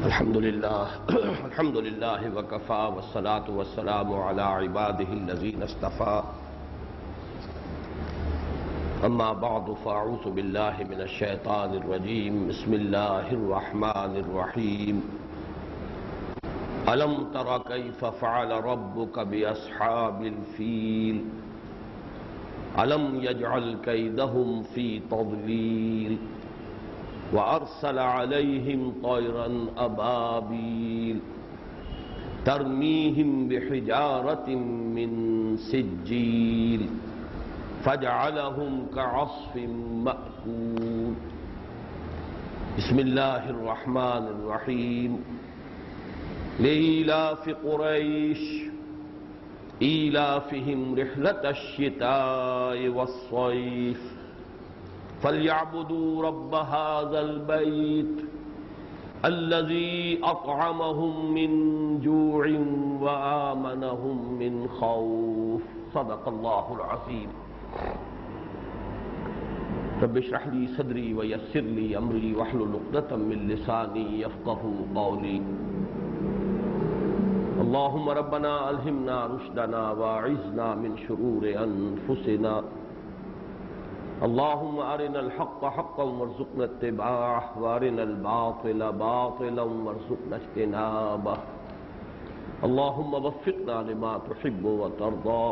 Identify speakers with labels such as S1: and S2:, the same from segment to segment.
S1: الحمد لله وكفى والصلاة والسلام على عباده الذين اصطفى أما بعد فأعوذ بالله من الشيطان الرجيم بسم الله الرحمن الرحيم ألم تر كيف فعل ربك بأصحاب الفيل ألم يجعل كيدهم في تضليل وأرسل عليهم طيرا أبابيل ترميهم بحجارة من سجيل فجعلهم كعصف مأكول بسم الله الرحمن الرحيم لإيلاف قريش إيلافهم رحلة الشتاء والصيف فليعبدوا رب هذا البيت الذي أطعمهم من جوع وآمنهم من خوف صدق الله العظيم رب اشرح لي صدري ويسر لي أمري واحلل عقدة من لساني يفقهوا قولي اللهم ربنا ألهمنا رشدنا واعذنا من شرور أنفسنا اللهم أرنا الحق حقا وارزقنا اتباعه وأرنا الباطل باطلا وارزقنا اجتنابه اللهم وفقنا لما تحب وترضى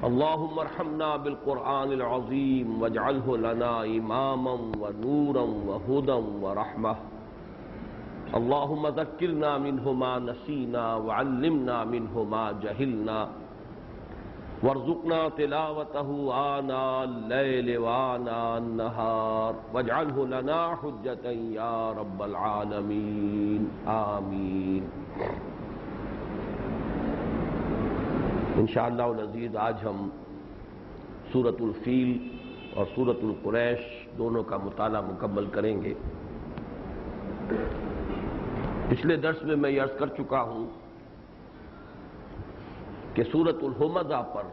S1: اللهم ارحمنا بالقرآن العظيم واجعله لنا إماما ونورا وهدى ورحمة اللهم ذكرنا منه ما نسينا وعلمنا منه ما جهلنا وارزقنا تلاوته آناء الليل وآناء النهار واجعله لنا حجة يا رب العالمين آمین۔ انشاءاللہ العزیز آج ہم سورۃ الفیل اور سورۃ القریش دونوں کا مطالعہ مکمل کریں گے۔ پچھلے درس میں یہ عرض کر چکا ہوں کہ سورۃ الہمزہ پر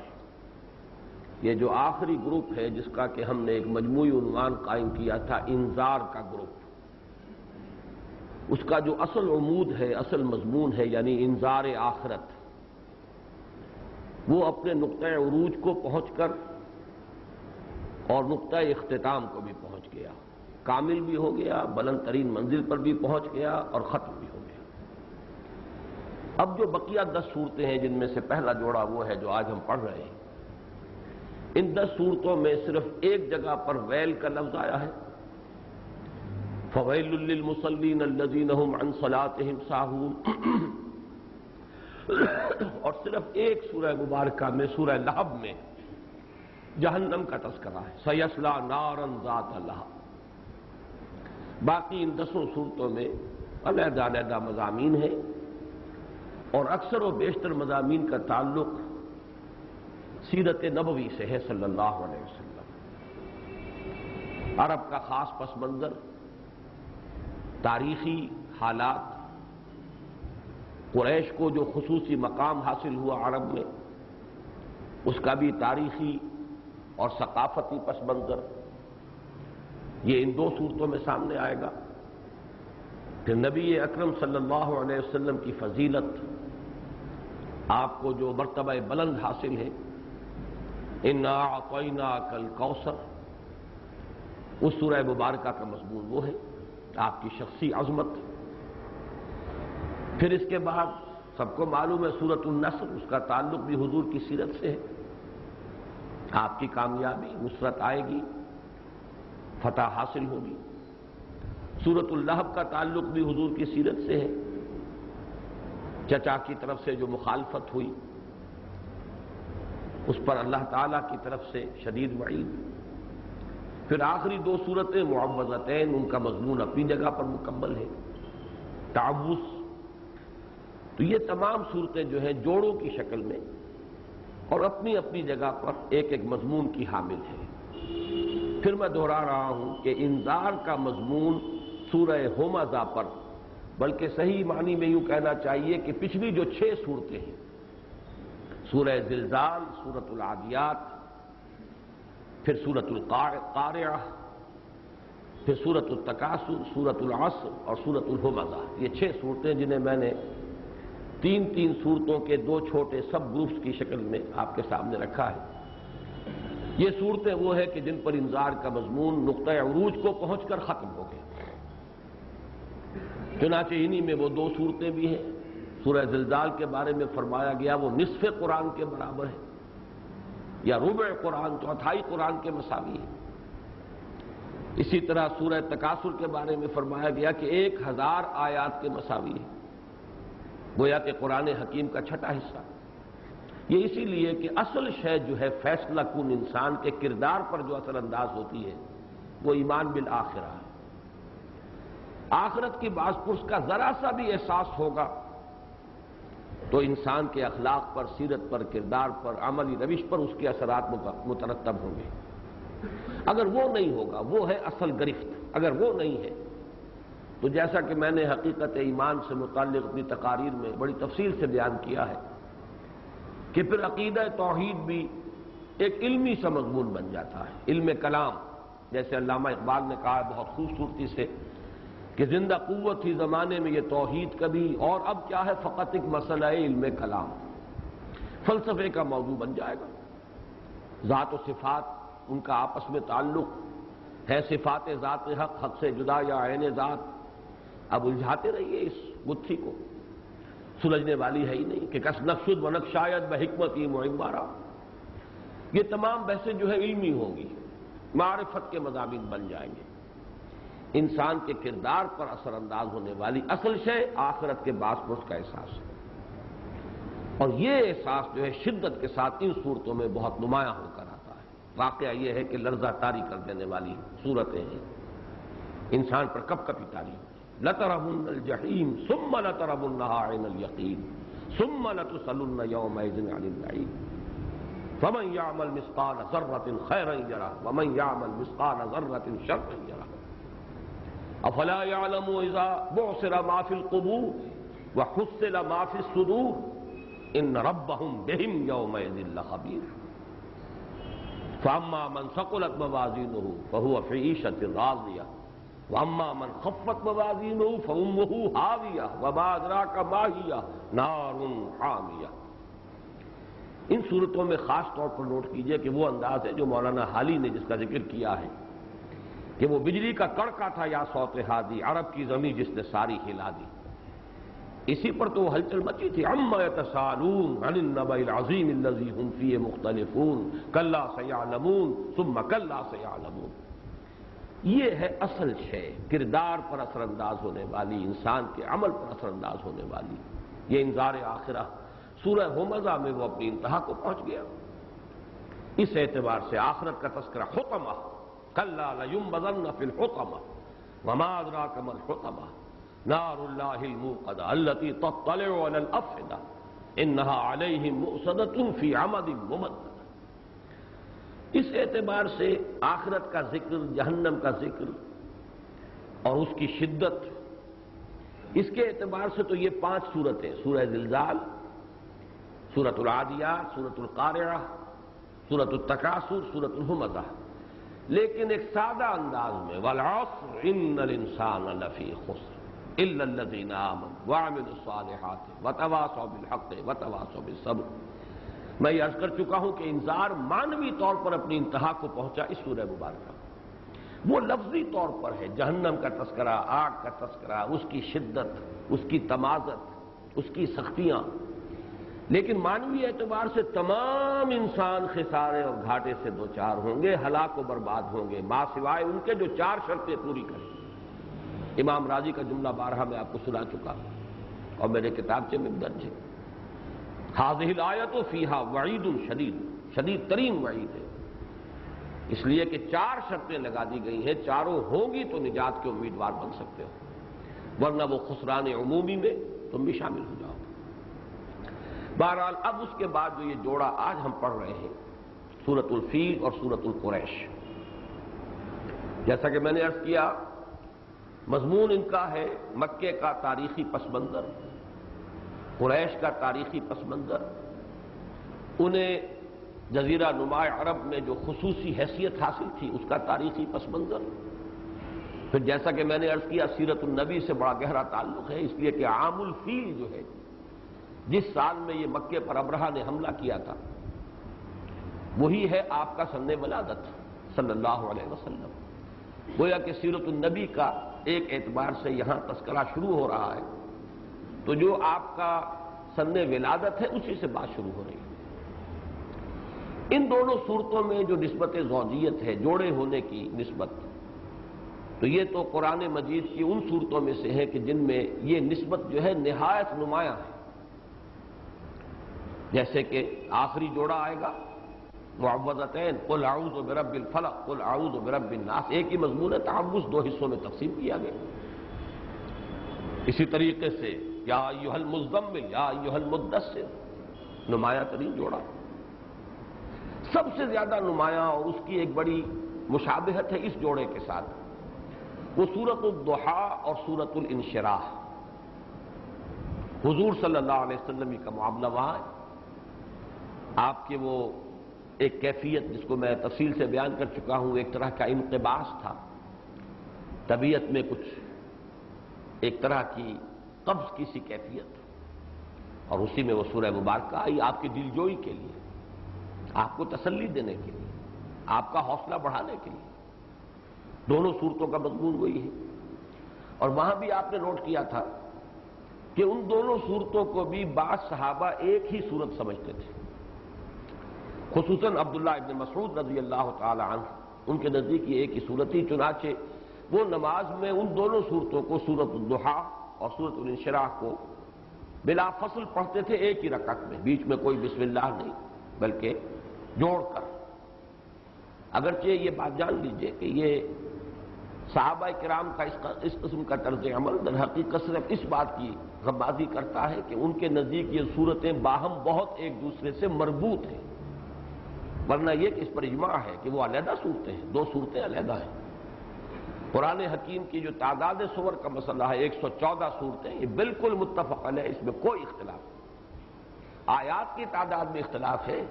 S1: یہ جو آخری گروپ ہے جس کا کہ ہم نے ایک مجموعی عنوان قائم کیا تھا انذار کا گروپ، اس کا جو اصل عمود ہے، اصل مضمون ہے، یعنی انذار آخرت، وہ اپنے نقطۂ عروج کو پہنچ کر اور نقطۂ اختتام کو بھی پہنچ گیا، کامل بھی ہو گیا، بلند ترین منزل پر بھی پہنچ گیا اور ختم بھی ہو گیا۔ اب جو بقیہ 10 صورتیں ہیں جن میں سے پہلا جوڑا وہ ہے جو آج ہم پڑھ رہے ہیں، ان 10 صورتوں میں صرف ایک جگہ پر ویل کا لفظ آیا ہے، فَوَيْلٌ لِّلْمُصَلِّينَ الَّذِينَ هُمْ عَنْ صَلَاتِهِمْ سَاهُونَ، اور صرف ایک سورہ مبارکہ میں سورہ لہب میں جہنم کا تذکرہ ہے، سَيَصْلَىٰ نَارًا ذَاتَ لَهَبٍ۔ باقی ان 10 صورتوں میں علیحدہ علیحدہ مضامین ہیں اور اکثر و بیشتر مضامین کا تعلق سیرت نبوی سے ہے صلی اللہ علیہ وسلم۔ عرب کا خاص پس منظر، تاریخی حالات، قریش کو جو خصوصی مقام حاصل ہوا عرب میں، اس کا بھی تاریخی اور ثقافتی پس منظر، یہ ان 2 صورتوں میں سامنے آئے گا۔ پھر نبی اکرم صلی اللہ علیہ وسلم کی فضیلت، آپ کو جو مرتبہ بلند حاصل ہے، اِنَّا أَعْطَيْنَاكَ الْكَوْثَرَ، اس سورہ مبارکہ کا مضمون وہ ہے، آپ کی شخصی عظمت۔ پھر اس کے بعد سب کو معلوم ہے سورۃ النصر، اس کا تعلق بھی حضور کی سیرت سے ہے، آپ کی کامیابی، نصرت آئے گی، فتح حاصل ہوگی۔ سورۃ اللہب کا تعلق بھی حضور کی سیرت سے ہے، چچا کی طرف سے جو مخالفت ہوئی اس پر اللہ تعالیٰ کی طرف سے شدید وعید۔ پھر آخری 2 صورتیں معوذتین، ان کا مضمون اپنی جگہ پر مکمل ہے، تعوذ۔ تو یہ تمام صورتیں جو ہیں جوڑوں کی شکل میں اور اپنی اپنی جگہ پر ایک ایک مضمون کی حامل ہے۔ پھر میں دہرا رہا ہوں کہ انذار کا مضمون سورہ ہمزہ پر، بلکہ صحیح معنی میں یوں کہنا چاہیے کہ پچھلی جو 6 صورتیں ہیں، سورہ زلزال، سورۃ العادیات، پھر سورۃ القارعہ، پھر سورۃ التکاثر، سورۃ العصر اور سورۃ الہمزہ، یہ 6 صورتیں جنہیں میں نے 3 صورتوں کے 2 چھوٹے سب گروپس کی شکل میں آپ کے سامنے رکھا ہے۔ یہ صورتیں وہ ہے کہ جن پر انذار کا مضمون نقطۂ عروج کو پہنچ کر ختم ہو گیا۔ چنانچہ انہی میں وہ 2 صورتیں بھی ہیں۔ سورہ زلزال کے بارے میں فرمایا گیا وہ نصف قرآن کے برابر ہے، یا ربع قرآن، چوتھائی قرآن کے مساوی ہے۔ اسی طرح سورہ تکاثر کے بارے میں فرمایا گیا کہ 1000 آیات کے مساوی ہے، گویا کہ قرآن حکیم کا 6واں حصہ۔ یہ اسی لیے کہ اصل شے جو ہے فیصلہ کن انسان کے کردار پر جو اثر انداز ہوتی ہے وہ ایمان بالآخرہ ہے۔ آخرت کی باز پرس کا ذرا سا بھی احساس ہوگا تو انسان کے اخلاق پر، سیرت پر، کردار پر، عملی روش پر اس کے اثرات مترتب ہوں گے۔ اگر وہ نہیں ہوگا، وہ ہے اصل گرفت، اگر وہ نہیں ہے تو جیسا کہ میں نے حقیقت ایمان سے متعلق اپنی تقاریر میں بڑی تفصیل سے بیان کیا ہے کہ پھر عقیدہ توحید بھی ایک علمی سا مضمون بن جاتا ہے، علم کلام، جیسے علامہ اقبال نے کہا بہت خوبصورتی سے کہ زندہ قوت تھی زمانے میں یہ توحید کبھی، اور اب کیا ہے فقط ایک مسئلہ علم کلام، فلسفے کا موضوع بن جائے گا۔ ذات و صفات، ان کا آپس میں تعلق ہے، صفات ذات حق، حق سے جدا یا عین ذات، اب الجھاتے رہیے اس گتھی کو، سلجھنے والی ہے ہی نہیں کہ کس نقشد و نقشایت بحکمتی معمارہ۔ یہ تمام بحثیں جو ہے علمی ہوں گی، معرفت کے مضامین بن جائیں گے۔ انسان کے کردار پر اثر انداز ہونے والی اصل شے آخرت کے باعث پرس کا احساس ہے، اور یہ احساس جو ہے شدت کے ساتھ ان صورتوں میں بہت نمایاں ہو کر آتا ہے۔ واقعہ یہ ہے کہ لرزہ طاری کر دینے والی صورتیں ہیں، انسان پر کب کبھی طاری ہوتی۔ لَتَرَوُنَّ الْجَحِيمَ ثُمَّ لَتَرَوُنَّهَا عَيْنَ الْيَقِينِ ثُمَّ لَتُسْأَلُنَّ يَوْمَئِذٍ عَنِ النَّعِيمِ فَمَنْ يَعْمَلْ مِثْقَالَ ذَرَّةٍ خَيْرًا يَرَهُ وَمَنْ يَعْمَلْ مِثْقَالَ ذَرَّةٍ شَرًّا يَرَهُ افلا يعلم اذا بعثر ما في القبور وحصل ما في الصدور ان ربهم بهم يومئذ لخبير فاما من ثقلت موازينه فهو في عيشة راضية واما من خفت موازينه فامه هاوية وما ادراك ما هي نار حامية۔ ان صورتوں میں خاص طور پر نوٹ کیجئے کہ وہ انداز ہے جو مولانا حالی نے جس کا ذکر کیا ہے کہ وہ بجلی کا کڑکا تھا یا صوت ہادی، عرب کی زمین جس نے ساری ہلا دی، اسی پر تو ہلچل مچی تھی۔ عما یتساءلون عن النبأ العظیم الذی هم فیہ مختلفون کلا سیعلمون ثم کلا سیعلمون۔ یہ ہے اصل شے، کردار پر اثر انداز ہونے والی، انسان کے عمل پر اثر انداز ہونے والی یہ انذار آخرہ۔ سورہ ہمزہ میں وہ اپنی انتہا کو پہنچ گیا۔ اس اعتبار سے آخرت کا تذکرہ حطمہ، کلا لینبذن فی الحطمہ وما ادراک ما الحطمہ نار اللہ الموقدہ التی تطلع علی الافئدہ انہا علیہم مؤصدۃ فی عمد ممددہ۔ اس اعتبار سے آخرت کا ذکر، جہنم کا ذکر اور اس کی شدت، اس کے اعتبار سے تو یہ 5 صورتیں، سورہ زلزال، سورۃ العادیات، سورۃ القارعہ، سورۃ التکاثر، سورۃ الہمزہ، لیکن ایک سادہ انداز میں والعصر ان الانسان لفی خسر الا الذین آمنوا وعملوا الصالحات وتواصوا بالحق وتواصوا بالصبر۔ میں یہ عرض کر چکا ہوں کہ انذار معنوی طور پر اپنی انتہا کو پہنچا اس سورہ مبارکہ، وہ لفظی طور پر ہے جہنم کا تذکرہ، آگ کا تذکرہ، اس کی شدت، اس کی تمازت، اس کی سختیاں، لیکن معنوی اعتبار سے تمام انسان خسارے اور گھاٹے سے دوچار ہوں گے، ہلاک و برباد ہوں گے، ما سوائے ان کے جو 4 شرطیں پوری کریں۔ امام راضی کا جملہ بارہا میں آپ کو سنا چکا اور میرے کتابچے میں درج ہے۔ ہذہ الآیۃ فیہا وعید شدید، شدید ترین وعید ہے، اس لیے کہ 4 شرطیں لگا دی گئی ہیں، چاروں ہوں گی تو نجات کے امیدوار بن سکتے ہو، ورنہ وہ خسران عمومی میں تم بھی شامل ہو جاؤ۔ بہرحال اب اس کے بعد جو یہ جوڑا آج ہم پڑھ رہے ہیں، سورۃ الفیل اور سورۃ القریش، جیسا کہ میں نے عرض کیا مضمون ان کا ہے مکے کا تاریخی پس منظر، قریش کا تاریخی پس منظر، انہیں جزیرہ نما عرب میں جو خصوصی حیثیت حاصل تھی اس کا تاریخی پس منظر، پھر جیسا کہ میں نے عرض کیا سیرت النبی سے بڑا گہرا تعلق ہے، اس لیے کہ عام الفیل جو ہے، جس سال میں یہ مکے پر ابرہہ نے حملہ کیا تھا، وہی ہے آپ کا سن ولادت صلی اللہ علیہ وسلم۔ گویا کہ سیرت النبی کا ایک اعتبار سے یہاں تذکرہ شروع ہو رہا ہے، تو جو آپ کا سن ولادت ہے اسی سے بات شروع ہو رہی ہے۔ ان دونوں صورتوں میں جو نسبت زوجیت ہے، جوڑے ہونے کی نسبت، تو یہ تو قرآن مجید کی ان صورتوں میں سے ہے کہ جن میں یہ نسبت جو ہے نہایت نمایاں ہے۔ جیسے کہ آخری جوڑا آئے گا معوذتین، قل اعوذ برب الفلق قل اعوذ برب الناس، ایک ہی مضمون ہے، تعوذ دو حصوں میں تقسیم کیا گیا۔ اسی طریقے سے یا ایھا المزمل یا ایھا المدثر، نمایاں ترین جوڑا۔ سب سے زیادہ نمایاں اور اس کی ایک بڑی مشابہت ہے اس جوڑے کے ساتھ، وہ سورۃ الضحیٰ اور سورۃ الانشراح۔ حضور صلی اللہ علیہ وسلم کا معاملہ وہاں ہے، آپ کے وہ ایک کیفیت جس کو میں تفصیل سے بیان کر چکا ہوں، ایک طرح کا انقباض تھا، طبیعت میں کچھ ایک طرح کی قبض کی سی کیفیت، اور اسی میں وہ سورہ مبارکہ آئی آپ کی دل جوئی کے لیے، آپ کو تسلی دینے کے لیے، آپ کا حوصلہ بڑھانے کے لیے۔ دونوں صورتوں کا مضمون وہی ہے، اور وہاں بھی آپ نے نوٹ کیا تھا کہ ان دونوں صورتوں کو بھی بعض صحابہ ایک ہی صورت سمجھتے تھے، خصوصاً عبداللہ ابن مسعود رضی اللہ تعالی عنہ، ان کے نزدیک یہ ایک ہی صورت ہی، چنانچہ وہ نماز میں ان دونوں صورتوں کو، سورۃ الضحیٰ اور سورۃ الانشراح کو بلا فصل پڑھتے تھے ایک ہی رکعت میں، بیچ میں کوئی بسم اللہ نہیں بلکہ جوڑ کر۔ اگرچہ یہ بات جان لیجئے کہ یہ صحابہ کرام کا اس قسم کا طرز عمل در حقیقت صرف اس بات کی غمازی کرتا ہے کہ ان کے نزدیک یہ صورتیں باہم بہت ایک دوسرے سے مربوط ہیں، ورنہ یہ کہ اس پر اجماع ہے کہ وہ علیحدہ صورتیں ہیں، دو صورتیں علیحدہ ہیں۔ قرآن حکیم کی جو تعداد سور کا مسئلہ ہے، 114 صورتیں، یہ بالکل متفق علیہ، اس میں کوئی اختلاف نہیں۔ آیات کی تعداد میں اختلاف ہے،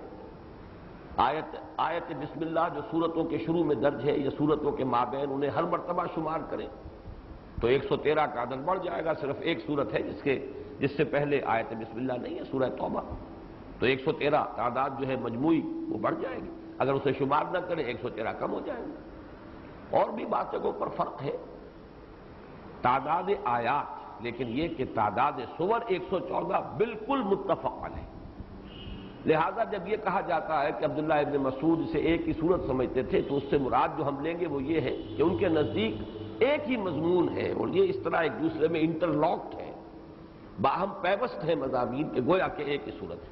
S1: آیت بسم اللہ جو سورتوں کے شروع میں درج ہے یا سورتوں کے مابین انہیں ہر مرتبہ شمار کریں تو 113 کا عدد بڑھ جائے گا۔ صرف ایک سورت ہے جس سے پہلے آیت بسم اللہ نہیں ہے، سورہ توبہ، تو 113 تعداد جو ہے مجموعی وہ بڑھ جائے گی، اگر اسے شمار نہ کریں 113 کم ہو جائے گا۔ اور بھی باتوں پر فرق ہے، تعداد آیات، لیکن یہ کہ تعداد سور 114 بالکل متفق علیہ۔ لہذا جب یہ کہا جاتا ہے کہ عبداللہ ابن مسعود اسے ایک ہی صورت سمجھتے تھے، تو اس سے مراد جو ہم لیں گے وہ یہ ہے کہ ان کے نزدیک ایک ہی مضمون ہے، اور یہ اس طرح ایک دوسرے میں انٹرلاکڈ ہے، باہم پیوست ہے مضامین کے، گویا کہ ایک ہی صورت ہے۔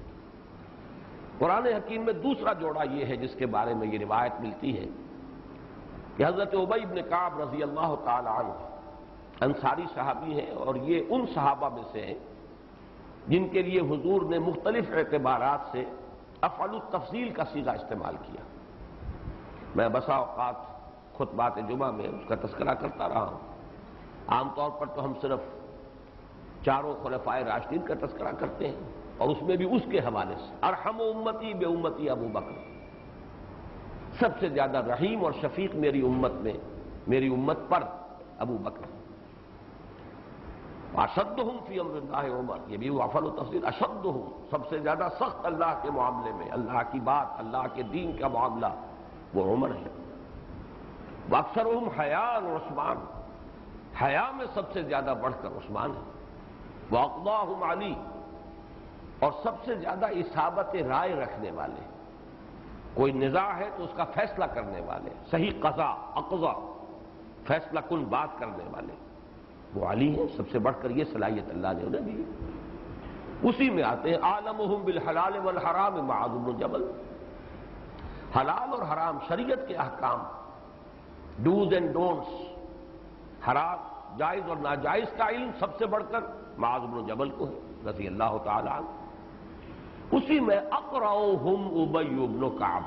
S1: قرآن حکیم میں دوسرا جوڑا یہ ہے جس کے بارے میں یہ روایت ملتی ہے کہ حضرت ابی بن کعب رضی اللہ تعالی عنہ انصاری صحابی ہیں، اور یہ ان صحابہ میں سے ہیں جن کے لیے حضور نے مختلف اعتبارات سے افعل التفضیل کا صیغہ استعمال کیا۔ میں بسا اوقات خطبات جمعہ میں اس کا تذکرہ کرتا رہا ہوں۔ عام طور پر تو ہم صرف چاروں خلفائے راشدین کا تذکرہ کرتے ہیں، اور اس میں بھی اس کے حوالے سے ارحم امتی بے امتی ابو بکر، سب سے زیادہ رحیم اور شفیق میری امت میں، میری امت پر ابو بکر، اشدہم فی امر اللہ عمر، یہ بھی افعل و تفضیل، اشدہم، سب سے زیادہ سخت اللہ کے معاملے میں، اللہ کی بات، اللہ کے دین کا معاملہ وہ عمر ہے۔ واکثرہم حیاء عثمان، حیا میں سب سے زیادہ بڑھ کر عثمان ہے۔ واقضاہم علی، اور سب سے زیادہ اصابت رائے رکھنے والے، کوئی نزاع ہے تو اس کا فیصلہ کرنے والے، صحیح قضا اقضا، فیصلہ کن بات کرنے والے وہ علی ہیں، سب سے بڑھ کر یہ صلاحیت اللہ نے انہیں دی۔ اسی میں آتے ہیں عالمہم بالحلال والحرام معاذ بن جبل، حلال اور حرام شریعت کے احکام، ڈوز اینڈ ڈونٹس، حرام جائز اور ناجائز کا علم سب سے بڑھ کر معاذ بن جبل کو ہے رضی اللہ تعالی عنہ۔ اسی میں اقرأہم ابی بن کعب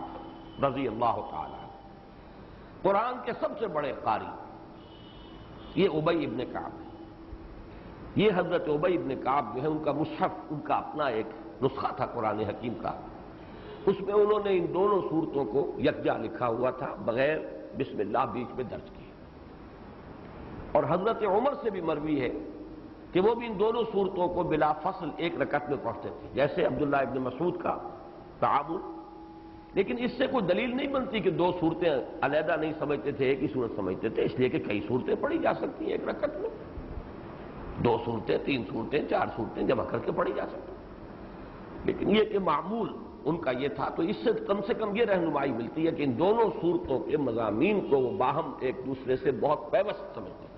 S1: رضی اللہ تعالی عنہ، قرآن کے سب سے بڑے قاری یہ ابی ابن کعب ہے۔ یہ حضرت ابی ابن کعب جو ہے، ان کا مصحف، ان کا اپنا ایک نسخہ تھا قرآن حکیم کا، اس میں انہوں نے ان دونوں صورتوں کو یکجا لکھا ہوا تھا، بغیر بسم اللہ بیچ میں درج کیا۔ اور حضرت عمر سے بھی مروی ہے کہ وہ بھی ان دونوں صورتوں کو بلا فصل ایک رکعت میں پڑھتے تھے، جیسے عبداللہ ابن مسعود کا تعاون. لیکن اس سے کوئی دلیل نہیں بنتی کہ دو صورتیں علیحدہ نہیں سمجھتے تھے، ایک ہی صورت سمجھتے تھے، اس لیے کہ کئی صورتیں پڑھی جا سکتی ہیں ایک رکعت میں، دو صورتیں، تین صورتیں، چار صورتیں جمع کر کے پڑھی جا سکتی ہیں. لیکن یہ کہ معمول ان کا یہ تھا، تو اس سے کم یہ رہنمائی ملتی ہے کہ ان دونوں صورتوں کے مضامین کو وہ باہم ایک دوسرے سے بہت پیوست سمجھتے تھے.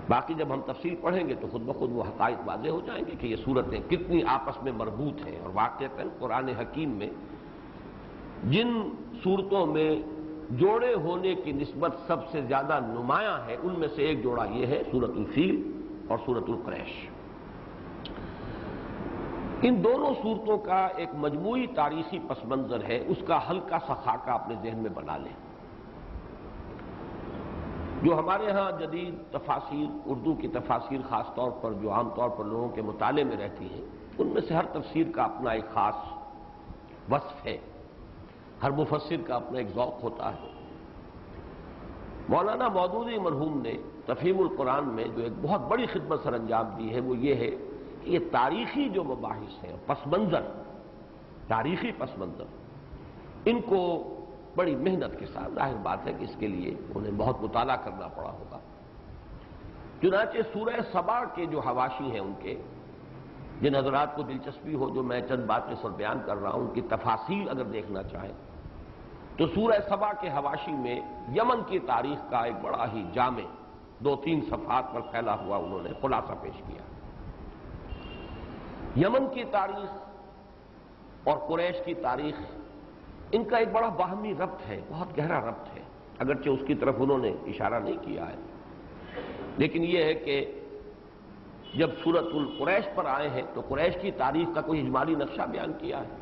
S1: باقی جب ہم تفصیل پڑھیں گے تو خود بخود وہ حقائق واضح ہو جائیں گے کہ یہ صورتیں کتنی آپس میں مربوط ہیں. اور واقعتاً قرآن حکیم میں جن صورتوں میں جوڑے ہونے کی نسبت سب سے زیادہ نمایاں ہے، ان میں سے ایک جوڑا یہ ہے سورۃ الفیل اور سورۃ القریش. ان دونوں صورتوں کا ایک مجموعی تاریخی پس منظر ہے، اس کا ہلکا سا خاکہ اپنے ذہن میں بنا لیں. جو ہمارے ہاں جدید تفاسیر، اردو کی تفاسیر خاص طور پر جو عام طور پر لوگوں کے مطالعے میں رہتی ہیں، ان میں سے ہر تفسیر کا اپنا ایک خاص وصف ہے، ہر مفسر کا اپنا ایک ذوق ہوتا ہے. مولانا مودودی مرحوم نے تفہیم القرآن میں جو ایک بہت بڑی خدمت سر انجام دی ہے، وہ یہ ہے کہ یہ تاریخی جو مباحث ہیں، پس منظر، تاریخی پس منظر، ان کو بڑی محنت کے ساتھ، ظاہر بات ہے کہ اس کے لیے انہیں بہت مطالعہ کرنا پڑا ہوگا. چنانچہ سورہ سبا کے جو حواشی ہیں ان کے، جن حضرات کو دلچسپی ہو جو میں چند باتیں سر بیان کر رہا ہوں، ان کی تفاصیل اگر دیکھنا چاہیں تو سورہ سبا کے حواشی میں یمن کی تاریخ کا ایک بڑا ہی جامع 2-3 صفحات پر پھیلا ہوا انہوں نے خلاصہ پیش کیا. یمن کی تاریخ اور قریش کی تاریخ، ان کا ایک بڑا باہمی ربط ہے، بہت گہرا ربط ہے، اگرچہ اس کی طرف انہوں نے اشارہ نہیں کیا ہے. لیکن یہ ہے کہ جب سورۃ القریش پر آئے ہیں تو قریش کی تاریخ کا کوئی اجمالی نقشہ بیان کیا ہے،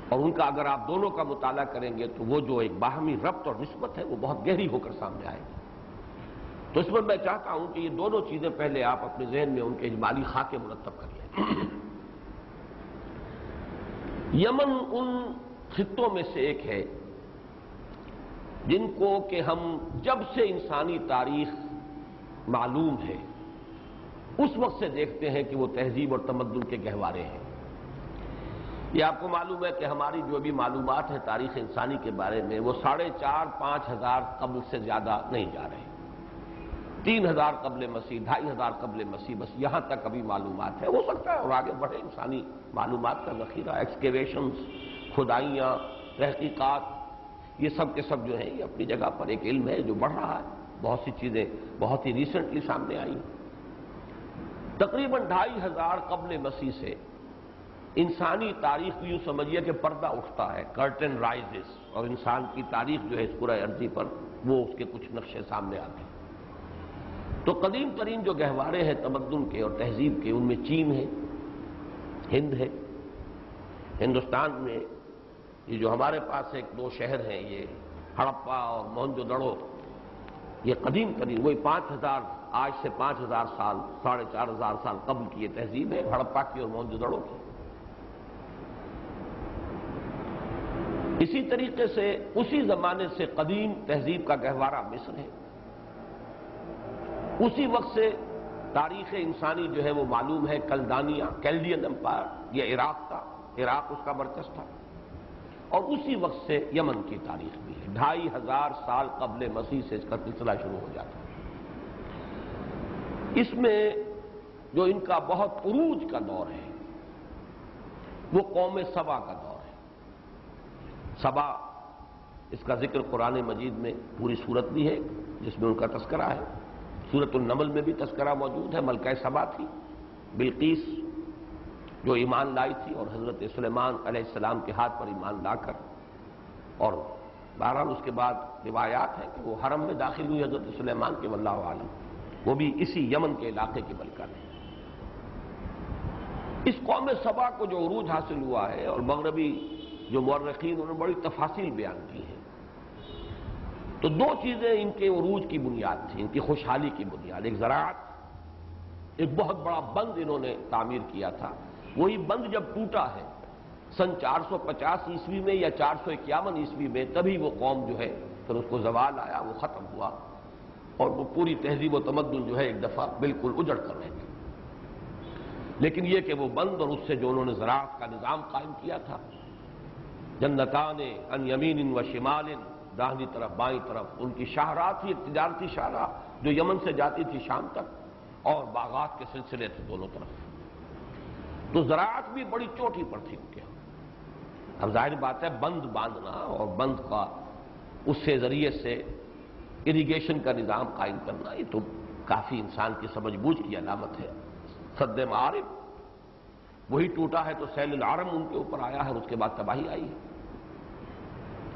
S1: اور ان کا اگر آپ دونوں کا مطالعہ کریں گے تو وہ جو ایک باہمی ربط اور نسبت ہے وہ بہت گہری ہو کر سامنے آئے گی. تو اس میں میں چاہتا ہوں کہ یہ دونوں چیزیں پہلے آپ اپنے ذہن میں ان کے اجمالی خاکے مرتب کر لیں. یمن ان خطوں میں سے ایک ہے جن کو کہ ہم جب سے انسانی تاریخ معلوم ہے اس وقت سے دیکھتے ہیں کہ وہ تہذیب اور تمدن کے گہوارے ہیں. یہ آپ کو معلوم ہے کہ ہماری جو بھی معلومات ہیں تاریخ انسانی کے بارے میں، وہ 4,500-5 ہزار قبل سے زیادہ نہیں جا رہے. 3,000 قبل مسیح، 2,500 قبل مسیح، بس یہاں تک ابھی معلومات ہے. ہو سکتا ہے اور آگے بڑھے انسانی معلومات کا ذخیرہ، ایکسکیویشنز، کھدائیاں، تحقیقات، یہ سب کے سب جو ہیں یہ اپنی جگہ پر ایک علم ہے جو بڑھ رہا ہے. بہت سی چیزیں بہت ہی ریسنٹلی سامنے آئی. تقریباً 2,500 قبل مسیح سے انسانی تاریخ یوں سمجھیے کہ پردہ اٹھتا ہے، کرٹن رائزز، اور انسان کی تاریخ جو ہے اس پورے ارضی پر وہ اس کے کچھ نقشے سامنے آتے ہیں. تو قدیم ترین جو گہوارے ہیں تمدن کے اور تہذیب کے، ان میں چین ہے، ہند ہے. ہندوستان میں یہ جو ہمارے پاس ایک 2 شہر ہیں، یہ ہڑپا اور موہنجو دڑو، یہ قدیم ترین، وہی 5,000، آج سے 5,000 سال، 4,500 سال قبل کی یہ تہذیب ہے، ہڑپا کی اور موہنجو دڑو کی. اسی طریقے سے اسی زمانے سے قدیم تہذیب کا گہوارہ مصر ہے. اسی وقت سے تاریخ انسانی جو ہے وہ معلوم ہے. کلدانیہ، کیلڈین امپائر، یہ عراق تھا، عراق اس کا مرکز تھا. اور اسی وقت سے یمن کی تاریخ بھی ہے. 2,500 سال قبل مسیح سے اس کا سلسلہ شروع ہو جاتا ہے. اس میں جو ان کا بہت عروج کا دور ہے وہ قوم سبا کا دور ہے. سبا، اس کا ذکر قرآن مجید میں پوری صورت بھی ہے جس میں ان کا تذکرہ ہے. سورۃ النمل میں بھی تذکرہ موجود ہے. ملکہ سبا تھی، بلقیس، جو ایمان لائی تھی اور حضرت سلیمان علیہ السلام کے ہاتھ پر ایمان لا کر، اور بہرحال اس کے بعد روایات ہیں کہ وہ حرم میں داخل ہوئی حضرت سلیمان کے، واللہ عالم. وہ بھی اسی یمن کے علاقے کی ملکہ ہے. اس قوم سبا کو جو عروج حاصل ہوا ہے، اور مغربی جو مورخین انہوں نے بڑی تفاصیل بیان کی ہیں، تو 2 چیزیں ان کے عروج کی بنیاد تھی، ان کی خوشحالی کی بنیاد. ایک زراعت، ایک بہت بڑا بند انہوں نے تعمیر کیا تھا. وہی بند جب ٹوٹا ہے سن 450 عیسوی میں یا 451 عیسوی میں، تبھی وہ قوم جو ہے پھر اس کو زوال آیا، وہ ختم ہوا. اور وہ پوری تہذیب و تمدن جو ہے ایک دفعہ بالکل اجڑ کر رہ گئی۔ لیکن یہ کہ وہ بند، اور اس سے جو انہوں نے زراعت کا نظام قائم کیا تھا، جنتان عن یمین و شمال، داہنی طرف بائیں طرف ان کی شاہراہ تھی، ایک تجارتی شاہراہ جو یمن سے جاتی تھی شام تک، اور باغات کے سلسلے تھے دونوں طرف۔ تو زراعت بھی بڑی چوٹی پر تھی ان کے ہاں۔ اب ظاہر بات ہے بند باندھنا اور بند کا اس سے ذریعے سے اریگیشن کا نظام قائم کرنا، یہ تو کافی انسان کی سمجھ بوجھ کی علامت ہے۔ سد معارف وہی ٹوٹا ہے تو سیل العرم ان کے اوپر آیا ہے، اور اس کے بعد تباہی آئی ہے۔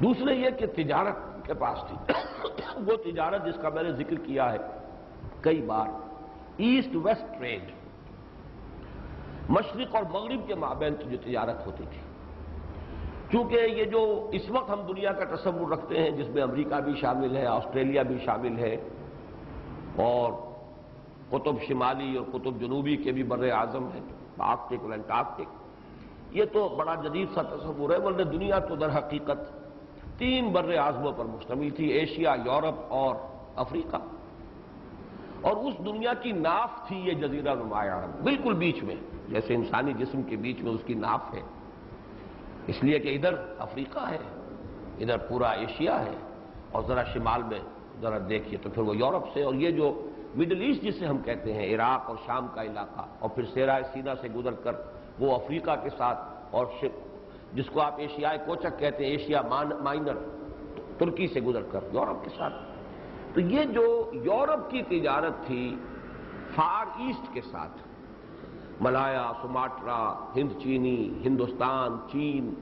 S1: دوسرے یہ کہ تجارت کے پاس تھی وہ تجارت جس کا میں نے ذکر کیا ہے کئی بار، ایسٹ ویسٹ ٹریڈ، مشرق اور مغرب کے مابین جو تجارت ہوتی تھی۔ چونکہ یہ جو اس وقت ہم دنیا کا تصور رکھتے ہیں جس میں امریکہ بھی شامل ہے، آسٹریلیا بھی شامل ہے، اور قطب شمالی اور قطب جنوبی کے بھی بر اعظم ہیں، آرکٹک اور انٹارکٹک، یہ تو بڑا جدید سا تصور ہے، ورنہ دنیا تو در حقیقت 3 بر اعظموں پر مشتمل تھی، ایشیا، یورپ اور افریقہ، اور اس دنیا کی ناف تھی یہ جزیرہ نما عرب، بالکل بیچ میں، جیسے انسانی جسم کے بیچ میں اس کی ناف ہے، اس لیے کہ ادھر افریقہ ہے، ادھر پورا ایشیا ہے، اور ذرا شمال میں ذرا دیکھیے تو پھر وہ یورپ سے، اور یہ جو مڈل ایسٹ جسے ہم کہتے ہیں، عراق اور شام کا علاقہ، اور پھر صحرائے سینا سے گزر کر وہ افریقہ کے ساتھ، اور جس کو آپ ایشیائے کوچک کہتے ہیں، ایشیا مائنر، ترکی سے گزر کر یورپ کے ساتھ۔ تو یہ جو یورپ کی تجارت تھی فار ایسٹ کے ساتھ، ملایا، سماٹرا، ہند چینی، ہندوستان، چین،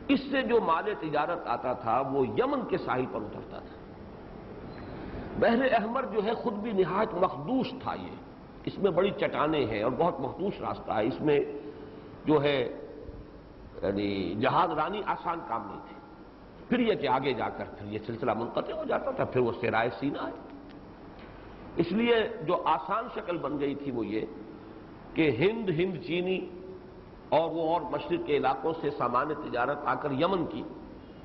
S1: اس سے جو مال تجارت آتا تھا وہ یمن کے ساحل پر اترتا تھا۔ بحر احمر جو ہے خود بھی نہایت مخدوش تھا، یہ اس میں بڑی چٹانیں ہیں اور بہت مخدوش راستہ ہے، اس میں جو ہے یعنی جہاز رانی آسان کام نہیں تھی۔ پھر یہ کہ آگے جا کر پھر یہ سلسلہ منقطع ہو جاتا تھا، پھر وہ صحرائے سینا ہے۔ اس لیے جو آسان شکل بن گئی تھی وہ یہ کہ ہند چینی اور وہ اور مشرق کے علاقوں سے سامان تجارت آ کر یمن کی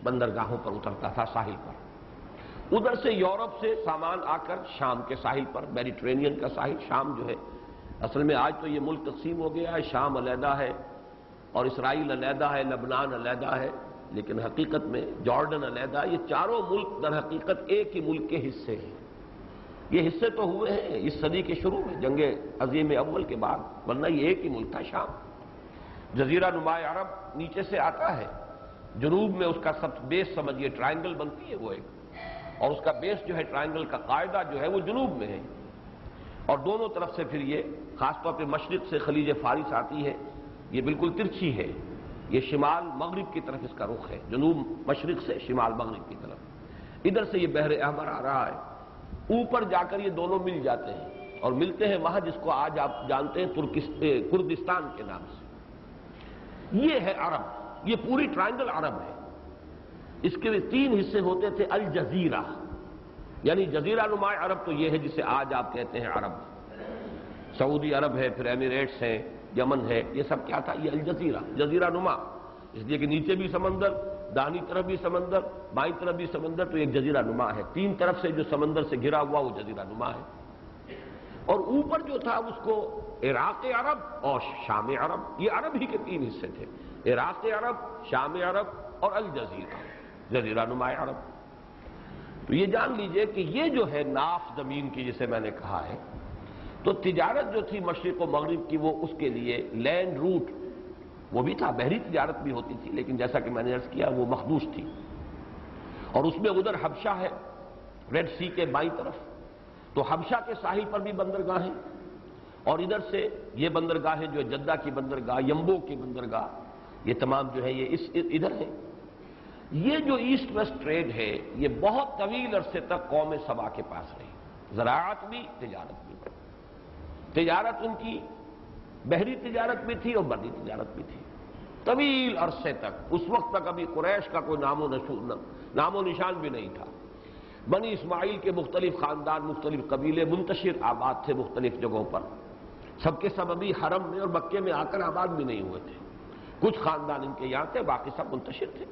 S1: بندرگاہوں پر اترتا تھا، ساحل پر، ادھر سے یورپ سے سامان آ کر شام کے ساحل پر، میڈیٹرینین کا ساحل، شام جو ہے اصل میں آج تو یہ ملک تقسیم ہو گیا ہے، شام علیحدہ ہے اور اسرائیل علیحدہ ہے، لبنان علیحدہ ہے، لیکن حقیقت میں جارڈن علیحدہ، یہ چاروں ملک در حقیقت ایک ہی ملک کے حصے ہیں۔ یہ حصے تو ہوئے ہیں اس صدی کے شروع میں، جنگ عظیم اول کے بعد، ورنہ یہ ایک ہی ملک تھا شام۔ جزیرہ نما عرب نیچے سے آتا ہے، جنوب میں اس کا سب بیس سمجھیے ٹرائنگل بنتی ہے وہ ایک، اور اس کا بیس جو ہے ٹرائنگل کا قاعدہ جو ہے وہ جنوب میں ہے، اور دونوں طرف سے پھر یہ خاص طور پہ مشرق سے خلیج فارس آتی ہے، یہ بالکل ترچھی ہے، یہ شمال مغرب کی طرف اس کا رخ ہے، جنوب مشرق سے شمال مغرب کی طرف، ادھر سے یہ بحر احمر آ رہا ہے، اوپر جا کر یہ دونوں مل جاتے ہیں، اور ملتے ہیں وہاں جس کو آج آپ جانتے ہیں کردستان کے نام سے۔ یہ ہے عرب، یہ پوری ٹرائنگل عرب ہے۔ اس کے 3 حصے ہوتے تھے، الجزیرہ، یعنی جزیرہ نما عرب تو یہ ہے جسے آج آپ کہتے ہیں عرب، سعودی عرب ہے، پھر ایمریٹس ہے، یمن ہے، یہ سب کیا تھا؟ یہ الجزیرہ، جزیرہ نما، اس لیے کہ نیچے بھی سمندر، داہنی طرف بھی سمندر، بائیں طرف بھی سمندر، تو ایک جزیرہ نما ہے، 3 طرف سے جو سمندر سے گھرا ہوا وہ جزیرہ نما ہے۔ اور اوپر جو تھا اس کو عراق عرب اور شام عرب، یہ عرب ہی کے 3 حصے تھے، عراق عرب، شام عرب اور الجزیرہ، جزیرہ نما عرب۔ تو یہ جان لیجئے کہ یہ جو ہے ناف زمین کی جسے میں نے کہا ہے، تو تجارت جو تھی مشرق و مغرب کی وہ اس کے لیے لینڈ روٹ وہ بھی تھا، بحری تجارت بھی ہوتی تھی، لیکن جیسا کہ میں نے عرض کیا وہ مخدوش تھی، اور اس میں ادھر حبشہ ہے ریڈ سی کے بائیں طرف، تو حبشہ کے ساحل پر بھی بندرگاہیں، اور ادھر سے یہ بندرگاہیں جو جدہ کی بندرگاہ، یمبو کی بندرگاہ، یہ تمام جو ہے یہ ادھر ہے۔ یہ جو ایسٹ ویسٹ ٹریڈ ہے یہ بہت طویل عرصے تک قوم سبا کے پاس رہی، زراعت بھی، تجارت بھی۔ تجارت ان کی بحری تجارت بھی تھی اور بری تجارت بھی تھی، طویل عرصے تک، اس وقت تک ابھی قریش کا کوئی نام و نشان بھی نہیں تھا۔ بنی اسماعیل کے مختلف خاندان، مختلف قبیلے منتشر آباد تھے مختلف جگہوں پر، سب کے سب ابھی حرم میں اور مکے میں آ کر آباد بھی نہیں ہوئے تھے، کچھ خاندان ان کے یہاں تھے، باقی سب منتشر تھے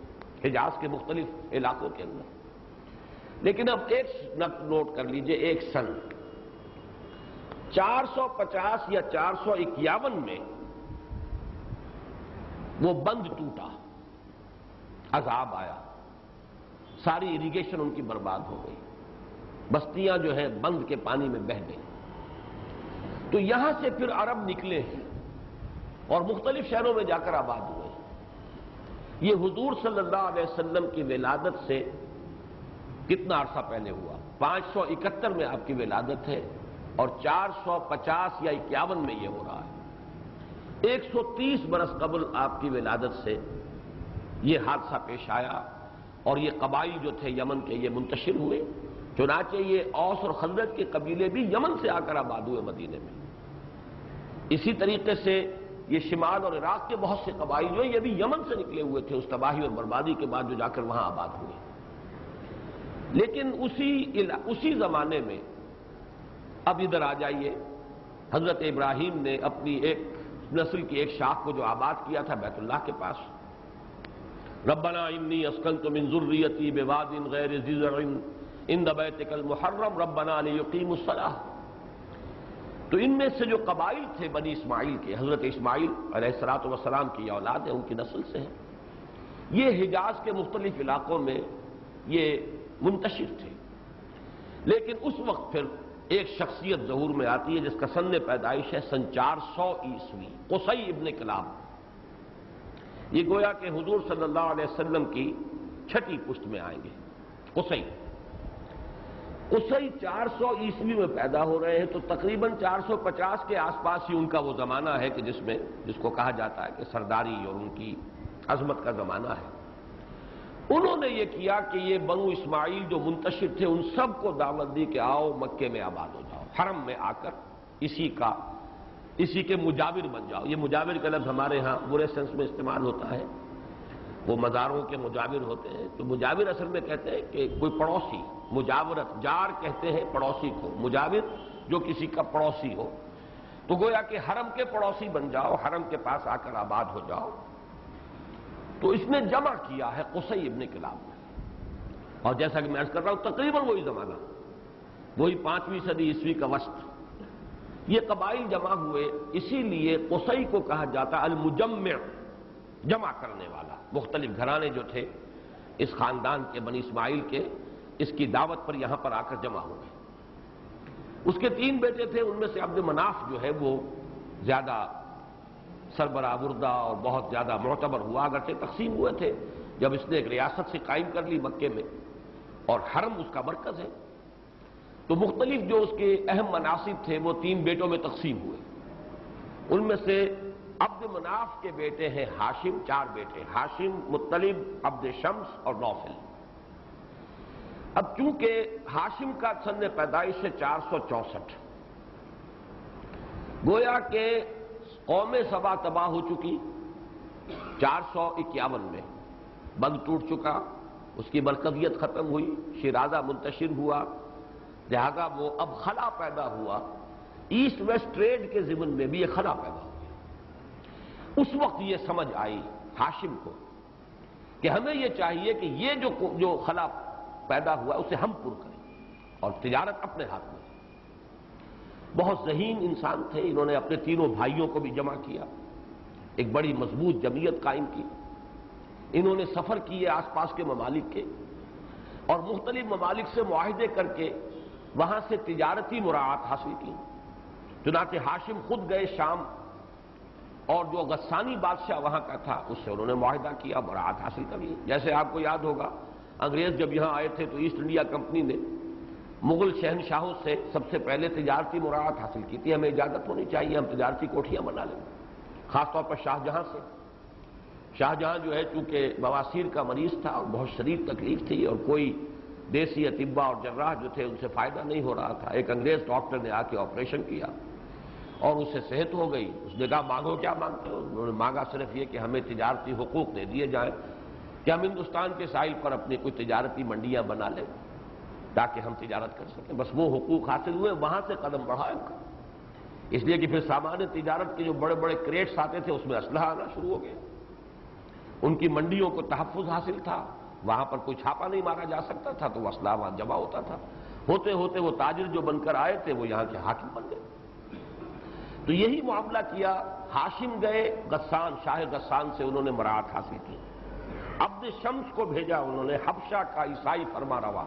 S1: حجاز کے مختلف علاقوں کے اندر۔ لیکن اب ایک نوٹ کر لیجئے، ایک سن 450 یا 451 میں وہ بند ٹوٹا، عذاب آیا، ساری اریگیشن ان کی برباد ہو گئی، بستیاں جو ہیں بند کے پانی میں بہہ گئی۔ تو یہاں سے پھر عرب نکلے ہیں اور مختلف شہروں میں جا کر آباد ہوئے۔ یہ حضور صلی اللہ علیہ وسلم کی ولادت سے کتنا عرصہ پہلے ہوا؟ 571 میں آپ کی ولادت ہے اور 450 یا 51 میں یہ ہو رہا ہے۔ 130 برس قبل آپ کی ولادت سے یہ حادثہ پیش آیا اور یہ قبائل جو تھے یمن کے یہ منتشر ہوئے، چنانچہ یہ اوس اور خزرج کے قبیلے بھی یمن سے آ کر آباد ہوئے مدینے میں۔ اسی طریقے سے یہ شمال اور عراق کے بہت سے قبائل جو ہیں یہ بھی یمن سے نکلے ہوئے تھے اس تباہی اور بربادی کے بعد جو جا کر وہاں آباد ہوئے۔ لیکن اسی زمانے میں اب ادھر آ جائیے، حضرت ابراہیم نے اپنی ایک نسل کی ایک شاخ کو جو آباد کیا تھا بیت اللہ کے پاس، ربنا انی اسکنت من ذریتی بواد غیر ذی زرع عند بیتک المحرم ربنا لیقیموا الصلاۃ۔ تو ان میں سے جو قبائل تھے بنی اسماعیل کے، حضرت اسماعیل علیہ الصلوۃ والسلام کی اولاد ہے، ان کی نسل سے ہیں، یہ حجاز کے مختلف علاقوں میں یہ منتشر تھے۔ لیکن اس وقت پھر ایک شخصیت ظہور میں آتی ہے جس کا سن پیدائش ہے سن 400 عیسوی، قصی ابن کلاب۔ یہ گویا کہ حضور صلی اللہ علیہ وسلم کی چھٹی پشت میں آئیں گے۔ قصی 400 عیسوی میں پیدا ہو رہے ہیں، تو تقریباً 450 کے آس پاس ہی ان کا وہ زمانہ ہے کہ جس کو کہا جاتا ہے کہ سرداری اور ان کی عظمت کا زمانہ ہے۔ انہوں نے یہ کیا کہ یہ بنو اسماعیل جو منتشر تھے ان سب کو دعوت دی کہ آؤ مکے میں آباد ہو جاؤ، حرم میں آ کر اسی کے مجاور بن جاؤ۔ یہ مجاور کا لفظ ہمارے ہاں برے سینس میں استعمال ہوتا ہے، وہ مزاروں کے مجاور ہوتے ہیں۔ تو مجاور اصل میں کہتے ہیں کہ کوئی پڑوسی، مجاورت، جار کہتے ہیں پڑوسی کو، مجاور جو کسی کا پڑوسی ہو۔ تو گویا کہ حرم کے پڑوسی بن جاؤ، حرم کے پاس آ کر آباد ہو جاؤ۔ تو اس نے جمع کیا ہے قصی ابن کلاب، اور جیسا کہ میں عرض کر رہا ہوں تقریباً وہی زمانہ، وہی 5ویں صدی عیسوی کا وسط۔ یہ قبائل جمع ہوئے، اسی لیے قصی کو کہا جاتا المجمع، جمع کرنے والا۔ مختلف گھرانے جو تھے اس خاندان کے بنی اسماعیل کے، اس کی دعوت پر یہاں پر آ کر جمع ہو گئے۔ اس کے 3 بیٹے تھے، ان میں سے عبد مناف جو ہے وہ زیادہ سربراہ بردہ اور بہت زیادہ معتبر ہوا، اگرچہ تقسیم ہوئے تھے جب اس نے ایک ریاست سے قائم کر لی مکے میں، اور حرم اس کا مرکز ہے۔ تو مختلف جو اس کے اہم مناصب تھے وہ 3 بیٹوں میں تقسیم ہوئے۔ ان میں سے عبد مناف کے بیٹے ہیں ہاشم، 4 بیٹے، ہاشم، مطلب، عبد شمس اور نوفل۔ اب چونکہ ہاشم کا سن پیدائش ہے 464، گویا کہ قوم سبا تباہ ہو چکی 451 میں، بند ٹوٹ چکا، اس کی مرکزیت ختم ہوئی، شیرازہ منتشر ہوا، لہذا وہ اب خلا پیدا ہوا، ایسٹ ویسٹ ٹریڈ کے ضمن میں بھی یہ خلا پیدا ہو گیا۔ اس وقت یہ سمجھ آئی ہاشم کو کہ ہمیں یہ چاہیے کہ یہ جو خلا پیدا ہوا اسے ہم پر کریں، اور تجارت اپنے ہاتھ میں۔ بہت ذہین انسان تھے، انہوں نے اپنے 3 بھائیوں کو بھی جمع کیا، ایک بڑی مضبوط جمعیت قائم کی۔ انہوں نے سفر کیے آس پاس کے ممالک کے، اور مختلف ممالک سے معاہدے کر کے وہاں سے تجارتی مراعات حاصل کی۔ چنانچہ ہاشم خود گئے شام، اور جو غسانی بادشاہ وہاں کا تھا اس سے انہوں نے معاہدہ کیا، مراعات حاصل کر لی۔ جیسے آپ کو یاد ہوگا انگریز جب یہاں آئے تھے تو ایسٹ انڈیا کمپنی نے مغل شہنشاہوں سے سب سے پہلے تجارتی مراعات حاصل کی تھی، ہمیں اجازت ہونی چاہیے ہم تجارتی کوٹھیاں بنا لیں، خاص طور پر شاہجہاں سے۔ شاہجہاں جو ہے چونکہ بواسیر کا مریض تھا اور بہت شدید تکلیف تھی، اور کوئی دیسی اطباء اور جراح جو تھے ان سے فائدہ نہیں ہو رہا تھا۔ ایک انگریز ڈاکٹر نے آ کے آپریشن کیا اور اسے صحت ہو گئی۔ اس نے کہا مانگو کیا مانگتے ہو؟ انہوں نے مانگا صرف یہ کہ ہمیں تجارتی حقوق دے دیے جائیں کہ ہم ہندوستان کے ساحل پر اپنی کوئی تجارتی منڈیاں بنا لیں تاکہ ہم تجارت کر سکیں۔ بس وہ حقوق حاصل ہوئے، وہاں سے قدم بڑھا ان کا، اس لیے کہ پھر سامان تجارت کے جو بڑے بڑے کریٹس آتے تھے اس میں اسلحہ آنا شروع ہو گیا، ان کی منڈیوں کو تحفظ حاصل تھا، وہاں پر کوئی چھاپا نہیں مارا جا سکتا تھا تو وہ اسلحہ وہاں جمع ہوتا تھا. ہوتے ہوتے وہ تاجر جو بن کر آئے تھے وہ یہاں کے حاکم بن گئے. تو یہی معاملہ کیا. ہاشم گئے غسان، شاہ غسان سے انہوں نے براعت حاصل کی. عبد شمس کو بھیجا انہوں نے، حبشہ کا عیسائی فرما روا،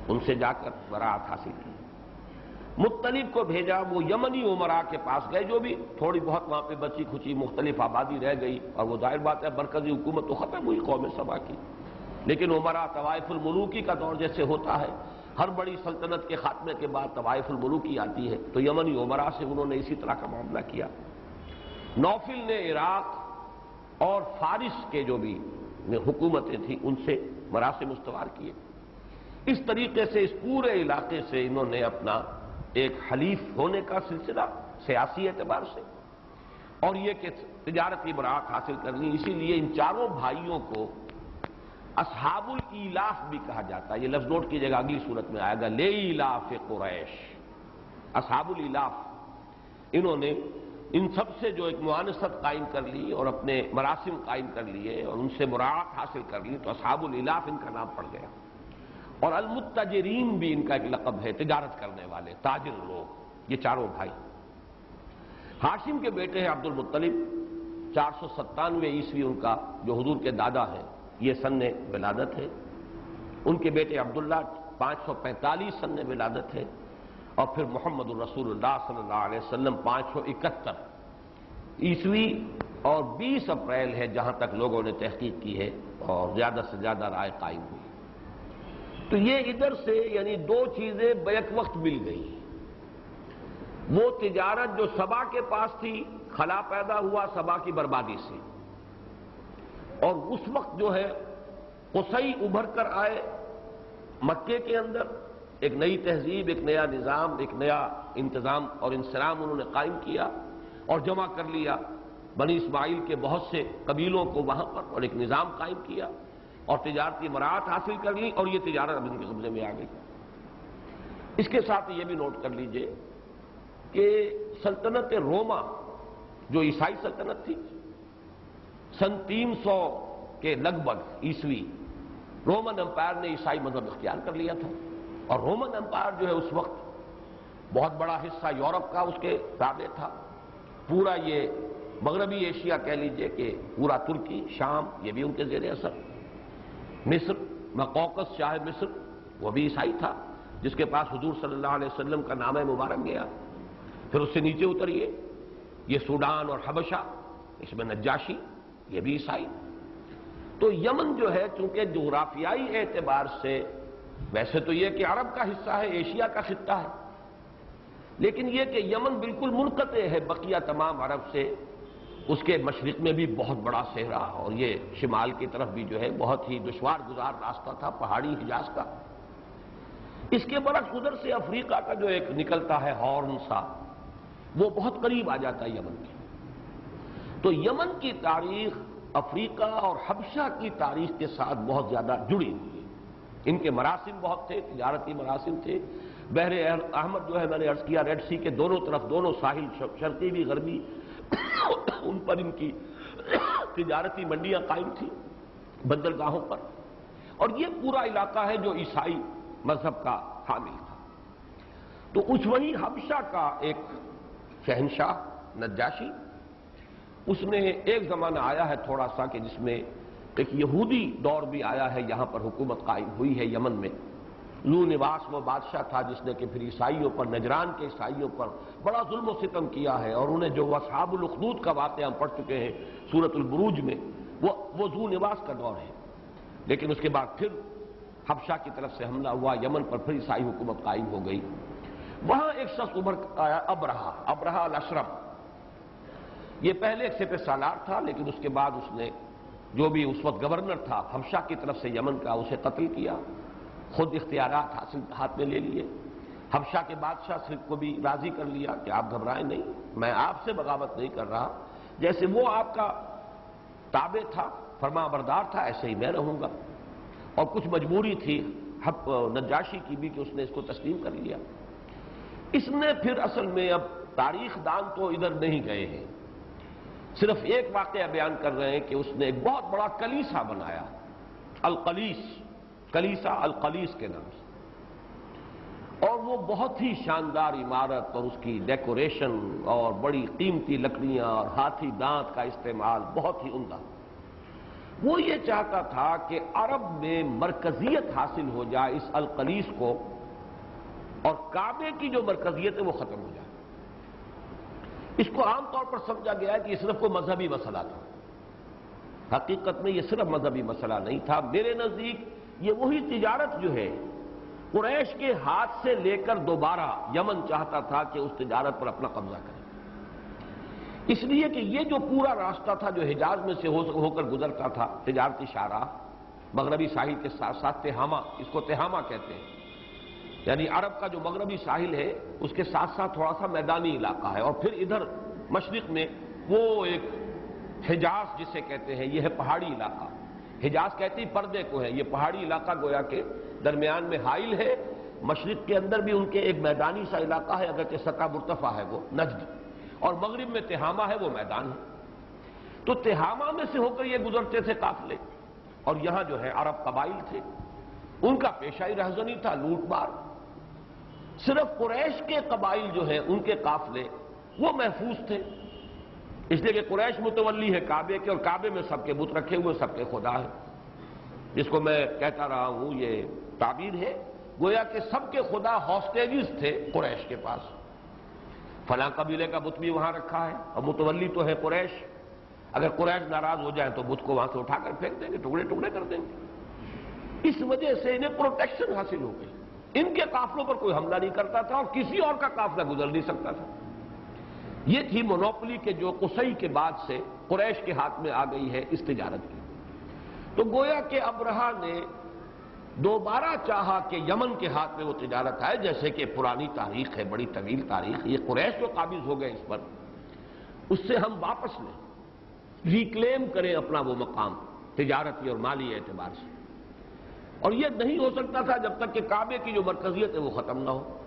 S1: ان سے جا کر براعت حاصل کی. مطلب کو بھیجا، وہ یمنی عمراء کے پاس گئے، جو بھی تھوڑی بہت وہاں پہ بچی کھچی مختلف آبادی رہ گئی، اور وہ ظاہر بات ہے مرکزی حکومت تو ختم ہوئی قوم سبا کی، لیکن عمراء طوائف الملوکی کا دور جیسے ہوتا ہے، ہر بڑی سلطنت کے خاتمے کے بعد طوائف الملوکی آتی ہے، تو یمنی عمراء سے انہوں نے اسی طرح کا معاملہ کیا. نوفل نے عراق اور فارس کے جو بھی حکومتیں تھیں ان سے مراسم استوار کیے. اس طریقے سے اس پورے علاقے سے انہوں نے اپنا ایک حلیف ہونے کا سلسلہ سیاسی اعتبار سے، اور یہ کہ تجارتی براعت حاصل کرنی. اسی لیے ان چاروں بھائیوں کو اصحاب الایلاف بھی کہا جاتا ہے. یہ لفظ نوٹ کیجیے گا، اگلی صورت میں آئے گا، لیلاف قریش. اصحاب الایلاف، انہوں نے ان سب سے جو ایک معانست قائم کر لی اور اپنے مراسم قائم کر لیے اور ان سے براعت حاصل کر لی، تو اصحاب الایلاف ان کا نام پڑ گیا. اور المتجرین بھی ان کا ایک لقب ہے، تجارت کرنے والے، تاجر لوگ، یہ چاروں بھائی. ہاشم کے بیٹے ہیں عبد المطلب، 497 عیسوی ان کا جو حضور کے دادا ہیں یہ سن ولادت ہے. ان کے بیٹے عبداللہ 545 سن ولادت ہے. اور پھر محمد الرسول اللہ صلی اللہ علیہ وسلم 571 عیسوی اور 20 اپریل ہے جہاں تک لوگوں نے تحقیق کی ہے اور زیادہ سے زیادہ رائے قائم ہوئی. تو یہ ادھر سے یعنی دو چیزیں بیک وقت مل گئی. وہ تجارت جو سبا کے پاس تھی، خلا پیدا ہوا سبا کی بربادی سے، اور اس وقت جو ہے قصی ابھر کر آئے مکے کے اندر، ایک نئی تہذیب، ایک نیا نظام، ایک نیا انتظام اور انصرام انہوں نے قائم کیا اور جمع کر لیا بنی اسماعیل کے بہت سے قبیلوں کو وہاں پر، اور ایک نظام قائم کیا اور تجارتی براعت حاصل کر لی، اور یہ تجارت اب ان کے قبضے میں آ گئی. اس کے ساتھ یہ بھی نوٹ کر لیجئے کہ سلطنت روما جو عیسائی سلطنت تھی، سن 300 کے لگ بھگ عیسوی رومن امپائر نے عیسائی مذہب اختیار کر لیا تھا. اور رومن امپائر جو ہے اس وقت بہت بڑا حصہ یورپ کا اس کے تابع تھا. پورا یہ مغربی ایشیا کہہ لیجئے کہ پورا ترکی، شام، یہ بھی ان کے زیر اثر. مصر، مقوقس شاہ مصر وہ بھی عیسائی تھا جس کے پاس حضور صلی اللہ علیہ وسلم کا نام مبارک گیا. پھر اس سے نیچے اتریے، یہ سوڈان اور حبشہ، اس میں نجاشی، یہ بھی عیسائی. تو یمن جو ہے چونکہ جغرافیائی اعتبار سے ویسے تو یہ کہ عرب کا حصہ ہے، ایشیا کا خطہ ہے، لیکن یہ کہ یمن بالکل منقطع ہے بقیہ تمام عرب سے. اس کے مشرق میں بھی بہت بڑا صحرا، اور یہ شمال کی طرف بھی جو ہے بہت ہی دشوار گزار راستہ تھا پہاڑی حجاز کا. اس کے برعکس ادھر سے افریقہ کا جو ایک نکلتا ہے ہارن سا، وہ بہت قریب آ جاتا ہے یمن کے. تو یمن کی تاریخ افریقہ اور حبشہ کی تاریخ کے ساتھ بہت زیادہ جڑی ہوئی ہے. ان کے مراسم بہت تھے، تجارتی مراسم تھے. بحر احمد جو ہے میں نے عرض کیا ریڈ سی کے دونوں طرف، دونوں ساحل، شرقی بھی غربی، ان پر ان کی تجارتی منڈیاں قائم تھیں بندرگاہوں پر. اور یہ پورا علاقہ ہے جو عیسائی مذہب کا حامل تھا. تو اس وہی حبشہ کا ایک شہنشاہ نجاشی، اس نے ایک زمانہ آیا ہے تھوڑا سا کہ جس میں ایک یہودی دور بھی آیا ہے، یہاں پر حکومت قائم ہوئی ہے یمن میں. ذو نواس وہ بادشاہ تھا جس نے کہ پھر عیسائیوں پر، نجران کے عیسائیوں پر بڑا ظلم و ستم کیا ہے، اور انہیں جو اصحاب الاخدود کا واقعہ ہم پڑھ چکے ہیں سورۃ البروج میں، وہ ذو نواس کا دور ہے. لیکن اس کے بعد پھر حبشہ کی طرف سے حملہ ہوا یمن پر، پھر عیسائی حکومت قائم ہو گئی. وہاں ایک شخص ابھر آیا، ابرہہ الاشرم. یہ پہلے ایک سپہ سالار تھا، لیکن اس کے بعد اس نے جو بھی اس وقت گورنر تھا حبشہ کی طرف سے یمن کا، اسے قتل کیا. خود اختیارات حاصل ہاتھ میں لے لیے. حبشہ کے بادشاہ صرف کو بھی راضی کر لیا کہ آپ گھبرائیں نہیں، میں آپ سے بغاوت نہیں کر رہا، جیسے وہ آپ کا تابع تھا، فرما بردار تھا، ایسے ہی میں رہوں گا. اور کچھ مجبوری تھی نجاشی کی بھی کہ اس نے اس کو تسلیم کر لیا. اس نے پھر اصل میں اب تاریخ دان تو ادھر نہیں گئے ہیں، صرف ایک واقعہ بیان کر رہے ہیں کہ اس نے ایک بہت بڑا کلیسا بنایا القلیس، کلیسا القلیس کے نام سے، اور وہ بہت ہی شاندار عمارت اور اس کی ڈیکوریشن اور بڑی قیمتی لکڑیاں اور ہاتھی دانت کا استعمال بہت ہی عمدہ۔ وہ یہ چاہتا تھا کہ عرب میں مرکزیت حاصل ہو جائے اس القلیس کو، اور کعبے کی جو مرکزیت ہے وہ ختم ہو جائے۔ اس کو عام طور پر سمجھا گیا ہے کہ یہ صرف کوئی مذہبی مسئلہ تھا، حقیقت میں یہ صرف مذہبی مسئلہ نہیں تھا۔ میرے نزدیک یہ وہی تجارت جو ہے قریش کے ہاتھ سے لے کر دوبارہ یمن چاہتا تھا کہ اس تجارت پر اپنا قبضہ کرے، اس لیے کہ یہ جو پورا راستہ تھا جو حجاز میں سے ہو کر گزرتا تھا، تجارتی شاہراہ، مغربی ساحل کے ساتھ ساتھ تہامہ، اس کو تہامہ کہتے ہیں، یعنی عرب کا جو مغربی ساحل ہے اس کے ساتھ ساتھ تھوڑا سا میدانی علاقہ ہے، اور پھر ادھر مشرق میں وہ ایک حجاز جسے کہتے ہیں، یہ ہے پہاڑی علاقہ۔ حجاز کہتے ہی پردے کو ہے، یہ پہاڑی علاقہ گویا کہ درمیان میں حائل ہے۔ مشرق کے اندر بھی ان کے ایک میدانی سا علاقہ ہے، اگرچہ سطح مرتفع ہے وہ نجد، اور مغرب میں تہامہ ہے، وہ میدان ہے۔ تو تہامہ میں سے ہو کر یہ گزرتے تھے قافلے، اور یہاں جو ہے عرب قبائل تھے، ان کا پیشہ ہی رہزنی تھا، لوٹ مار۔ صرف قریش کے قبائل جو ہیں ان کے قافلے وہ محفوظ تھے، اس لیے کہ قریش متولی ہے کعبے کے، اور کعبے میں سب کے بت رکھے ہوئے، سب کے خدا ہے، جس کو میں کہتا رہا ہوں یہ تعبیر ہے، گویا کہ سب کے خدا ہاسٹیجز تھے قریش کے پاس۔ فلاں قبیلے کا بت بھی وہاں رکھا ہے، اور متولی تو ہے قریش، اگر قریش ناراض ہو جائیں تو بت کو وہاں سے اٹھا کر پھینک دیں گے، ٹکڑے ٹکڑے کر دیں گے۔ اس وجہ سے انہیں پروٹیکشن حاصل ہو گئی، ان کے قافلوں پر کوئی حملہ نہیں کرتا تھا، اور کسی اور کا قافلہ گزر نہیں سکتا تھا۔ یہ تھی مونوپلی کے جو قصی کے بعد سے قریش کے ہاتھ میں آ گئی ہے اس تجارت کی۔ تو گویا کہ ابرہہ نے دوبارہ چاہا کہ یمن کے ہاتھ میں وہ تجارت آئے، جیسے کہ پرانی تاریخ ہے، بڑی طویل تاریخ، یہ قریش جو قابض ہو گئے اس پر، اس سے ہم واپس لیں، ریکلیم کریں اپنا وہ مقام تجارتی اور مالی اعتبار سے۔ اور یہ نہیں ہو سکتا تھا جب تک کہ کعبے کی جو مرکزیت ہے وہ ختم نہ ہو۔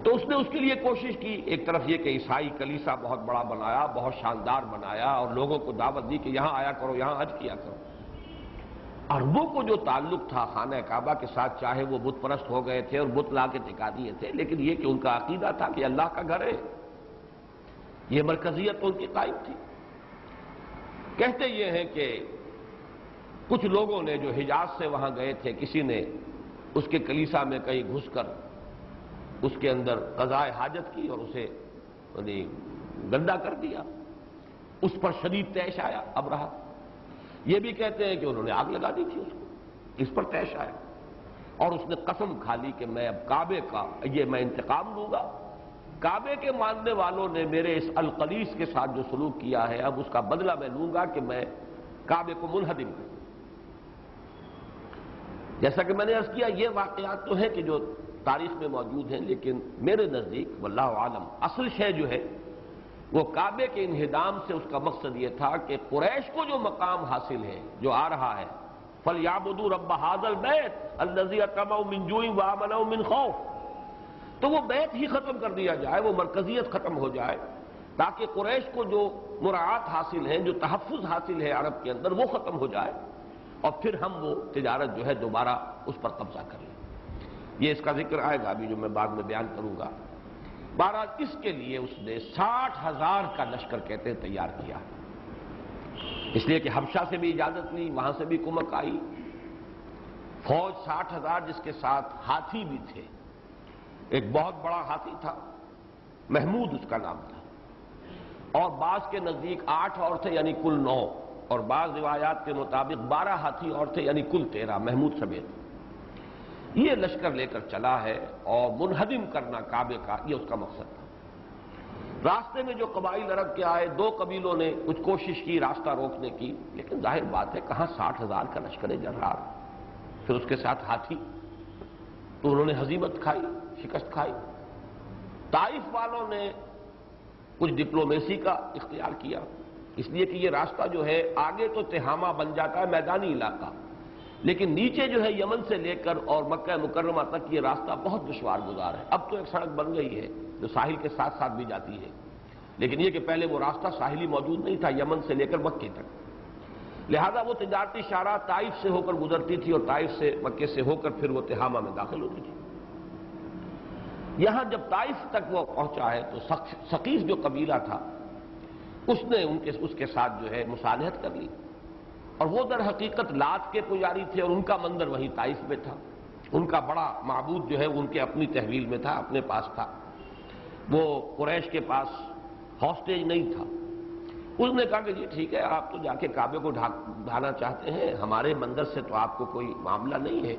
S1: تو اس نے اس کے لیے کوشش کی، ایک طرف یہ کہ عیسائی کلیسا بہت بڑا بنایا، بہت شاندار بنایا، اور لوگوں کو دعوت دی کہ یہاں آیا کرو، یہاں حج کیا کرو۔ عربوں کو جو تعلق تھا خانہ کعبہ کے ساتھ، چاہے وہ بت پرست ہو گئے تھے اور بت لا کے ٹکا دیے تھے، لیکن یہ کہ ان کا عقیدہ تھا کہ اللہ کا گھر ہے، یہ مرکزیت ان کی قائم تھی۔ کہتے یہ ہیں کہ کچھ لوگوں نے جو حجاز سے وہاں گئے تھے، کسی نے اس کے کلیسا میں کہیں گھس کر اس کے اندر قضائے حاجت کی اور اسے گندا کر دیا، اس پر شدید طیش آیا ابرہہ۔ یہ بھی کہتے ہیں کہ انہوں نے آگ لگا دی تھی اس کو، اس پر طیش آیا، اور اس نے قسم کھا لی کہ میں اب کعبے کا یہ میں انتقام لوں گا۔ کعبے کے ماننے والوں نے میرے اس القلیس کے ساتھ جو سلوک کیا ہے، اب اس کا بدلہ میں لوں گا کہ میں کعبے کو منہدم کروں۔ جیسا کہ میں نے عرض کیا، یہ واقعات تو ہیں کہ جو تاریخ میں موجود ہیں، لیکن میرے نزدیک واللہ عالم اصل شے جو ہے وہ کعبے کے انہدام سے اس کا مقصد یہ تھا کہ قریش کو جو مقام حاصل ہے، جو آ رہا ہے، فَلْيَعْبُدُوا رَبَّ هَٰذَا الْبَيْتِ الَّذِي أَطْعَمَهُم مِّن جُوعٍ وَآمَنَهُم مِّن خَوْفٍ، تو وہ بیت ہی ختم کر دیا جائے، وہ مرکزیت ختم ہو جائے، تاکہ قریش کو جو مراعات حاصل ہیں، جو تحفظ حاصل ہے عرب کے اندر، وہ ختم ہو جائے، اور پھر ہم وہ تجارت جو ہے دوبارہ اس پر قبضہ کر لیں۔ یہ اس کا ذکر آئے گا ابھی جو میں بعد میں بیان کروں گا۔ بہرحال اس کے لیے اس نے 60,000 کا لشکر کہتے ہیں تیار کیا، اس لیے کہ حبشہ سے بھی اجازت لی، وہاں سے بھی کمک آئی، فوج 60,000 جس کے ساتھ ہاتھی بھی تھے، ایک بہت بڑا ہاتھی تھا، محمود اس کا نام تھا، اور بعض کے نزدیک 8 اور تھے یعنی کل 9، اور بعض روایات کے مطابق 12 ہاتھی اور تھے یعنی کل 13 محمود سمیت۔ یہ لشکر لے کر چلا ہے، اور منہدم کرنا کعبے کا یہ اس کا مقصد تھا۔ راستے میں جو قبائل عرب کے آئے، 2 قبیلوں نے کچھ کوشش کی راستہ روکنے کی، لیکن ظاہر بات ہے کہاں 60,000 کا لشکر جرار، پھر اس کے ساتھ ہاتھی، تو انہوں نے ہزیمت کھائی، شکست کھائی۔ طائف والوں نے کچھ ڈپلومیسی کا اختیار کیا، اس لیے کہ یہ راستہ جو ہے آگے تو تہامہ بن جاتا ہے میدانی علاقہ، لیکن نیچے جو ہے یمن سے لے کر اور مکہ مکرمہ تک یہ راستہ بہت دشوار گزار ہے۔ اب تو ایک سڑک بن گئی ہے جو ساحل کے ساتھ ساتھ بھی جاتی ہے، لیکن یہ کہ پہلے وہ راستہ ساحلی موجود نہیں تھا یمن سے لے کر مکے تک۔ لہذا وہ تجارتی شاہراہ طائف سے ہو کر گزرتی تھی اور طائف سے مکے سے ہو کر پھر وہ تہامہ میں داخل ہوتی تھی۔ یہاں جب طائف تک وہ پہنچا ہے تو ثقیف جو قبیلہ تھا اس نے اس کے ساتھ جو ہے مصالحت کر لی، اور وہ در حقیقت لات کے پجاری تھے اور ان کا مندر وہیں طائف میں تھا۔ ان کا بڑا معبود جو ہے ان کے اپنی تحویل میں تھا، اپنے پاس تھا، وہ قریش کے پاس ہاسٹیج نہیں تھا۔ اس نے کہا کہ جی ٹھیک ہے، آپ تو جا کے کعبے کو ڈھانا چاہتے ہیں، ہمارے مندر سے تو آپ کو کوئی معاملہ نہیں ہے،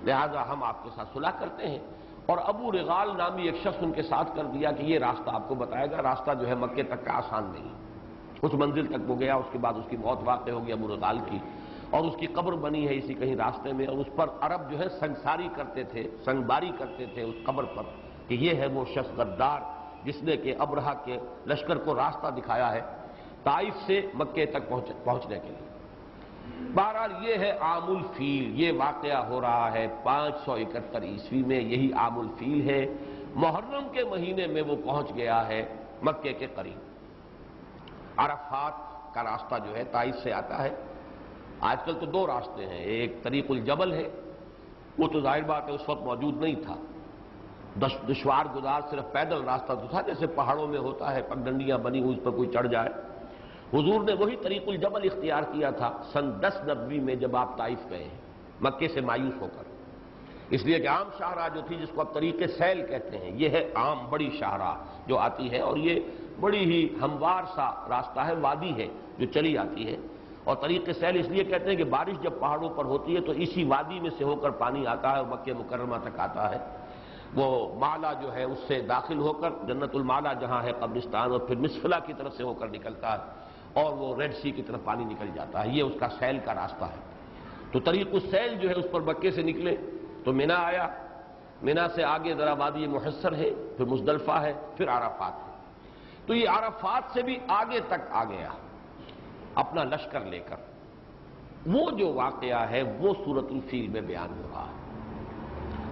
S1: لہذا ہم آپ کے ساتھ صلح کرتے ہیں۔ اور ابو رغال نامی ایک شخص ان کے ساتھ کر دیا کہ یہ راستہ آپ کو بتائے گا، راستہ جو ہے مکے تک کا آسان نہیں۔ اس منزل تک وہ گیا، اس کے بعد اس کی موت واقع ہوگی ابو رغال کی، اور اس کی قبر بنی ہے اسی کہیں راستے میں، اور اس پر عرب جو ہے سنگساری کرتے تھے، سنگباری کرتے تھے اس قبر پر کہ یہ ہے وہ شخص غدار جس نے کہ ابرہہ کے لشکر کو راستہ دکھایا ہے طائف سے مکے تک پہنچنے کے لیے۔ بہرحال یہ ہے عام الفیل، یہ واقعہ ہو رہا ہے 571 عیسوی میں، یہی عام الفیل ہے۔ محرم کے مہینے میں وہ پہنچ گیا ہے مکے کے قریب۔ عرفات کا راستہ جو ہے طائف سے آتا ہے۔ آج کل تو دو راستے ہیں، ایک طریق الجبل ہے، وہ تو ظاہر بات ہے اس وقت موجود نہیں تھا، دشوار گزار صرف پیدل راستہ تو تھا، جیسے پہاڑوں میں ہوتا ہے پگڈنڈیاں بنی ہوئی اس پر کوئی چڑھ جائے۔ حضور نے وہی طریق الجبل اختیار کیا تھا سن 1090 میں جب آپ طائف گئے ہیں مکے سے مایوس ہو کر، اس لیے کہ عام شاہراہ جو تھی جس کو اب طریق سیل کہتے ہیں، یہ ہے عام بڑی شاہراہ جو آتی ہے، اور یہ بڑی ہی ہموار سا راستہ ہے، وادی ہے جو چلی آتی ہے۔ اور طریق سیل اس لیے کہتے ہیں کہ بارش جب پہاڑوں پر ہوتی ہے تو اسی وادی میں سے ہو کر پانی آتا ہے اور مکہ مکرمہ تک آتا ہے۔ وہ معلا جو ہے اس سے داخل ہو کر جنت المعلا جہاں ہے قبرستان، اور پھر مسفلہ کی طرف سے ہو کر نکلتا ہے اور وہ ریڈ سی کی طرف پانی نکل جاتا ہے، یہ اس کا سیل کا راستہ ہے۔ تو طریق السیل جو ہے اس پر مکے سے نکلے تو منا آیا، منا سے آگے ذرا وادی محصر ہے، پھر مزدلفہ ہے، پھر عرفات ہے۔ تو یہ عرفات سے بھی آگے تک آ گیا اپنا لشکر لے کر۔ وہ جو واقعہ ہے وہ سورۃ الفیل میں بیان ہو رہا ہے۔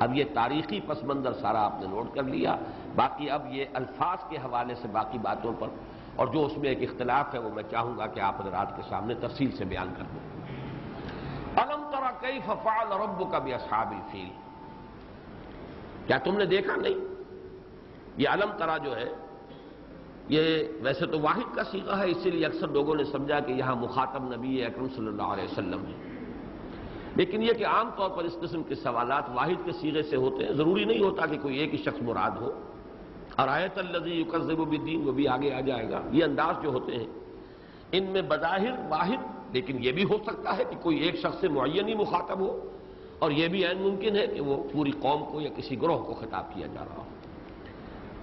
S1: اب یہ تاریخی پس منظر سارا آپ نے نوٹ کر لیا، باقی اب یہ الفاظ کے حوالے سے باقی باتوں پر اور جو اس میں ایک اختلاف ہے وہ میں چاہوں گا کہ آپ حضرات کے سامنے تفصیل سے بیان کر دوں۔ الم تر کیف فعل ربک باصحاب الفیل، کیا تم نے دیکھا نہیں؟ یہ الم ترا جو ہے یہ ویسے تو واحد کا صیغہ ہے، اسی لیے اکثر لوگوں نے سمجھا کہ یہاں مخاطب نبی اکرم صلی اللہ علیہ وسلم ہے، لیکن یہ کہ عام طور پر اس قسم کے سوالات واحد کے صیغے سے ہوتے ہیں، ضروری نہیں ہوتا کہ کوئی ایک ہی شخص مراد ہو۔ ارایت الذی یکذب بالدین وہ بھی آگے آ جائے گا۔ یہ انداز جو ہوتے ہیں ان میں بظاہر واحد، لیکن یہ بھی ہو سکتا ہے کہ کوئی ایک شخص سے معین ہی مخاطب ہو، اور یہ بھی عین ممکن ہے کہ وہ پوری قوم کو یا کسی گروہ کو خطاب کیا جا رہا ہو۔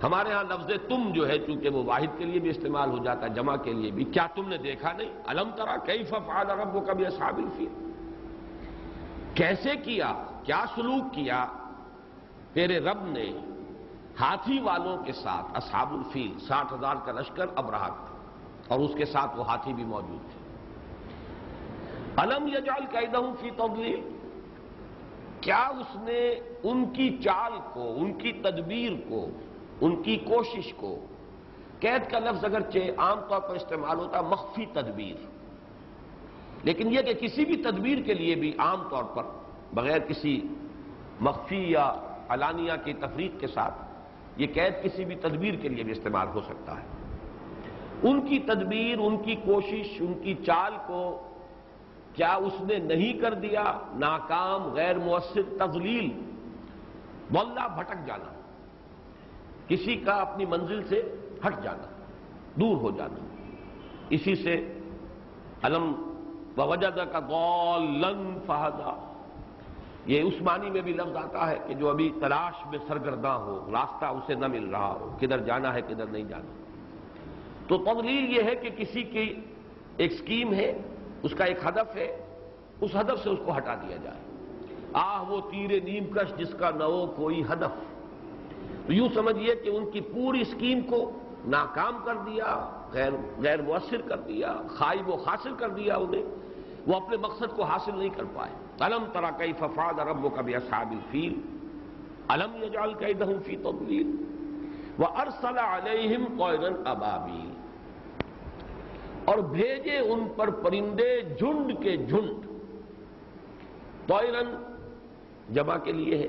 S1: ہمارے ہاں لفظ تم جو ہے چونکہ وہ واحد کے لیے بھی استعمال ہو جاتا ہے، جمع کے لیے بھی، کیا تم نے دیکھا نہیں؟ الم ترا کیف فعل ربک باصحاب الفیل، کیسے کیا، کیا سلوک کیا تیرے رب نے ہاتھی والوں کے ساتھ، اصحاب الفیل 60,000 کا لشکر ابرہہ، اور اس کے ساتھ وہ ہاتھی بھی موجود تھے۔ الم یجعل کیدہم فی تضلیل، کیا اس نے ان کی چال کو، ان کی تدبیر کو، ان کی کوشش کو، قید کا لفظ اگرچہ عام طور پر استعمال ہوتا ہے مخفی تدبیر، لیکن یہ کہ کسی بھی تدبیر کے لیے بھی عام طور پر بغیر کسی مخفی یا علانیہ کی تفریق کے ساتھ یہ قید کسی بھی تدبیر کے لیے بھی استعمال ہو سکتا ہے۔ ان کی تدبیر، ان کی کوشش، ان کی چال کو کیا اس نے نہیں کر دیا؟ ناکام، غیر مؤثر، تضلیل، واللہ بھٹک جانا، کسی کا اپنی منزل سے ہٹ جانا، دور ہو جانا۔ اسی سے الم ووجدک ضالا فہدی، یہ اس معنی میں بھی لفظ آتا ہے کہ جو ابھی تلاش میں سرگرداں ہو، راستہ اسے نہ مل رہا ہو، کدھر جانا ہے کدھر نہیں جانا۔ تو تضلیل یہ ہے کہ کسی کی ایک سکیم ہے، اس کا ایک ہدف ہے، اس ہدف سے اس کو ہٹا دیا جائے۔ وہ تیر نیم کش جس کا نہ ہو کوئی ہدف، تو یوں سمجھیے کہ ان کی پوری سکیم کو ناکام کر دیا، غیر مؤثر کر دیا، خائب و خاسر کر دیا انہیں، وہ اپنے مقصد کو حاصل نہیں کر پائے۔ الم تر کیف فعل ربک باصحاب الفیل الم یجعل کیدہم فی تضلیل وارسل علیہم طیرا ابابیل، اور بھیجے ان پر پرندے جھنڈ کے جھنڈ. طائرن جمع کے لیے ہے.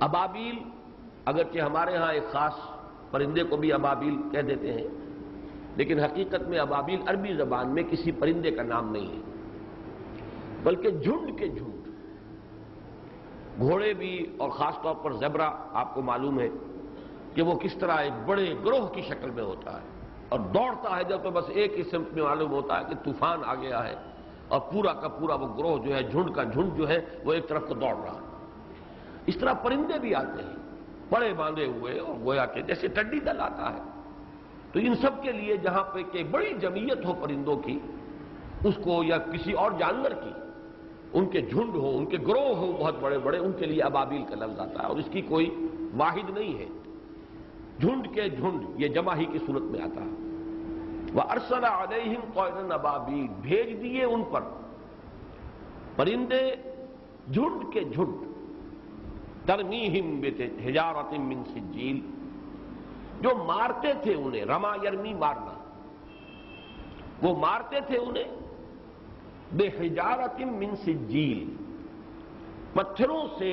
S1: ابابیل اگرچہ ہمارے ہاں ایک خاص پرندے کو بھی ابابیل کہہ دیتے ہیں، لیکن حقیقت میں ابابیل عربی زبان میں کسی پرندے کا نام نہیں ہے، بلکہ جھنڈ کے جھنڈ. گھوڑے بھی، اور خاص طور پر زیبرا آپ کو معلوم ہے کہ وہ کس طرح ایک بڑے گروہ کی شکل میں ہوتا ہے اور دوڑتا ہے جب تو بس ایک ہی سمت میں معلوم ہوتا ہے کہ طوفان آ گیا ہے، اور پورا کا پورا وہ گروہ جو ہے، جھنڈ کا جھنڈ جو ہے، وہ ایک طرف کو دوڑ رہا ہے. اس طرح پرندے بھی آتے ہیں بڑے باندھے ہوئے، اور گویا کہ جیسے ٹڈی دل آتا ہے. تو ان سب کے لیے جہاں پہ کہ بڑی جمعیت ہو پرندوں کی، اس کو یا کسی اور جانور کی، ان کے جھنڈ ہو، ان کے گروہ ہو بہت بڑے بڑے، ان کے لیے ابابیل کا لفظ آتا ہے، اور اس کی کوئی واحد نہیں ہے. جھنڈ کے جھنڈ یہ جمع ہی کی صورت میں آتا ہے. وَأَرْسَلَ عَلَيْهِمْ طَيْرًا أَبَابِيلَ، بھیج دیے ان پر پرندے جھنڈ کے جھنڈ. ترمیہم بحجارۃ من سجیل، جو مارتے تھے انہیں. رما یرمی مارنا، وہ مارتے تھے انہیں بحجارۃ من سجیل، پتھروں سے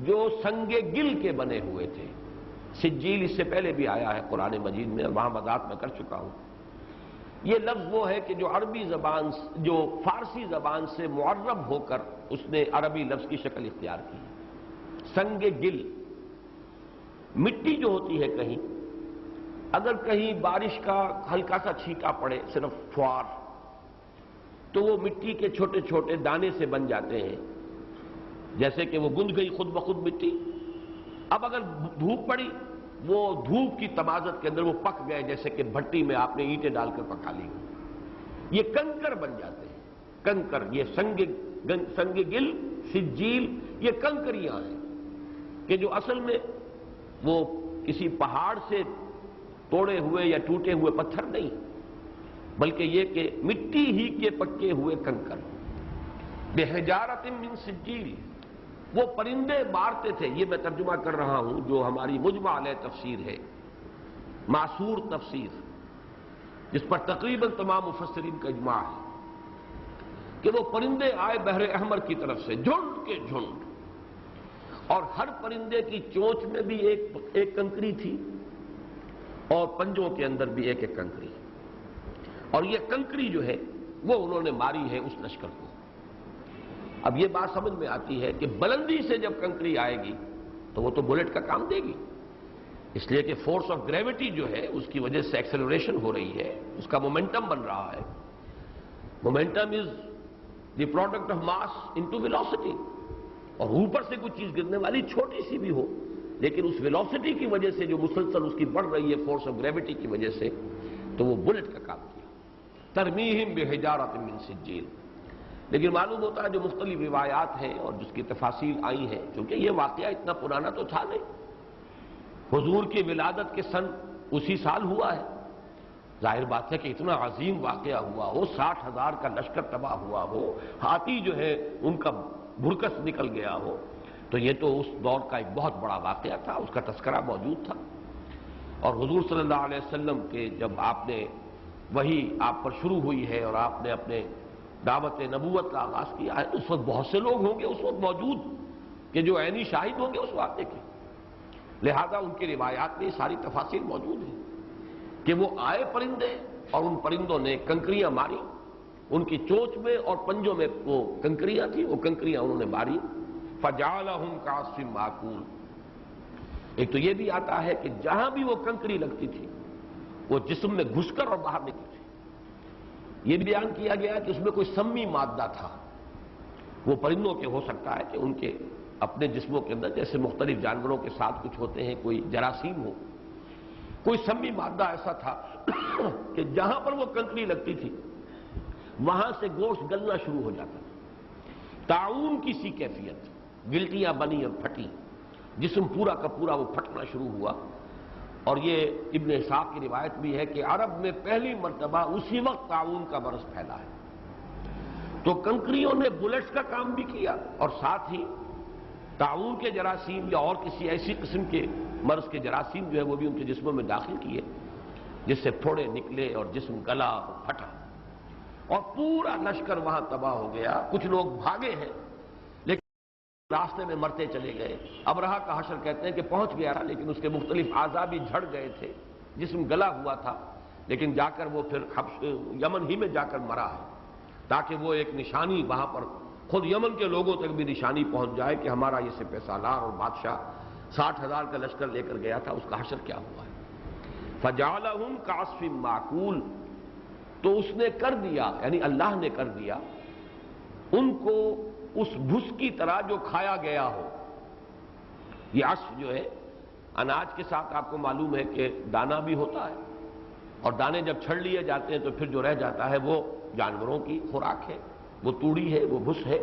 S1: جو سنگ گل کے بنے ہوئے تھے. سجیل اس سے پہلے بھی آیا ہے قرآن مجید میں، اور وہاں وضاحت میں کر چکا ہوں. یہ لفظ وہ ہے کہ جو عربی زبان، جو فارسی زبان سے معرب ہو کر اس نے عربی لفظ کی شکل اختیار کی. سنگ گل، مٹی جو ہوتی ہے کہیں، اگر کہیں بارش کا ہلکا سا چھینٹا پڑے، صرف فوار، تو وہ مٹی کے چھوٹے چھوٹے دانے سے بن جاتے ہیں، جیسے کہ وہ گند گئی خود بخود مٹی. اب اگر دھوپ پڑی، وہ دھوپ کی تمازت کے اندر وہ پک گئے، جیسے کہ بھٹی میں آپ نے اینٹیں ڈال کر پکا لی. یہ کنکر بن جاتے ہیں. کنکر، یہ سنگ گل، سجیل، یہ کنکریاں ہیں کہ جو اصل میں وہ کسی پہاڑ سے توڑے ہوئے یا ٹوٹے ہوئے پتھر نہیں، بلکہ یہ کہ مٹی ہی کے پکے ہوئے کنکر. بحجارۃ من سجیل، وہ پرندے مارتے تھے. یہ میں ترجمہ کر رہا ہوں جو ہماری مجمع علیہ تفسیر ہے، معصور تفسیر، جس پر تقریباً تمام مفسرین کا اجماع ہے کہ وہ پرندے آئے بحر احمر کی طرف سے جھنڈ کے جھنڈ، اور ہر پرندے کی چونچ میں بھی ایک کنکری تھی، اور پنجوں کے اندر بھی ایک ایک کنکری. اور یہ کنکری جو ہے وہ انہوں نے ماری ہے اس لشکر کو. اب یہ بات سمجھ میں آتی ہے کہ بلندی سے جب کنکری آئے گی تو وہ تو بلٹ کا کام دے گی، اس لیے کہ فورس آف گریوٹی جو ہے اس کی وجہ سے ایکسلریشن ہو رہی ہے، اس کا مومنٹم بن رہا ہے. Momentum is the product of mass into velocity, اور اوپر سے کوئی چیز گرنے والی چھوٹی سی بھی ہو، لیکن اس ویلوسٹی کی وجہ سے جو مسلسل اس کی بڑھ رہی ہے فورس آف گریوٹی کی وجہ سے، تو وہ بلٹ کا کام کیا. ترمیہم بحجارۃ من سجیل. لیکن معلوم ہوتا ہے جو مختلف روایات ہیں اور جس کی تفاصیل آئی ہیں، کیونکہ یہ واقعہ اتنا پرانا تو تھا نہیں، حضور کی ولادت کے سن اسی سال ہوا ہے. ظاہر بات ہے کہ اتنا عظیم واقعہ ہوا ہو، 60,000 کا لشکر تباہ ہوا ہو، ہاتھی جو ہے ان کا بھرکس نکل گیا ہو، تو یہ تو اس دور کا ایک بہت بڑا واقعہ تھا، اس کا تذکرہ موجود تھا. اور حضور صلی اللہ علیہ وسلم کے جب آپ نے وحی آپ پر شروع ہوئی ہے اور آپ نے اپنے دعوت نبوت کا آغاز کیا ہے، اس وقت بہت سے لوگ ہوں گے اس وقت موجود کہ جو عینی شاہد ہوں گے اس واقعے کے. لہذا ان کی روایات میں یہ ساری تفاصیل موجود ہیں کہ وہ آئے پرندے، اور ان پرندوں نے کنکریاں ماری. ان کی چونچ میں اور پنجوں میں وہ کنکریاں تھیں، وہ کنکریاں انہوں نے ماری. فجعلہم کعصف ماکول. ایک تو یہ بھی آتا ہے کہ جہاں بھی وہ کنکری لگتی تھی وہ جسم میں گھس کر اور باہر نکلتی تھی. یہ بھی بیان کیا گیا کہ اس میں کوئی سمی مادہ تھا. وہ پرندوں کے ہو سکتا ہے کہ ان کے اپنے جسموں کے اندر جیسے مختلف جانوروں کے ساتھ کچھ ہوتے ہیں، کوئی جراثیم ہو، کوئی سمی مادہ ایسا تھا کہ جہاں پر وہ کنکری لگتی تھی وہاں سے گوشت گلنا شروع ہو جاتا تھا. طاعون کی سی کیفیت، گلٹیاں بنی اور پھٹی، جسم پورا کا پورا وہ پھٹنا شروع ہوا. اور یہ ابن اسحاق کی روایت بھی ہے کہ عرب میں پہلی مرتبہ اسی وقت طاعون کا مرض پھیلا ہے. تو کنکریوں نے بلٹس کا کام بھی کیا، اور ساتھ ہی طاعون کے جراثیم یا اور کسی ایسی قسم کے مرض کے جراثیم جو ہے وہ بھی ان کے جسموں میں داخل کیے. جس سے پھوڑے نکلے اور جسم گلا پھٹا، اور پورا لشکر وہاں تباہ ہو گیا۔ کچھ لوگ بھاگے ہیں لیکن راستے میں مرتے چلے گئے۔ ابرہہ کا حشر کہتے ہیں کہ پہنچ گیا لیکن اس کے مختلف اعضاء بھی جھڑ گئے تھے، جسم گلا ہوا تھا، لیکن جا کر وہ پھر یمن ہی میں جا کر مرا ہے، تاکہ وہ ایک نشانی وہاں پر خود یمن کے لوگوں تک بھی نشانی پہنچ جائے کہ ہمارا یہ سپہ سالار اور بادشاہ 60,000 کا لشکر لے کر گیا تھا، اس کا حشر کیا ہوا ہے۔ فَجَعَلَهُمْ كَعَصْفٍ مَّأْكُولٍ، تو اس نے کر دیا، یعنی اللہ نے کر دیا ان کو اس بھس کی طرح جو کھایا گیا ہو۔ یہ عصف جو ہے اناج کے ساتھ آپ کو معلوم ہے کہ دانا بھی ہوتا ہے، اور دانے جب چھڑ لیے جاتے ہیں تو پھر جو رہ جاتا ہے وہ جانوروں کی خوراک ہے، وہ توڑی ہے، وہ بھس ہے۔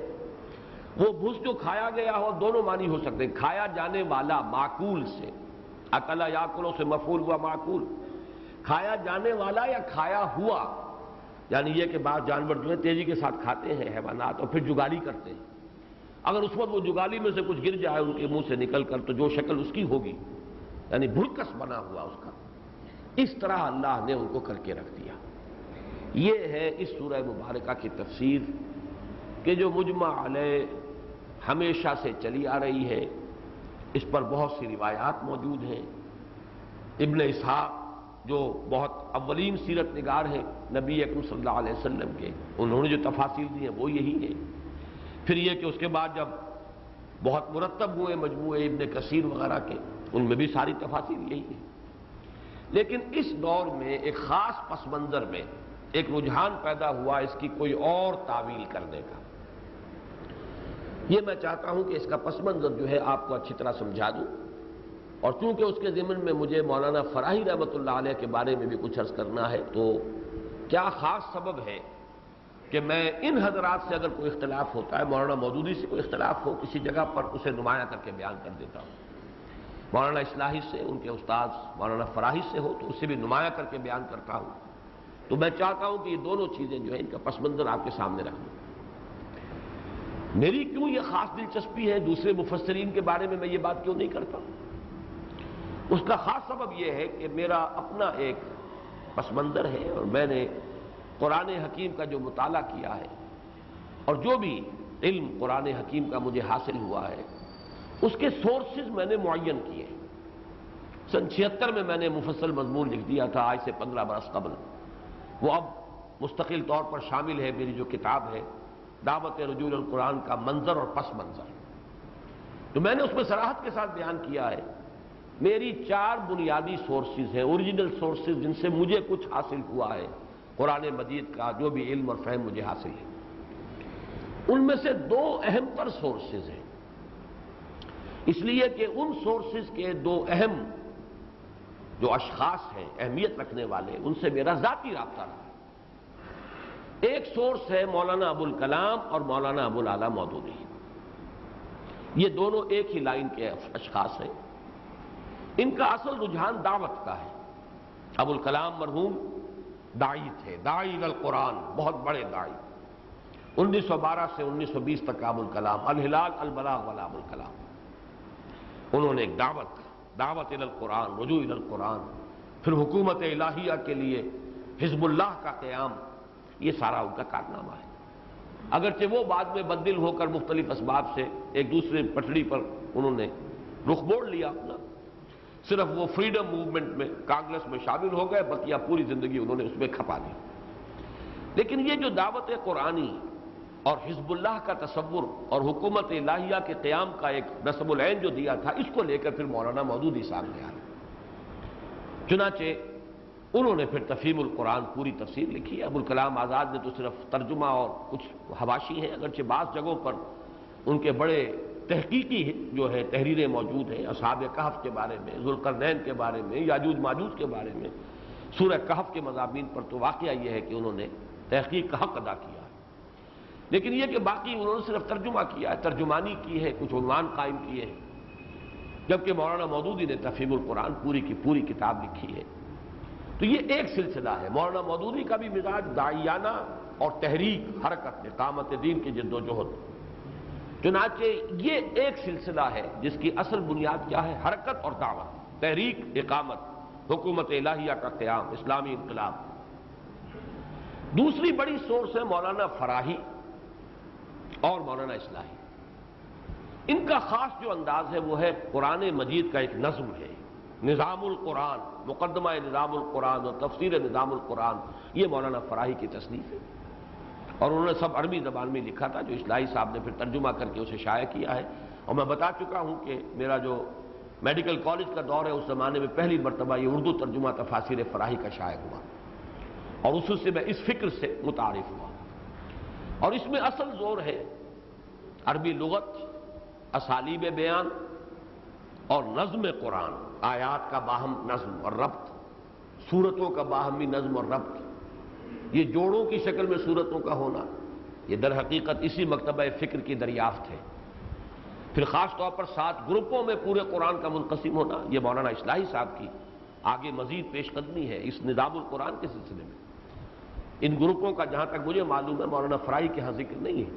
S1: وہ بھس جو کھایا گیا ہو، دونوں معنی ہو سکتے ہیں، کھایا جانے والا معقول سے، اکلا یاکلوں سے مفعول ہوا معقول، کھایا جانے والا یا کھایا ہوا، یعنی یہ کہ بعض جانور جو ہے تیزی کے ساتھ کھاتے ہیں حیوانات اور پھر جگالی کرتے ہیں، اگر اس وقت وہ جگالی میں سے کچھ گر جائے ان کے منہ سے نکل کر تو جو شکل اس کی ہوگی، یعنی بھرکس بنا ہوا اس کا، اس طرح اللہ نے ان کو کر کے رکھ دیا۔ یہ ہے اس سورہ مبارکہ کی تفسیر کہ جو مجمع علیہ ہمیشہ سے چلی آ رہی ہے، اس پر بہت سی روایات موجود ہیں۔ ابن اسحاق جو بہت اولین سیرت نگار ہیں نبی اکرم صلی اللہ علیہ وسلم کے، انہوں نے جو تفاصیل دی ہیں وہ یہی ہے۔ پھر یہ کہ اس کے بعد جب بہت مرتب ہوئے مجموعے ابن کثیر وغیرہ کے، ان میں بھی ساری تفاصیل یہی ہے۔ لیکن اس دور میں ایک خاص پس منظر میں ایک رجحان پیدا ہوا اس کی کوئی اور تعویل کرنے کا۔ یہ میں چاہتا ہوں کہ اس کا پس منظر جو ہے آپ کو اچھی طرح سمجھا دوں، اور چونکہ اس کے ضمن میں مجھے مولانا فراہی رحمۃ اللہ علیہ کے بارے میں بھی کچھ عرض کرنا ہے، تو کیا خاص سبب ہے کہ میں ان حضرات سے اگر کوئی اختلاف ہوتا ہے، مولانا مودودی سے کوئی اختلاف ہو کسی جگہ پر، اسے نمایاں کر کے بیان کر دیتا ہوں۔ مولانا اصلاحی سے، ان کے استاد مولانا فراہی سے ہو تو اسے بھی نمایاں کر کے بیان کرتا ہوں۔ تو میں چاہتا ہوں کہ یہ دونوں چیزیں جو ہیں ان کا پس منظر آپ کے سامنے رکھ دوں۔ میری کیوں یہ خاص دلچسپی ہے دوسرے مفسرین کے بارے میں یہ بات کیوں نہیں کرتا؟ اس کا خاص سبب یہ ہے کہ میرا اپنا ایک پس منظر ہے، اور میں نے قرآن حکیم کا جو مطالعہ کیا ہے اور جو بھی علم قرآن حکیم کا مجھے حاصل ہوا ہے، اس کے سورسز میں نے معین کیے۔ سن 76 میں نے مفصل مضمون لکھ دیا تھا، آج سے 15 برس قبل۔ وہ اب مستقل طور پر شامل ہے میری جو کتاب ہے دعوت رجوع القرآن کا منظر اور پس منظر۔ تو میں نے اس میں صراحت کے ساتھ بیان کیا ہے میری 4 بنیادی سورسز ہیں، اوریجنل سورسز، جن سے مجھے کچھ حاصل ہوا ہے قرآن مجید کا جو بھی علم اور فہم مجھے حاصل ہے۔ ان میں سے 2 اہم تر سورسز ہیں، اس لیے کہ ان سورسز کے 2 اہم جو اشخاص ہیں اہمیت رکھنے والے، ان سے میرا ذاتی رابطہ رہا۔ ایک سورس ہے مولانا ابوالکلام اور مولانا ابوالعلا مودودی، یہ دونوں ایک ہی لائن کے اشخاص ہیں۔ ان کا اصل رجحان دعوت کا ہے۔ ابوالکلام مرحوم داعی تھے، داعی القرآن، بہت بڑے داعی۔ 1912 سے 1920 تک ابوالکلام، الہلال البلاغ والا ابوالکلام، انہوں نے ایک دعوت القرآن، رجوع القرآن، پھر حکومت الہیہ کے لیے حزب اللہ کا قیام، یہ سارا ان کا کارنامہ ہے۔ اگرچہ وہ بعد میں بدل ہو کر مختلف اسباب سے ایک دوسرے پٹڑی پر انہوں نے رخ موڑ لیا اپنا، صرف وہ فریڈم موومنٹ میں کانگریس میں شامل ہو گئے، بقیہ پوری زندگی انہوں نے اس میں کھپا دی۔ لیکن یہ جو دعوت قرآنی اور حزب اللہ کا تصور اور حکومت الہیہ کے قیام کا ایک نصب العین جو دیا تھا، اس کو لے کر پھر مولانا مودودی سامنے آئے۔ چنانچہ انہوں نے پھر تفہیم القرآن پوری تفسیر لکھی ہے۔ ابوالکلام آزاد نے تو صرف ترجمہ اور کچھ حواشی ہیں، اگرچہ بعض جگہوں پر ان کے بڑے تحقیقی جو ہے تحریریں موجود ہیں، اصحاب کہف کے بارے میں، ذوالقرنین کے بارے میں، یاجوج ماجوج کے بارے میں، سورہ کہف کے مضامین پر تو واقعہ یہ ہے کہ انہوں نے تحقیق کا حق ادا کیا ہے۔ لیکن یہ کہ باقی انہوں نے صرف ترجمہ کیا ہے، ترجمانی کی ہے، کچھ عنوان قائم کیے ہیں، جبکہ مولانا مودودی نے تفہیم القرآن پوری کی پوری کتاب لکھی ہے۔ تو یہ ایک سلسلہ ہے۔ مولانا مودودی کا بھی مزاج داعیانہ اور تحریک، حرکت، اقامت دین کی جد و جہد، چنانچہ یہ ایک سلسلہ ہے جس کی اصل بنیاد کیا ہے؟ حرکت اور دعوت، تحریک، اقامت، حکومت الہیہ کا قیام، اسلامی انقلاب۔ دوسری بڑی سورس ہے مولانا فراہی اور مولانا اصلاحی۔ ان کا خاص جو انداز ہے وہ ہے قرآن مجید کا ایک نظم ہے، نظام القرآن، مقدمہ نظام القرآن اور تفسیر نظام القرآن، یہ مولانا فراہی کی تصنیف ہے، اور انہوں نے سب عربی زبان میں لکھا تھا، جو اصلاحی صاحب نے پھر ترجمہ کر کے اسے شائع کیا ہے۔ اور میں بتا چکا ہوں کہ میرا جو میڈیکل کالج کا دور ہے اس زمانے میں پہلی مرتبہ یہ اردو ترجمہ تفاسیر فراہی کا شائع ہوا، اور اس سے میں اس فکر سے متعارف ہوا، اور اس میں اصل زور ہے عربی لغت، اسالیب بیان اور نظم قرآن، آیات کا باہم نظم اور ربط، سورتوں کا باہمی نظم اور ربط، یہ جوڑوں کی شکل میں سورتوں کا ہونا، یہ در حقیقت اسی مکتبہ فکر کی دریافت ہے۔ پھر خاص طور پر 7 گروپوں میں پورے قرآن کا منقسم ہونا، یہ مولانا اصلاحی صاحب کی آگے مزید پیش قدمی ہے اس نظام القرآن کے سلسلے میں۔ ان گروپوں کا جہاں تک مجھے معلوم ہے مولانا فراہی کے ہاں ذکر نہیں ہے،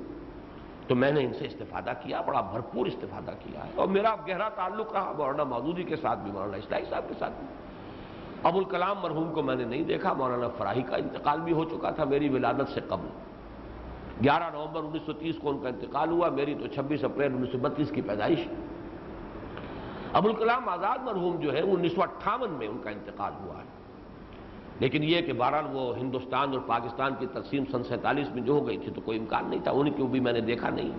S1: تو میں نے ان سے استفادہ کیا، بڑا بھرپور استفادہ کیا ہے، اور میرا گہرا تعلق رہا مولانا مودودی کے ساتھ بھی، مولانا اصلاحی صاحب کے ساتھ بھی۔ ابوالکلام مرحوم کو میں نے نہیں دیکھا، مولانا فراہی کا انتقال بھی ہو چکا تھا میری ولادت سے قبل، 11 نومبر 1930 کو ان کا انتقال ہوا، میری تو 26 اپریل 1932 کی پیدائش ہے۔ ابوالکلام آزاد مرحوم جو ہے 1958 میں ان کا انتقال ہوا ہے، لیکن یہ کہ بہرحال وہ ہندوستان اور پاکستان کی تقسیم سن 47 میں جو ہو گئی تھی تو کوئی امکان نہیں تھا، ان کو بھی میں نے دیکھا نہیں،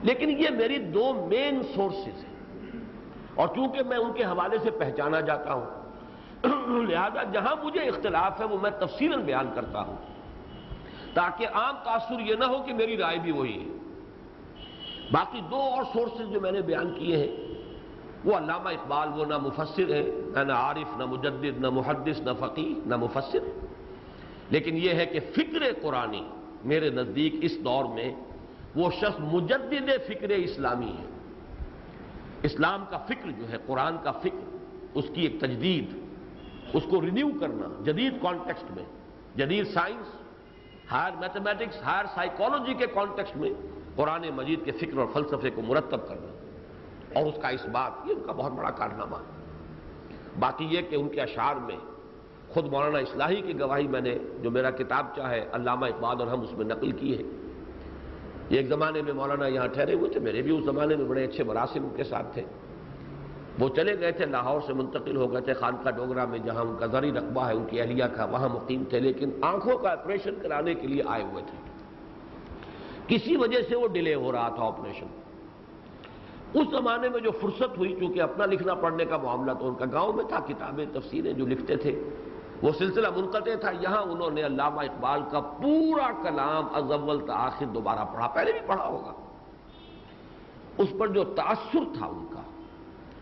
S1: لیکن یہ میری 2 مین سورسز ہیں، اور چونکہ میں ان کے حوالے سے پہچانا جاتا ہوں لہذا جہاں مجھے اختلاف ہے وہ میں تفصیلاً بیان کرتا ہوں، تاکہ عام تاثر یہ نہ ہو کہ میری رائے بھی وہی ہے۔ باقی 2 اور سورسز جو میں نے بیان کیے ہیں وہ علامہ اقبال، وہ نہ مفسر ہے، نہ عارف، نہ مجدد، نہ محدث، نہ فقیہ، نہ مفسر، لیکن یہ ہے کہ فکر قرآنی میرے نزدیک اس دور میں وہ شخص مجدد فکر اسلامی ہے۔ اسلام کا فکر جو ہے، قرآن کا فکر، اس کی ایک تجدید، اس کو رینیو کرنا جدید کانٹیکسٹ میں، جدید science, higher mathematics, higher psychology کے کانٹیکسٹ میں قرآن مجید کے فکر اور فلسفے کو مرتب کرنا اور اس کا اثبات، یہ ان کا بہت بڑا کارنامہ ہے۔ باقی یہ کہ ان کے اشعار میں خود مولانا اصلاحی کی گواہی میں نے جو میرا کتابچہ ہے علامہ اقبال اور ہم، اس میں نقل کی ہے۔ ایک زمانے میں مولانا یہاں ٹھہرے ہوئے تھے، میرے بھی اس زمانے میں بڑے اچھے مراسم ان کے ساتھ تھے، وہ چلے گئے تھے لاہور سے منتقل ہو گئے تھے خانقاہ ڈوگرہ میں جہاں ان کا زرعی رقبہ ہے، ان کی اہلیہ کا، وہاں مقیم تھے، لیکن آنکھوں کا آپریشن کرانے کے لیے آئے ہوئے تھے، کسی وجہ سے وہ ڈیلے ہو رہا تھا آپریشن۔ اس زمانے میں جو فرصت ہوئی، چونکہ اپنا لکھنا پڑھنے کا معاملہ تو ان کا گاؤں میں تھا، کتابیں تفسیریں جو لکھتے تھے وہ سلسلہ منقطع تھا، یہاں انہوں نے علامہ اقبال کا پورا کلام از اول تا آخر دوبارہ پڑھا، پہلے بھی پڑھا ہوگا، اس پر جو تاثر تھا ان کا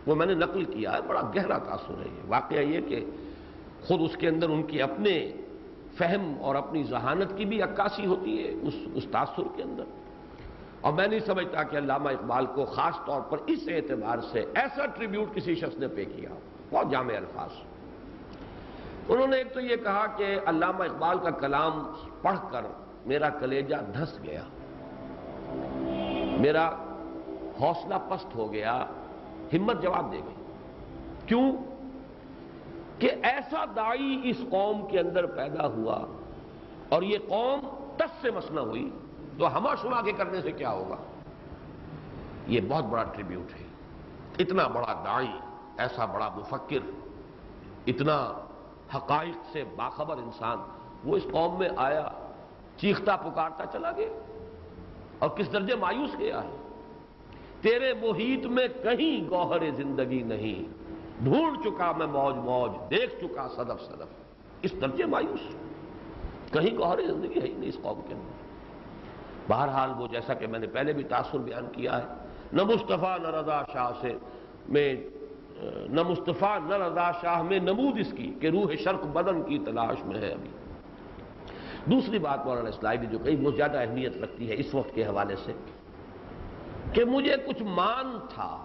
S1: وہ میں نے نقل کیا ہے، بڑا گہرا تاثر ہے یہ۔ واقعہ یہ کہ خود اس کے اندر ان کی اپنے فہم اور اپنی ذہانت کی بھی عکاسی ہوتی ہے اس تاثر کے اندر، اور میں نہیں سمجھتا کہ علامہ اقبال کو خاص طور پر اس اعتبار سے ایسا ٹریبیوٹ کسی شخص نے پے کیا، بہت جامع الفاظ۔ انہوں نے ایک تو یہ کہا کہ علامہ اقبال کا کلام پڑھ کر میرا کلیجہ دھس گیا، میرا حوصلہ پست ہو گیا، ہمت جواب دے گئی۔ کیوں؟ کہ ایسا داعی اس قوم کے اندر پیدا ہوا، اور یہ قوم ٹس سے مسنہ ہوئی، تو ہما شما کے کرنے سے کیا ہوگا؟ یہ بہت بڑا ٹریبیوٹ ہے۔ اتنا بڑا داعی، ایسا بڑا مفکر، اتنا حقائق سے باخبر انسان، وہ اس قوم میں آیا، چیختا پکارتا چلا گیا، اور کس درجے مایوس گیا ہے۔ تیرے محیط میں کہیں گوہر زندگی نہیں، ڈھونڈ چکا میں موج موج، دیکھ چکا صدف صدف، اس درجے مایوس، کہیں گوہر زندگی ہے ہی نہیں اس قوم کے اندر۔ بہرحال وہ جیسا کہ میں نے پہلے بھی تاثر بیان کیا ہے، نہ مصطفیٰ نہ رضا شاہ سے میں، نہ مصطفیٰ نہ رضا شاہ میں نمود اس کی کہ روح شرق بدن کی تلاش میں ہے ابھی۔ دوسری بات مولانا اصلاحی نے جو کہی وہ زیادہ اہمیت رکھتی ہے اس وقت کے حوالے سے، کہ مجھے کچھ مان تھا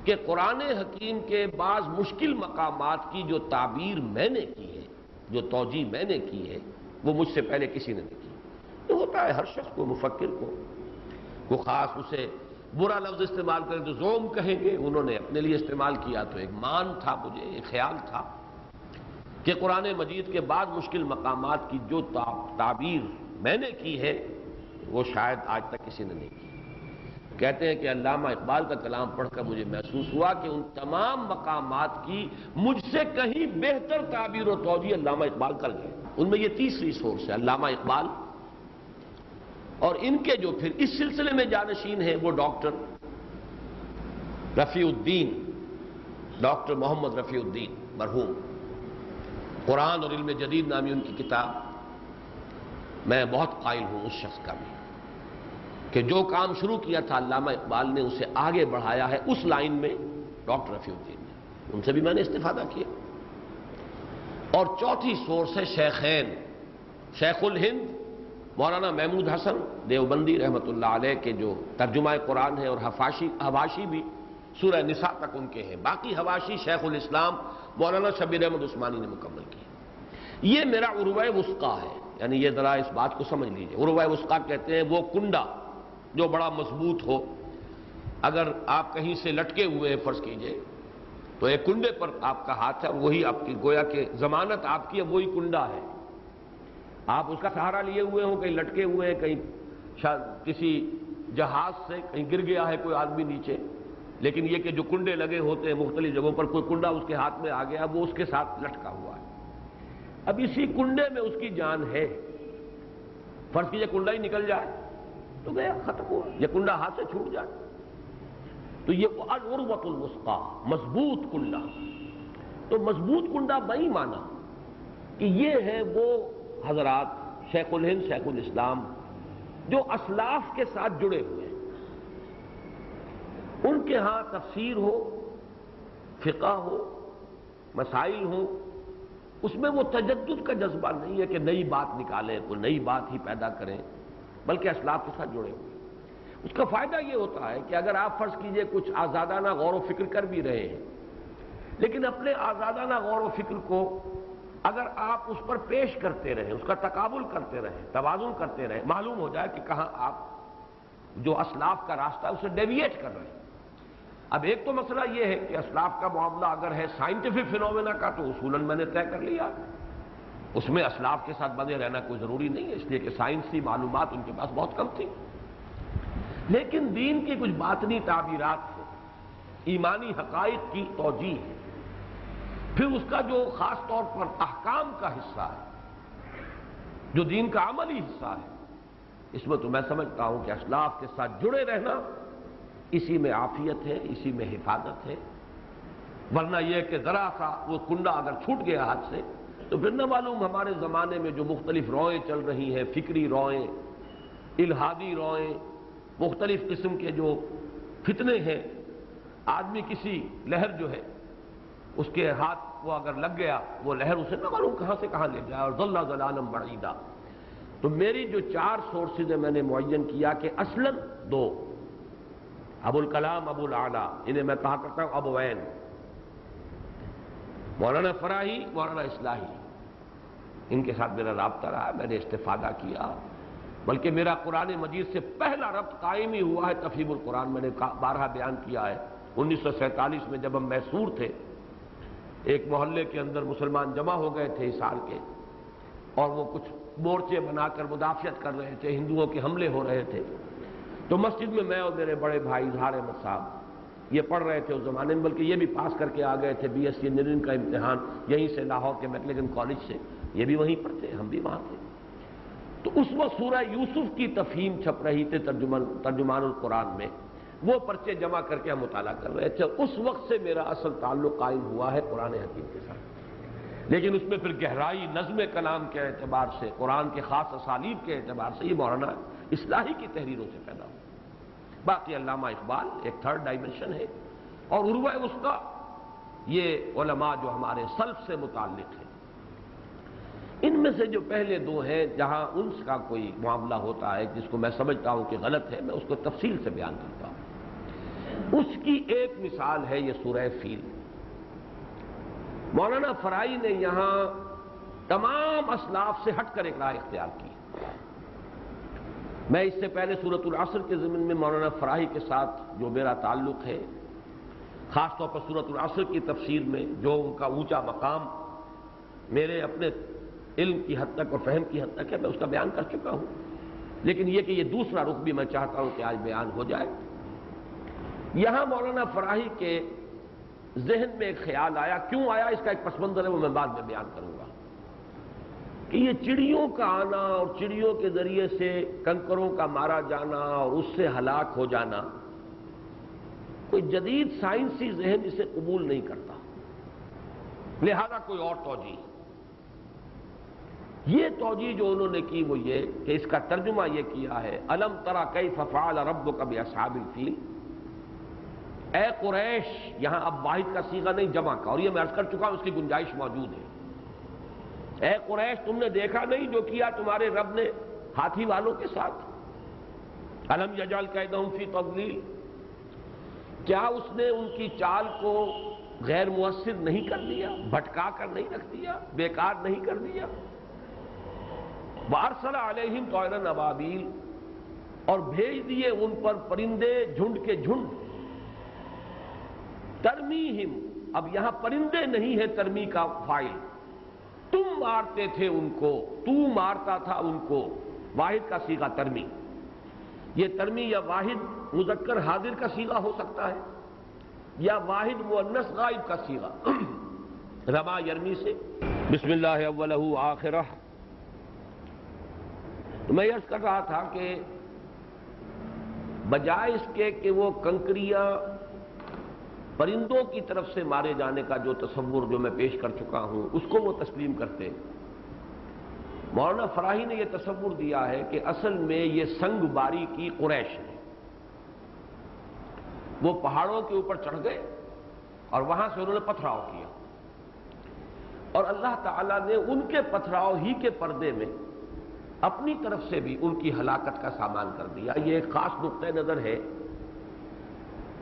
S1: کہ قرآن حکیم کے بعض مشکل مقامات کی جو تعبیر میں نے کی ہے، جو توجیہ میں نے کی ہے، وہ مجھ سے پہلے کسی نے نہیں کی۔ یہ ہوتا ہے ہر شخص کو، مفکر کو خاص اسے برا لفظ استعمال کریں تو زوم کہیں گے، انہوں نے اپنے لیے استعمال کیا تو ایک مان تھا، مجھے ایک خیال تھا کہ قرآن مجید کے بعد مشکل مقامات کی جو تعبیر میں نے کی ہے وہ شاید آج تک کسی نے نہیں کی۔ کہتے ہیں کہ علامہ اقبال کا کلام پڑھ کر مجھے محسوس ہوا کہ ان تمام مقامات کی مجھ سے کہیں بہتر تعبیر و توجیہ علامہ اقبال کر گئے۔ ان میں یہ تیسری سورس ہے، علامہ اقبال، اور ان کے جو پھر اس سلسلے میں جانشین ہیں وہ ڈاکٹر رفیع الدین، ڈاکٹر محمد رفیع الدین مرحوم، قرآن اور علم جدید نامی ان کی کتاب، میں بہت قائل ہوں اس شخص کا بھی کہ جو کام شروع کیا تھا علامہ اقبال نے اسے آگے بڑھایا ہے اس لائن میں ڈاکٹر رفیع الدین نے، ان سے بھی میں نے استفادہ کیا۔ اور چوتھی سورس ہے شیخین، شیخ الہند مولانا محمود حسن دیوبندی رحمۃ اللہ علیہ کے جو ترجمہ قرآن ہے، اور حواشی بھی سورہ نساء تک ان کے ہیں، باقی حواشی شیخ الاسلام مولانا شبیر احمد عثمانی نے مکمل کی۔ یہ میرا عروہ وثقیٰ ہے، یعنی یہ ذرا اس بات کو سمجھ لیجئے، عروہ وثقیٰ کہتے ہیں وہ کنڈا جو بڑا مضبوط ہو، اگر آپ کہیں سے لٹکے ہوئے ہیں فرض کیجئے تو ایک کنڈے پر آپ کا ہاتھ ہے اور وہی آپ کی گویا کہ ضمانت آپ کی ہے، وہی کنڈا ہے، آپ اس کا سہارا لیے ہوئے ہوں، کہیں لٹکے ہوئے ہیں، کہیں کسی جہاز سے کہیں گر گیا ہے کوئی آدمی نیچے، لیکن یہ کہ جو کنڈے لگے ہوتے ہیں مختلف جگہوں پر، کوئی کنڈا اس کے ہاتھ میں آ گیا، وہ اس کے ساتھ لٹکا ہوا ہے۔ اب اسی کنڈے میں اس کی جان ہے، فرض کیجئے کنڈا ہی نکل جائے تو گیا، ختم ہوا، یہ کنڈا ہاتھ سے چھوٹ جائے تو یہ العروۃ الوثقیٰ، مضبوط کنڈا۔ تو مضبوط کنڈا بئی مانا کہ یہ ہے وہ حضرات شیخ الہند شیخ الاسلام جو اسلاف کے ساتھ جڑے ہوئے ہیں، ان کے ہاں تفسیر ہو، فقہ ہو، مسائل ہو، اس میں وہ تجدد کا جذبہ نہیں ہے کہ نئی بات نکالیں، کوئی نئی بات ہی پیدا کریں، بلکہ اسلاف کے ساتھ جڑے ہوئے۔ اس کا فائدہ یہ ہوتا ہے کہ اگر آپ فرض کیجئے کچھ آزادانہ غور و فکر کر بھی رہے ہیں، لیکن اپنے آزادانہ غور و فکر کو اگر آپ اس پر پیش کرتے رہیں، اس کا تقابل کرتے رہیں، توازن کرتے رہیں، معلوم ہو جائے کہ کہاں آپ جو اسلاف کا راستہ ہے اسے ڈیویٹ کر رہے ہیں۔ اب ایک تو مسئلہ یہ ہے کہ اسلاف کا معاملہ اگر ہے سائنٹیفک فینومینا کا تو اصولاً میں نے طے کر لیا، اس میں اسلاف کے ساتھ بندے رہنا کوئی ضروری نہیں ہے، اس لیے کہ سائنسی معلومات ان کے پاس بہت کم تھی۔ لیکن دین کی کچھ باطنی تعبیرات ہیں، ایمانی حقائق کی توجیہ ہے، پھر اس کا جو خاص طور پر احکام کا حصہ ہے، جو دین کا عملی حصہ ہے، اس میں تو میں سمجھتا ہوں کہ اسلاف کے ساتھ جڑے رہنا اسی میں عافیت ہے، اسی میں حفاظت ہے۔ ورنہ یہ کہ ذرا سا وہ کنڈا اگر چھوٹ گیا ہاتھ سے تو پھر نہ معلوم ہمارے زمانے میں جو مختلف روئیں چل رہی ہیں، فکری روئیں، الہادی روئیں، مختلف قسم کے جو فتنے ہیں، آدمی کسی لہر جو ہے اس کے ہاتھ وہ اگر لگ گیا، وہ لہر اسے نہ معلوم کہاں سے کہاں لے جائے، اور ضل ضلالا بعیدا۔ تو میری جو 4 سورسز ہیں میں نے معین کیا کہ اصلاً 2، ابو الکلام ابو العلا، انہیں میں کہا کرتا ہوں ابوین، مولانا فراہی مولانا اصلاحی، ان کے ساتھ میرا رابطہ رہا، میں نے استفادہ کیا، بلکہ میرا قرآن مجید سے پہلا ربط قائم ہی ہوا ہے تفہیم القرآن۔ میں نے بارہا بیان کیا ہے، 1947 میں جب ہم میسور تھے، ایک محلے کے اندر مسلمان جمع ہو گئے تھے حصار کے، اور وہ کچھ مورچے بنا کر مدافعت کر رہے تھے، ہندوؤں کے حملے ہو رہے تھے، تو مسجد میں اور میرے بڑے بھائی اظہار احمد صاحب یہ پڑھ رہے تھے اس زمانے میں، بلکہ یہ بھی پاس کر کے آ گئے تھے BSc انجینئرنگ کا امتحان یہیں سے، لاہور کے میکلگن کالج سے، یہ بھی وہیں پر تھے، ہم بھی وہاں تھے۔ تو اس وقت سورہ یوسف کی تفہیم چھپ رہی تھی ترجمان القرآن میں، وہ پرچے جمع کر کے ہم مطالعہ کر رہے تھے۔ اس وقت سے میرا اصل تعلق قائم ہوا ہے قرآن حکیم کے ساتھ، لیکن اس میں پھر گہرائی نظم کلام کے اعتبار سے، قرآن کے خاص اسالیب کے اعتبار سے یہ مولانا اصلاحی کی تحریروں سے پیدا ہوا۔ باقی علامہ اقبال ایک 3rd ڈائمنشن ہے، اور عروہ وثقیٰ یہ علماء جو ہمارے سلف سے متعلق ہیں، ان میں سے جو پہلے 2 ہیں جہاں انس کا کوئی معاملہ ہوتا ہے جس کو میں سمجھتا ہوں کہ غلط ہے، میں اس کو تفصیل سے بیان کرتا ہوں۔ اس کی ایک مثال ہے یہ سورہ فیل۔ مولانا فرائی نے یہاں تمام اسلاف سے ہٹ کر ایک راہ اختیار کی، میں اس سے پہلے سورۃ العصر کے ضمن میں مولانا فراہی کے ساتھ جو میرا تعلق ہے، خاص طور پر سورۃ العصر کی تفسیر میں جو ان کا اونچا مقام میرے اپنے علم کی حد تک اور فہم کی حد تک ہے، میں اس کا بیان کر چکا ہوں، لیکن یہ کہ یہ دوسرا رخ بھی میں چاہتا ہوں کہ آج بیان ہو جائے۔ یہاں مولانا فراہی کے ذہن میں ایک خیال آیا، کیوں آیا اس کا ایک پس منظر ہے، وہ میں بعد میں بیان کروں گا، کہ یہ چڑیوں کا آنا اور چڑیوں کے ذریعے سے کنکروں کا مارا جانا اور اس سے ہلاک ہو جانا، کوئی جدید سائنسی ذہن اسے قبول نہیں کرتا، لہذا کوئی اور توجیہ۔ یہ توجیہ جو انہوں نے کی وہ یہ کہ اس کا ترجمہ یہ کیا ہے، الم تری کیف فعل ربک باصحاب الفیل، اے قریش، یہاں اب واحد کا صیغہ نہیں جمع کا، اور یہ میں عرض کر چکا ہوں، اس کی گنجائش موجود ہے۔ اے قریش، تم نے دیکھا نہیں جو کیا تمہارے رب نے ہاتھی والوں کے ساتھ؟ الم یجعل کیدہم فی تضلیل، کیا اس نے ان کی چال کو غیر مؤثر نہیں کر دیا، بھٹکا کر نہیں رکھ دیا، بیکار نہیں کر دیا؟ وارسل علیہم طیرا ابابیل، اور بھیج دیے ان پر پرندے جھنڈ کے جھنڈ، ترمیہم، اب یہاں پرندے نہیں ہے ترمی کا فاعل، تم مارتے تھے ان کو، تو مارتا تھا ان کو، واحد کا صیغہ ترمی۔ یہ ترمی یا واحد مذکر حاضر کا صیغہ ہو سکتا ہے یا واحد مؤنث غائب کا صیغہ، رما یرمی سے بسم اللہ اولہ آخرہ۔ تو میں عرض کر رہا تھا کہ بجائے اس کے کہ وہ کنکریاں پرندوں کی طرف سے مارے جانے کا جو تصور جو میں پیش کر چکا ہوں اس کو وہ تسلیم کرتے، مولانا فراہی نے یہ تصور دیا ہے کہ اصل میں یہ سنگ باری کی قریش ہے، وہ پہاڑوں کے اوپر چڑھ گئے اور وہاں سے انہوں نے پتھراؤ کیا، اور اللہ تعالیٰ نے ان کے پتھراؤ ہی کے پردے میں اپنی طرف سے بھی ان کی ہلاکت کا سامان کر دیا۔ یہ ایک خاص نقطہ نظر ہے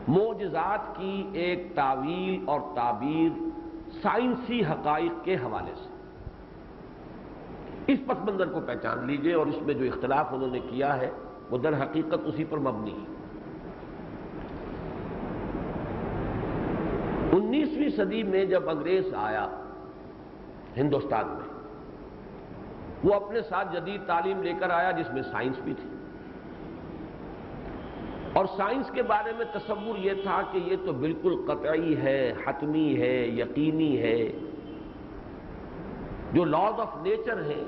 S1: معجزات کی ایک تعویل اور تعبیر سائنسی حقائق کے حوالے سے۔ اس پس منظر کو پہچان لیجئے، اور اس میں جو اختلاف انہوں نے کیا ہے وہ در حقیقت اسی پر مبنی ہے۔ 19ویں صدی میں جب انگریز آیا ہندوستان میں، وہ اپنے ساتھ جدید تعلیم لے کر آیا جس میں سائنس بھی تھی، اور سائنس کے بارے میں تصور یہ تھا کہ یہ تو بالکل قطعی ہے، حتمی ہے، یقینی ہے، جو لاز آف نیچر ہیں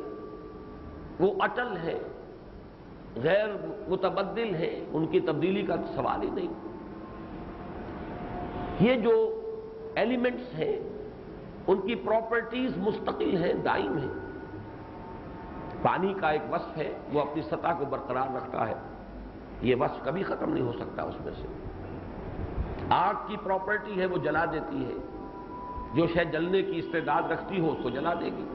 S1: وہ اٹل ہے، غیر متبدل ہے، ان کی تبدیلی کا سوال ہی نہیں۔ یہ جو ایلیمنٹس ہیں ان کی پراپرٹیز مستقل ہیں، دائم ہیں۔ پانی کا ایک وصف ہے، وہ اپنی سطح کو برقرار رکھتا ہے، یہ وصف کبھی ختم نہیں ہو سکتا اس میں سے۔ آگ کی پراپرٹی ہے، وہ جلا دیتی ہے، جو شے جلنے کی استعداد رکھتی ہو اس کو جلا دے گی۔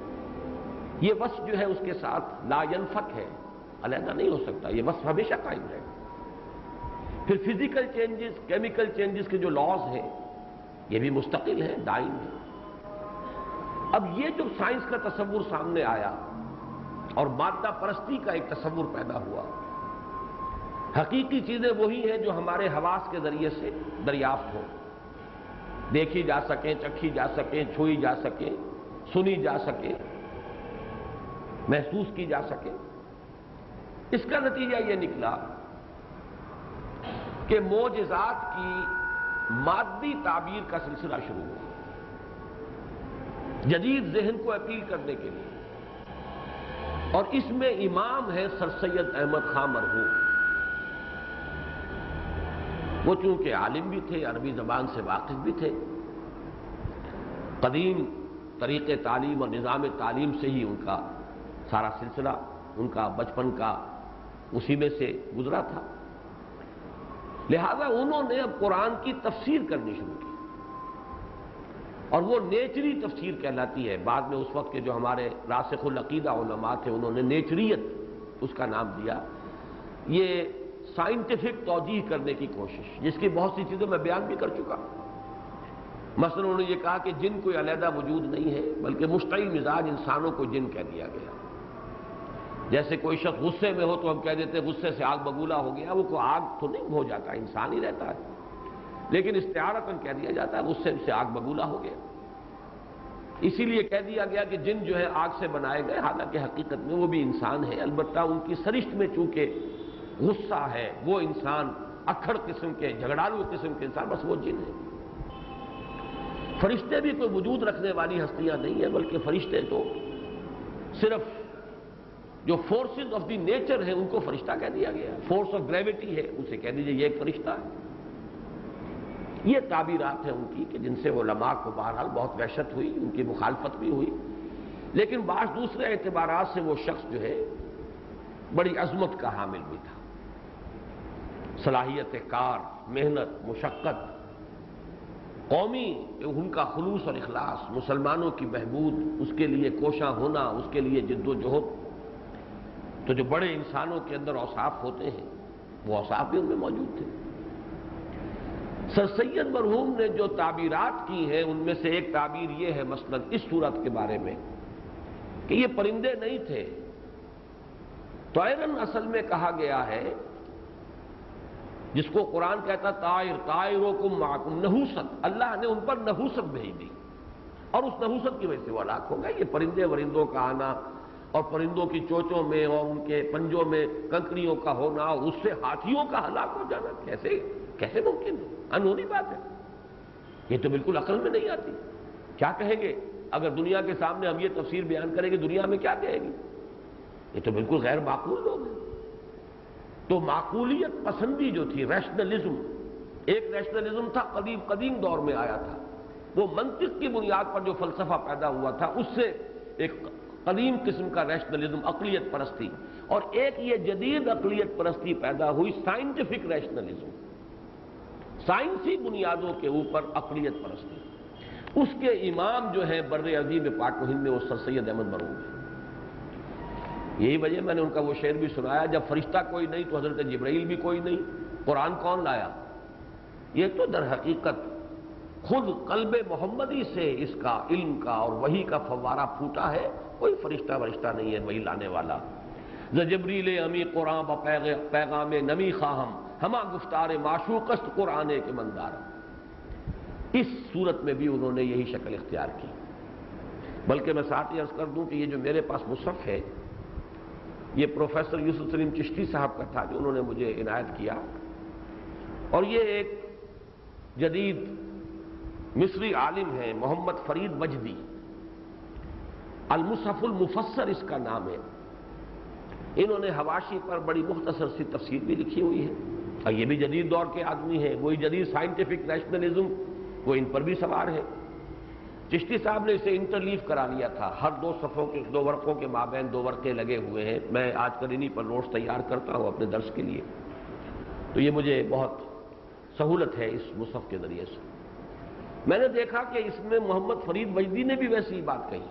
S1: یہ وصف جو ہے اس کے ساتھ لا ینفک ہے، علیحدہ نہیں ہو سکتا، یہ وصف ہمیشہ قائم رہے گا۔ پھر فزیکل چینجز، کیمیکل چینجز کے جو لاز ہیں یہ بھی مستقل ہیں، دائم ہیں۔ اب یہ جو سائنس کا تصور سامنے آیا اور مادہ پرستی کا ایک تصور پیدا ہوا، حقیقی چیزیں وہی ہیں جو ہمارے حواس کے ذریعے سے دریافت ہوں، دیکھی جا سکیں، چکھی جا سکیں، چھوئی جا سکیں، سنی جا سکیں، محسوس کی جا سکے۔ اس کا نتیجہ یہ نکلا کہ معجزات کی مادی تعبیر کا سلسلہ شروع ہوا، جدید ذہن کو اپیل کرنے کے لیے، اور اس میں امام ہے سر سید احمد خان مرحوم۔ وہ چونکہ عالم بھی تھے، عربی زبان سے واقف بھی تھے، قدیم طریقے تعلیم اور نظام تعلیم سے ہی ان کا سارا سلسلہ، ان کا بچپن کا اسی میں سے گزرا تھا، لہذا انہوں نے اب قرآن کی تفسیر کرنی شروع کی، اور وہ نیچری تفسیر کہلاتی ہے۔ بعد میں اس وقت کے جو ہمارے راسخ العقیدہ علماء تھے انہوں نے نیچریت اس کا نام دیا، یہ سائنٹیفک توجیہ کرنے کی کوشش، جس کی بہت سی چیزیں میں بیان بھی کر چکا۔ مثلا انہوں نے یہ کہا کہ جن کوئی علیحدہ وجود نہیں ہے، بلکہ مشتعل مزاج انسانوں کو جن کہہ دیا گیا، جیسے کوئی شخص غصے میں ہو تو ہم کہہ دیتے ہیں غصے سے آگ بگولا ہو گیا، وہ کوئی آگ تو نہیں ہو جاتا، انسان ہی رہتا ہے، لیکن استعارتاً کہہ دیا جاتا ہے غصے سے آگ بگولا ہو گیا۔ اسی لیے کہہ دیا گیا کہ جن جو ہے آگ سے بنائے گئے، حالانکہ حقیقت میں وہ بھی انسان ہے، البتہ ان کی سرشت میں چونکہ غصہ ہے، وہ انسان اکھڑ قسم کے، جھگڑالو قسم کے انسان، بس وہ جن ہے۔ فرشتے بھی کوئی وجود رکھنے والی ہستیاں نہیں ہیں، بلکہ فرشتے تو صرف جو فورسز آف دی نیچر ہیں ان کو فرشتہ کہہ دیا گیا، فورس آف گریوٹی ہے اسے کہہ دیجئے یہ ایک فرشتہ ہے۔ یہ تعبیرات ہیں ان کی کہ جن سے علماء کو بہرحال بہت وحشت ہوئی، ان کی مخالفت بھی ہوئی، لیکن بعض دوسرے اعتبارات سے وہ شخص جو ہے بڑی عظمت کا حامل بھی تھا، صلاحیت کار، محنت، مشقت، قومی ان کا خلوص اور اخلاص، مسلمانوں کی بہبود، اس کے لیے کوشاں ہونا، اس کے لیے جد و جہد، تو جو بڑے انسانوں کے اندر اوصاف ہوتے ہیں وہ اوصاف بھی ان میں موجود تھے۔ سر سید مرحوم نے جو تعبیرات کی ہیں ان میں سے ایک تعبیر یہ ہے مثلا اس صورت کے بارے میں کہ یہ پرندے نہیں تھے، طائرن اصل میں کہا گیا ہے، جس کو قرآن کہتا طائر طائرکم معکم، نحوست، اللہ نے ان پر نحوست بھیج دی اور اس نحوست کی وجہ سے وہ ہلاک ہو گئے۔ یہ پرندے ورندوں کا آنا اور پرندوں کی چوچوں میں اور ان کے پنجوں میں کنکریوں کا ہونا اور اس سے ہاتھیوں کا ہلاک ہو جانا کیسے ممکن ہے؟ انہونی بات ہے، یہ تو بالکل عقل میں نہیں آتی۔ کیا کہیں گے اگر دنیا کے سامنے ہم یہ تفسیر بیان کریں گے، دنیا میں کیا کہے گی؟ یہ تو بالکل غیر معقول لوگ ہیں۔ تو معقولیت پسندی جو تھی، ریشنلزم، ایک ریشنلزم تھا قدیم دور میں آیا تھا، وہ منطق کی بنیاد پر جو فلسفہ پیدا ہوا تھا اس سے ایک قدیم قسم کا ریشنلزم، عقلیت پرستی، اور ایک یہ جدید عقلیت پرستی پیدا ہوئی، سائنٹیفک ریشنلزم، سائنسی بنیادوں کے اوپر عقلیت پرستی۔ اس کے امام جو ہیں بر عظیم پاک و ہند میں وہ سر سید احمد مرحوم ہیں۔ یہی وجہ میں نے ان کا وہ شعر بھی سنایا، جب فرشتہ کوئی نہیں تو حضرت جبرائیل بھی کوئی نہیں، قرآن کون لایا؟ یہ تو در حقیقت خود قلب محمدی سے اس کا علم کا اور وحی کا فوارہ پھوٹا ہے، کوئی فرشتہ نہیں ہے وہی لانے والا۔ ز جبریل امی قرآن پیغام نمی خواہم، ہما گفتار معشوق است قرآن کے مندار۔ اس صورت میں بھی انہوں نے یہی شکل اختیار کی۔ بلکہ میں ساتھ ہی عرض کر دوں کہ یہ جو میرے پاس مصحف ہے یہ پروفیسر یوسف سلیم چشتی صاحب کا تھا جو انہوں نے مجھے عنایت کیا، اور یہ ایک جدید مصری عالم ہے محمد فرید وجدی، المصحف المفسر اس کا نام ہے۔ انہوں نے حواشی پر بڑی مختصر سی تفسیر بھی لکھی ہوئی ہے، اور یہ بھی جدید دور کے آدمی ہیں، وہی جدید سائنٹیفک ریشنلزم وہ ان پر بھی سوار ہے۔ چشتی صاحب نے اسے انٹرلیف کرا لیا تھا، ہر دو صفحوں کے، دو ورقوں کے مابین دو ورقے لگے ہوئے ہیں۔ میں آج کل انہی پر نوٹس تیار کرتا ہوں اپنے درس کے لیے، تو یہ مجھے بہت سہولت ہے اس مصحف کے ذریعے سے۔ میں نے دیکھا کہ اس میں محمد فرید وجدی نے بھی ویسی ہی بات کہی،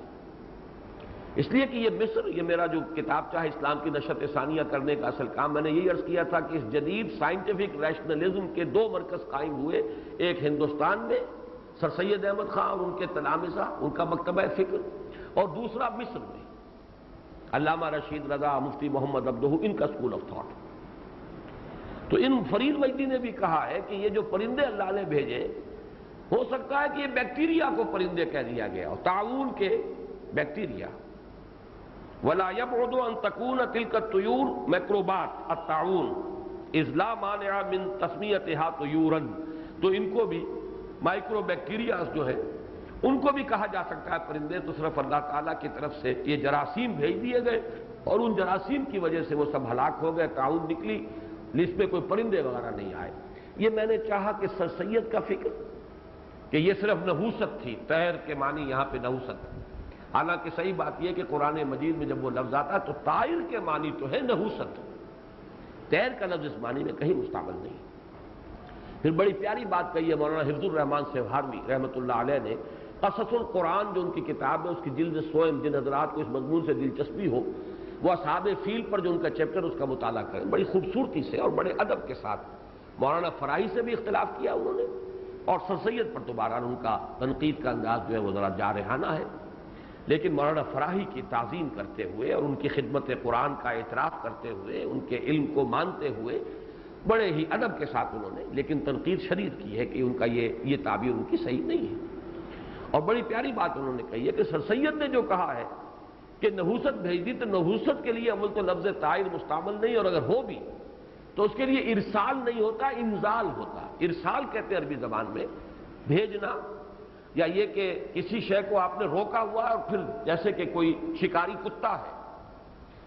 S1: اس لیے کہ یہ مصر، یہ میرا جو کتاب چاہے اسلام کی نشت ثانیہ کرنے کا اصل کام، میں نے یہی عرض کیا تھا کہ اس جدید سائنٹیفک ریشنلزم کے دو مرکز قائم ہوئے، ایک ہندوستان میں سر سید احمد خان اور ان کے تلامذہ، ان کا مکتبہ فکر، اور دوسرا مصر میں علامہ رشید رضا، مفتی محمد عبدہ، ان کا اسکول آف تھاٹ۔ تو ان فرید وجدی نے بھی کہا ہے کہ یہ جو پرندے اللہ نے بھیجے، ہو سکتا ہے کہ یہ بیکٹیریا کو پرندے کہہ دیا گیا، اور تعاون کے بیکٹیریا، ولا يبعد ان تكون تلك الطيور میکروبات الطاعون اذ لا مانع من تسمیتها طیورا، تو ان کو بھی مائکرو بیکٹیریاز جو ہے ان کو بھی کہا جا سکتا ہے پرندے، تو صرف اللہ تعالیٰ کی طرف سے یہ جراثیم بھیج دیے گئے اور ان جراثیم کی وجہ سے وہ سب ہلاک ہو گئے، تعاون نکلی، اس میں کوئی پرندے وغیرہ نہیں آئے۔ یہ میں نے چاہا کہ سر سید کا فکر کہ یہ صرف نحوست تھی، طیر کے معنی یہاں پہ نحوست، حالانکہ صحیح بات یہ کہ قرآن مجید میں جب وہ لفظ آتا ہے تو طائر کے معنی تو ہے نحوست، طیر کا لفظ اس معنی میں کہیں مستعمل نہیں۔ پھر بڑی پیاری بات کہی ہے مولانا حفظ الرحمان سہاروی رحمۃ اللہ علیہ نے، قصص القرآن جو ان کی کتاب ہے اس کی جلد سوئم، جن حضرات کو اس مضمون سے دلچسپی ہو وہ اصحاب فیل پر جو ان کا چیپٹر اس کا مطالعہ کریں، بڑی خوبصورتی سے اور بڑے ادب کے ساتھ۔ مولانا فراہی سے بھی اختلاف کیا انہوں نے، اور سر سید پر تو بہرحال ان کا تنقید کا انداز جو ہے وہ ذرا جارحانہ ہے، لیکن مولانا فراہی کی تعظیم کرتے ہوئے اور ان کی خدمت قرآن کا اعتراف کرتے ہوئے، ان کے علم کو مانتے ہوئے بڑے ہی ادب کے ساتھ انہوں نے لیکن تنقید شدید کی ہے کہ ان کا یہ تعبیر ان کی صحیح نہیں ہے۔ اور بڑی پیاری بات انہوں نے کہی ہے کہ سر سید نے جو کہا ہے کہ نحوست بھیج دی، تو نحوست کے لیے اول تو لفظ طائر مستعمل نہیں، اور اگر ہو بھی تو اس کے لیے ارسال نہیں ہوتا، انزال ہوتا۔ ارسال کہتے ہیں عربی زبان میں بھیجنا، یا یہ کہ کسی شے کو آپ نے روکا ہوا ہے اور پھر جیسے کہ کوئی شکاری کتا ہے،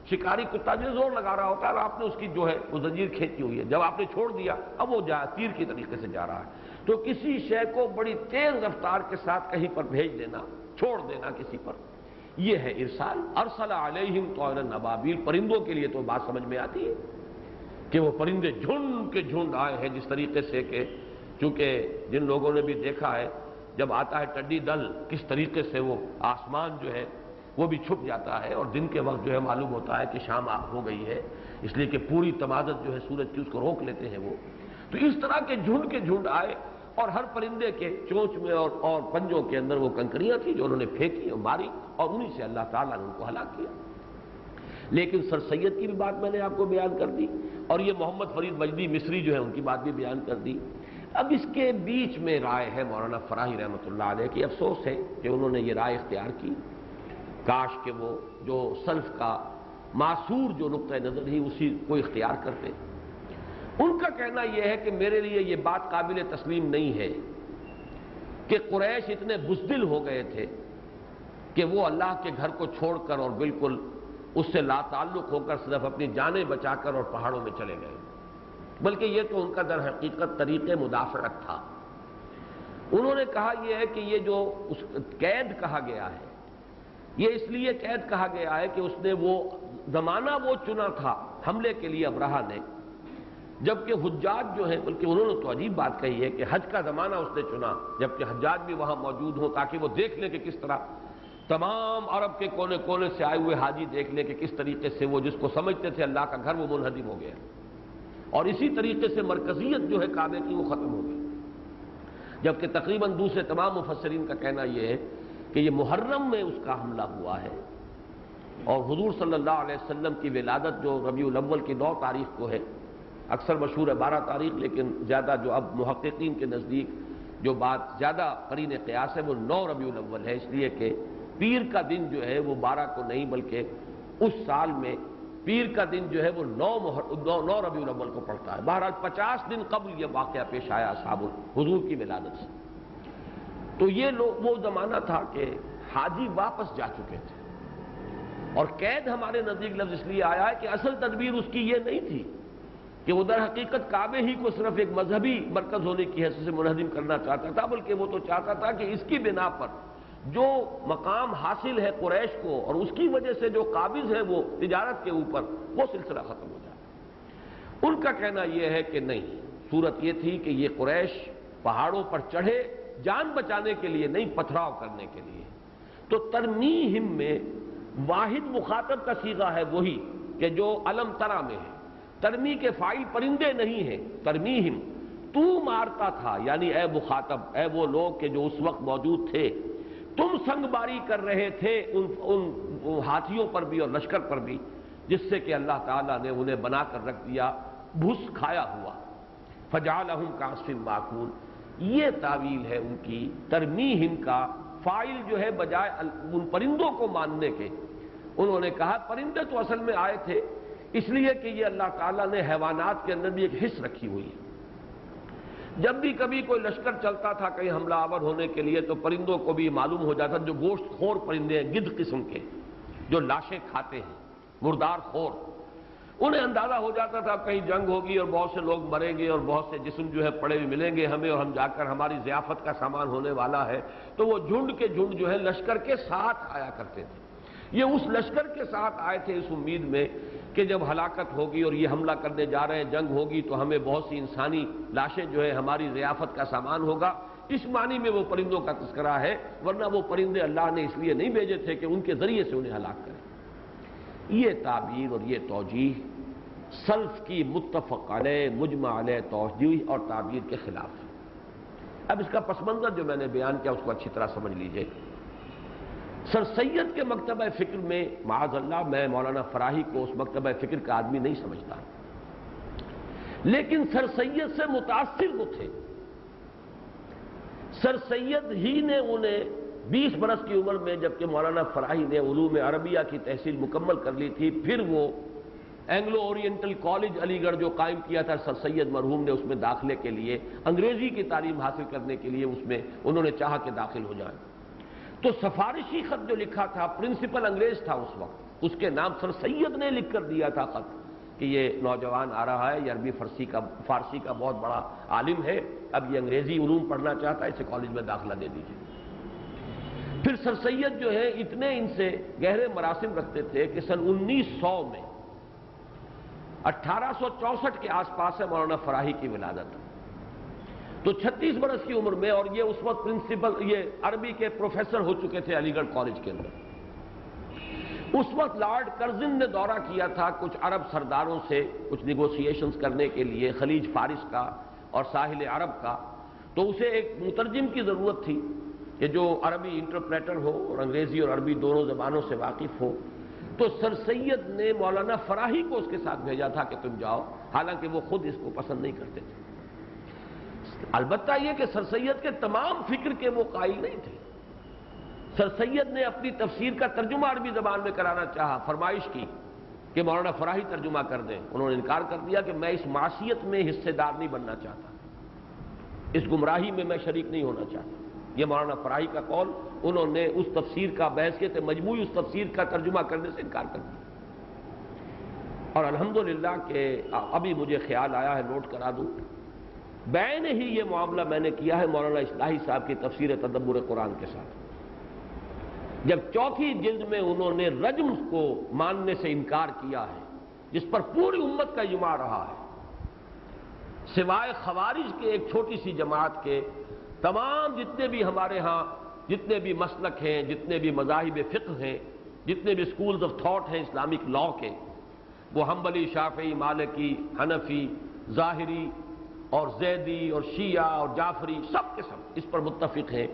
S1: شکاری کتا جو زور لگا رہا ہوتا ہے اور آپ نے اس کی جو ہے وہ زنجیر کھینچی ہوئی ہے، جب آپ نے چھوڑ دیا اب وہ تیر کی طریقے سے جا رہا ہے۔ تو کسی شے کو بڑی تیز رفتار کے ساتھ کہیں پر بھیج دینا، چھوڑ دینا کسی پر، یہ ہے ارسال۔ ارسل علیہم طیرا ابابیل، پرندوں کے لیے تو بات سمجھ میں آتی ہے کہ وہ پرندے جھنڈ کے جھنڈ آئے ہیں، جس طریقے سے کہ چونکہ جن لوگوں نے بھی دیکھا ہے جب آتا ہے ٹڈی دل کس طریقے سے وہ آسمان جو ہے وہ بھی چھپ جاتا ہے، اور دن کے وقت جو ہے معلوم ہوتا ہے کہ شام ہو گئی ہے، اس لیے کہ پوری تمازت جو ہے سورج کی اس کو روک لیتے ہیں وہ۔ تو اس طرح کے جھنڈ آئے، اور ہر پرندے کے چونچ میں اور پنجوں کے اندر وہ کنکریاں تھیں جو انہوں نے پھینکی اور ماری، اور انہی سے اللہ تعالیٰ نے ان کو ہلاک کیا۔ لیکن سر سید کی بھی بات میں نے آپ کو بیان کر دی، اور یہ محمد فرید مجدی مصری جو ہے ان کی بات بھی بیان کر دی۔ اب اس کے بیچ میں رائے ہے مولانا فراہی رحمۃ اللہ علیہ کی، افسوس ہے کہ انہوں نے یہ رائے اختیار کی، کاش کہ وہ جو سلف کا معصور جو نقطہ نظر ہی اسی کو اختیار کرتے۔ ان کا کہنا یہ ہے کہ میرے لیے یہ بات قابل تسلیم نہیں ہے کہ قریش اتنے بزدل ہو گئے تھے کہ وہ اللہ کے گھر کو چھوڑ کر اور بالکل اس سے لا تعلق ہو کر صرف اپنی جانیں بچا کر اور پہاڑوں میں چلے گئے، بلکہ یہ تو ان کا در حقیقت طریق مدافعت تھا۔ انہوں نے کہا یہ ہے کہ یہ جو قید کہا گیا ہے، یہ اس لیے قید کہا گیا ہے کہ اس نے وہ زمانہ وہ چنا تھا حملے کے لیے ابرہہ نے، جبکہ حجاج جو ہیں، بلکہ انہوں نے تو عجیب بات کہی ہے کہ حج کا زمانہ اس نے چنا جبکہ حجاج بھی وہاں موجود ہوں، تاکہ وہ دیکھ لیں کہ کس طرح تمام عرب کے کونے کونے سے آئے ہوئے حاجی دیکھ لیں کہ کس طریقے سے وہ جس کو سمجھتے تھے اللہ کا گھر وہ منہدم ہو گیا، اور اسی طریقے سے مرکزیت جو ہے کعبے کی وہ ختم ہو گئی۔ جبکہ تقریباً دوسرے تمام مفسرین کا کہنا یہ ہے کہ یہ محرم میں اس کا حملہ ہوا ہے، اور حضور صلی اللہ علیہ وسلم کی ولادت جو ربیع الاول کی 9 تاریخ کو ہے، اکثر مشہور ہے 12 تاریخ، لیکن زیادہ جو اب محققین کے نزدیک جو بات زیادہ قرین قیاس ہے وہ 9 ربیع الاول ہے، اس لیے کہ پیر کا دن جو ہے وہ 12 کو نہیں بلکہ اس سال میں پیر کا دن جو ہے وہ 9 ربیع الاول کو پڑتا ہے۔ بہرحال 50 دن قبل یہ واقعہ پیش آیا اصحاب حضور کی ولادت سے۔ تو یہ وہ زمانہ تھا کہ حاجی واپس جا چکے تھے، اور قید ہمارے نزدیک لفظ اس لیے آیا ہے کہ اصل تدبیر اس کی یہ نہیں تھی کہ وہ در حقیقت کعبے ہی کو صرف ایک مذہبی مرکز ہونے کی حیثیت سے منہدم کرنا چاہتا تھا، بلکہ وہ تو چاہتا تھا کہ اس کی بنا پر جو مقام حاصل ہے قریش کو اور اس کی وجہ سے جو قابض ہے وہ تجارت کے اوپر، وہ سلسلہ ختم ہو جائے۔ ان کا کہنا یہ ہے کہ نہیں، صورت یہ تھی کہ یہ قریش پہاڑوں پر چڑھے جان بچانے کے لیے نہیں، پتھراؤ کرنے کے لیے۔ تو ترمیہم میں واحد مخاطب کا صیغہ ہے وہی کہ جو علم ترا میں ہے، ترمی کے فاعل پرندے نہیں ہیں، ترمیہم تو مارتا تھا، یعنی اے مخاطب، اے وہ لوگ کہ جو اس وقت موجود تھے، تم سنگ باری کر رہے تھے ان ہاتھیوں پر بھی اور لشکر پر بھی، جس سے کہ اللہ تعالیٰ نے انہیں بنا کر رکھ دیا بھس کھایا ہوا، فجعلہم کعصف ماکول۔ یہ تعویل ہے ان کی، ترمیہم کا فاعل جو ہے بجائے ان پرندوں کو ماننے کے، انہوں نے کہا پرندے تو اصل میں آئے تھے اس لیے کہ یہ اللہ تعالیٰ نے حیوانات کے اندر بھی ایک حص رکھی ہوئی ہے۔ جب بھی کبھی کوئی لشکر چلتا تھا کہیں حملہ آور ہونے کے لیے تو پرندوں کو بھی معلوم ہو جاتا، جو گوشت خور پرندے ہیں، گدھ قسم کے جو لاشیں کھاتے ہیں، مردار خور، انہیں اندازہ ہو جاتا تھا کہیں جنگ ہوگی اور بہت سے لوگ مریں گے اور بہت سے جسم جو ہے پڑے ہوئے ملیں گے ہمیں، اور ہم جا کر ہماری ضیافت کا سامان ہونے والا ہے، تو وہ جھنڈ کے جھنڈ جو ہے لشکر کے ساتھ آیا کرتے تھے۔ یہ اس لشکر کے ساتھ آئے تھے اس امید میں کہ جب ہلاکت ہوگی اور یہ حملہ کرنے جا رہے ہیں، جنگ ہوگی تو ہمیں بہت سی انسانی لاشیں جو ہے ہماری ضیافت کا سامان ہوگا، اس معنی میں وہ پرندوں کا تذکرہ ہے، ورنہ وہ پرندے اللہ نے اس لیے نہیں بھیجے تھے کہ ان کے ذریعے سے انہیں ہلاک کریں۔ یہ تعبیر اور یہ توجیہ سلف کی متفق علیہ مجمع علیہ توجیہ اور تعبیر کے خلاف ہے۔ اب اس کا پس منظر جو میں نے بیان کیا اس کو اچھی طرح سمجھ لیجئے۔ سر سید کے مکتبہ فکر میں معاذ اللہ میں مولانا فراہی کو اس مکتبہ فکر کا آدمی نہیں سمجھتا، لیکن سر سید سے متاثر وہ تھے۔ سر سید ہی نے انہیں 20 برس کی عمر میں، جبکہ مولانا فراہی نے علوم عربیہ کی تحصیل مکمل کر لی تھی، پھر وہ اینگلو اورینٹل کالج علی گڑھ جو قائم کیا تھا سر سید مرحوم نے، اس میں داخلے کے لیے انگریزی کی تعلیم حاصل کرنے کے لیے اس میں انہوں نے چاہا کہ داخل ہو جائیں، تو سفارشی خط جو لکھا تھا، پرنسپل انگریز تھا اس وقت، اس کے نام سر سید نے لکھ کر دیا تھا خط کہ یہ نوجوان آ رہا ہے، یہ عربی فارسی کا بہت بڑا عالم ہے، اب یہ انگریزی علوم پڑھنا چاہتا ہے، اسے کالج میں داخلہ دے دیجیے۔ پھر سر سید جو ہے اتنے ان سے گہرے مراسم رکھتے تھے کہ سن 1900 میں 1864 کے آس پاس ہے مولانا فراہی کی ولادت، تو 36 برس کی عمر میں، اور یہ اس وقت پرنسپل یہ عربی کے پروفیسر ہو چکے تھے علی گڑھ کالج کے اندر۔ اس وقت لارڈ کرزن نے دورہ کیا تھا کچھ عرب سرداروں سے کچھ نیگوسیشنز کرنے کے لیے، خلیج فارس کا اور ساحل عرب کا، تو اسے ایک مترجم کی ضرورت تھی کہ جو عربی انٹرپریٹر ہو اور انگریزی اور عربی دونوں زبانوں سے واقف ہو، تو سر سید نے مولانا فراہی کو اس کے ساتھ بھیجا تھا کہ تم جاؤ، حالانکہ وہ خود اس کو پسند نہیں کرتے تھے۔ البتہ یہ کہ سر سید کے تمام فکر کے وہ قائل نہیں تھے۔ سر سید نے اپنی تفسیر کا ترجمہ عربی زبان میں کرانا چاہا، فرمائش کی کہ مولانا فراہی ترجمہ کر دیں، انہوں نے انکار کر دیا کہ میں اس معصیت میں حصے دار نہیں بننا چاہتا، اس گمراہی میں میں شریک نہیں ہونا چاہتا۔ یہ مولانا فراہی کا قول، انہوں نے اس تفسیر کا بحث کے مجموعی اس تفسیر کا ترجمہ کرنے سے انکار کر دیا۔ اور الحمدللہ کہ ابھی مجھے خیال آیا ہے، نوٹ کرا دوں، بعین ہی یہ معاملہ میں نے کیا ہے مولانا اصلاحی صاحب کی تفسیر تدبر قرآن کے ساتھ، جب چوتھی جلد میں انہوں نے رجم کو ماننے سے انکار کیا ہے، جس پر پوری امت کا اجماع رہا ہے، سوائے خوارج کے ایک چھوٹی سی جماعت کے، تمام جتنے بھی ہمارے ہاں جتنے بھی مسلک ہیں، جتنے بھی مذاہب فقہ ہیں، جتنے بھی سکولز آف تھاٹ ہیں اسلامک لا کے، وہ حنبلی، شافعی، مالکی، حنفی، ظاہری اور زیدی اور شیعہ اور جعفری، سب کے سب اس پر متفق ہیں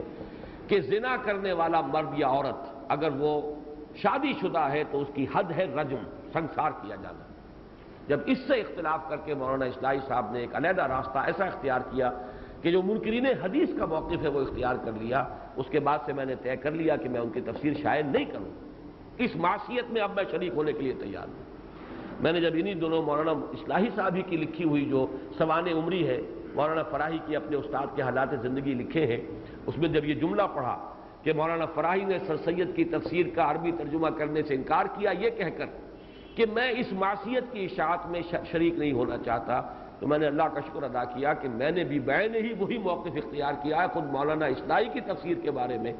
S1: کہ زنا کرنے والا مرد یا عورت اگر وہ شادی شدہ ہے تو اس کی حد ہے رجم، سنسار کیا جانا۔ جب اس سے اختلاف کر کے مولانا اصلاحی صاحب نے ایک علیحدہ راستہ ایسا اختیار کیا کہ جو منکرین حدیث کا موقف ہے وہ اختیار کر لیا، اس کے بعد سے میں نے طے کر لیا کہ میں ان کی تفسیر شائع نہیں کروں، اس معصیت میں اب میں شریک ہونے کے لیے تیار ہوں۔ میں نے جب انہی دونوں مولانا اصلاحی صاحب ہی کی لکھی ہوئی جو سوانح عمری ہے، مولانا فراہی کی اپنے استاد کے حالات زندگی لکھے ہیں، اس میں جب یہ جملہ پڑھا کہ مولانا فراہی نے سر سید کی تفسیر کا عربی ترجمہ کرنے سے انکار کیا یہ کہہ کر کہ میں اس معصیت کی اشاعت میں شریک نہیں ہونا چاہتا، تو میں نے اللہ کا شکر ادا کیا کہ میں نے بھی بعین ہی وہی موقف اختیار کیا ہے خود مولانا اصلاحی کی تفسیر کے بارے میں،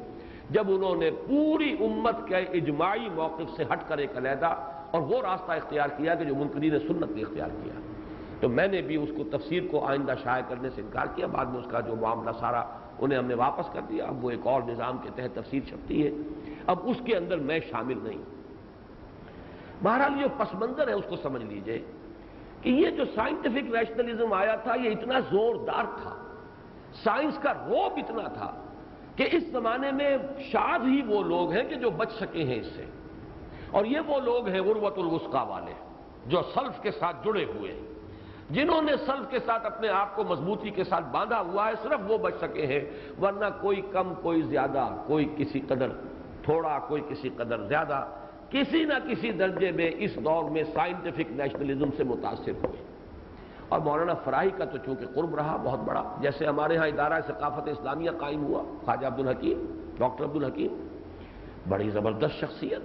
S1: جب انہوں نے پوری امت کے اجماعی موقف سے ہٹ کر ایک علیحدہ اور وہ راستہ اختیار کیا کہ جو منکرین سنت نے اختیار کیا، تو میں نے بھی اس کو تفسیر کو آئندہ شائع کرنے سے انکار کیا۔ بعد میں اس کا جو معاملہ سارا انہیں ہم نے واپس کر دیا، اب وہ ایک اور نظام کے تحت تفسیر چھپتی ہے، اب اس کے اندر میں شامل نہیں۔ بہرحال یہ پس منظر ہے، اس کو سمجھ لیجئے کہ یہ جو سائنٹیفک ریشنلزم آیا تھا یہ اتنا زوردار تھا، سائنس کا رعب اتنا تھا کہ اس زمانے میں شاید ہی وہ لوگ ہیں کہ جو بچ سکے ہیں اس سے، اور یہ وہ لوگ ہیں عروۃ الوثقیٰ والے جو سلف کے ساتھ جڑے ہوئے ہیں، جنہوں نے سلف کے ساتھ اپنے آپ کو مضبوطی کے ساتھ باندھا ہوا ہے، صرف وہ بچ سکے ہیں، ورنہ کوئی کم کوئی زیادہ، کوئی کسی قدر تھوڑا کوئی کسی قدر زیادہ، کسی نہ کسی درجے میں اس دور میں سائنٹیفک نیشنلزم سے متاثر ہوئے۔ اور مولانا فراہی کا تو چونکہ قرب رہا بہت بڑا، جیسے ہمارے ہاں ادارہ ثقافت اسلامیہ قائم ہوا، خواجہ عبدالحکیم، ڈاکٹر عبدالحکیم، بڑی زبردست شخصیت،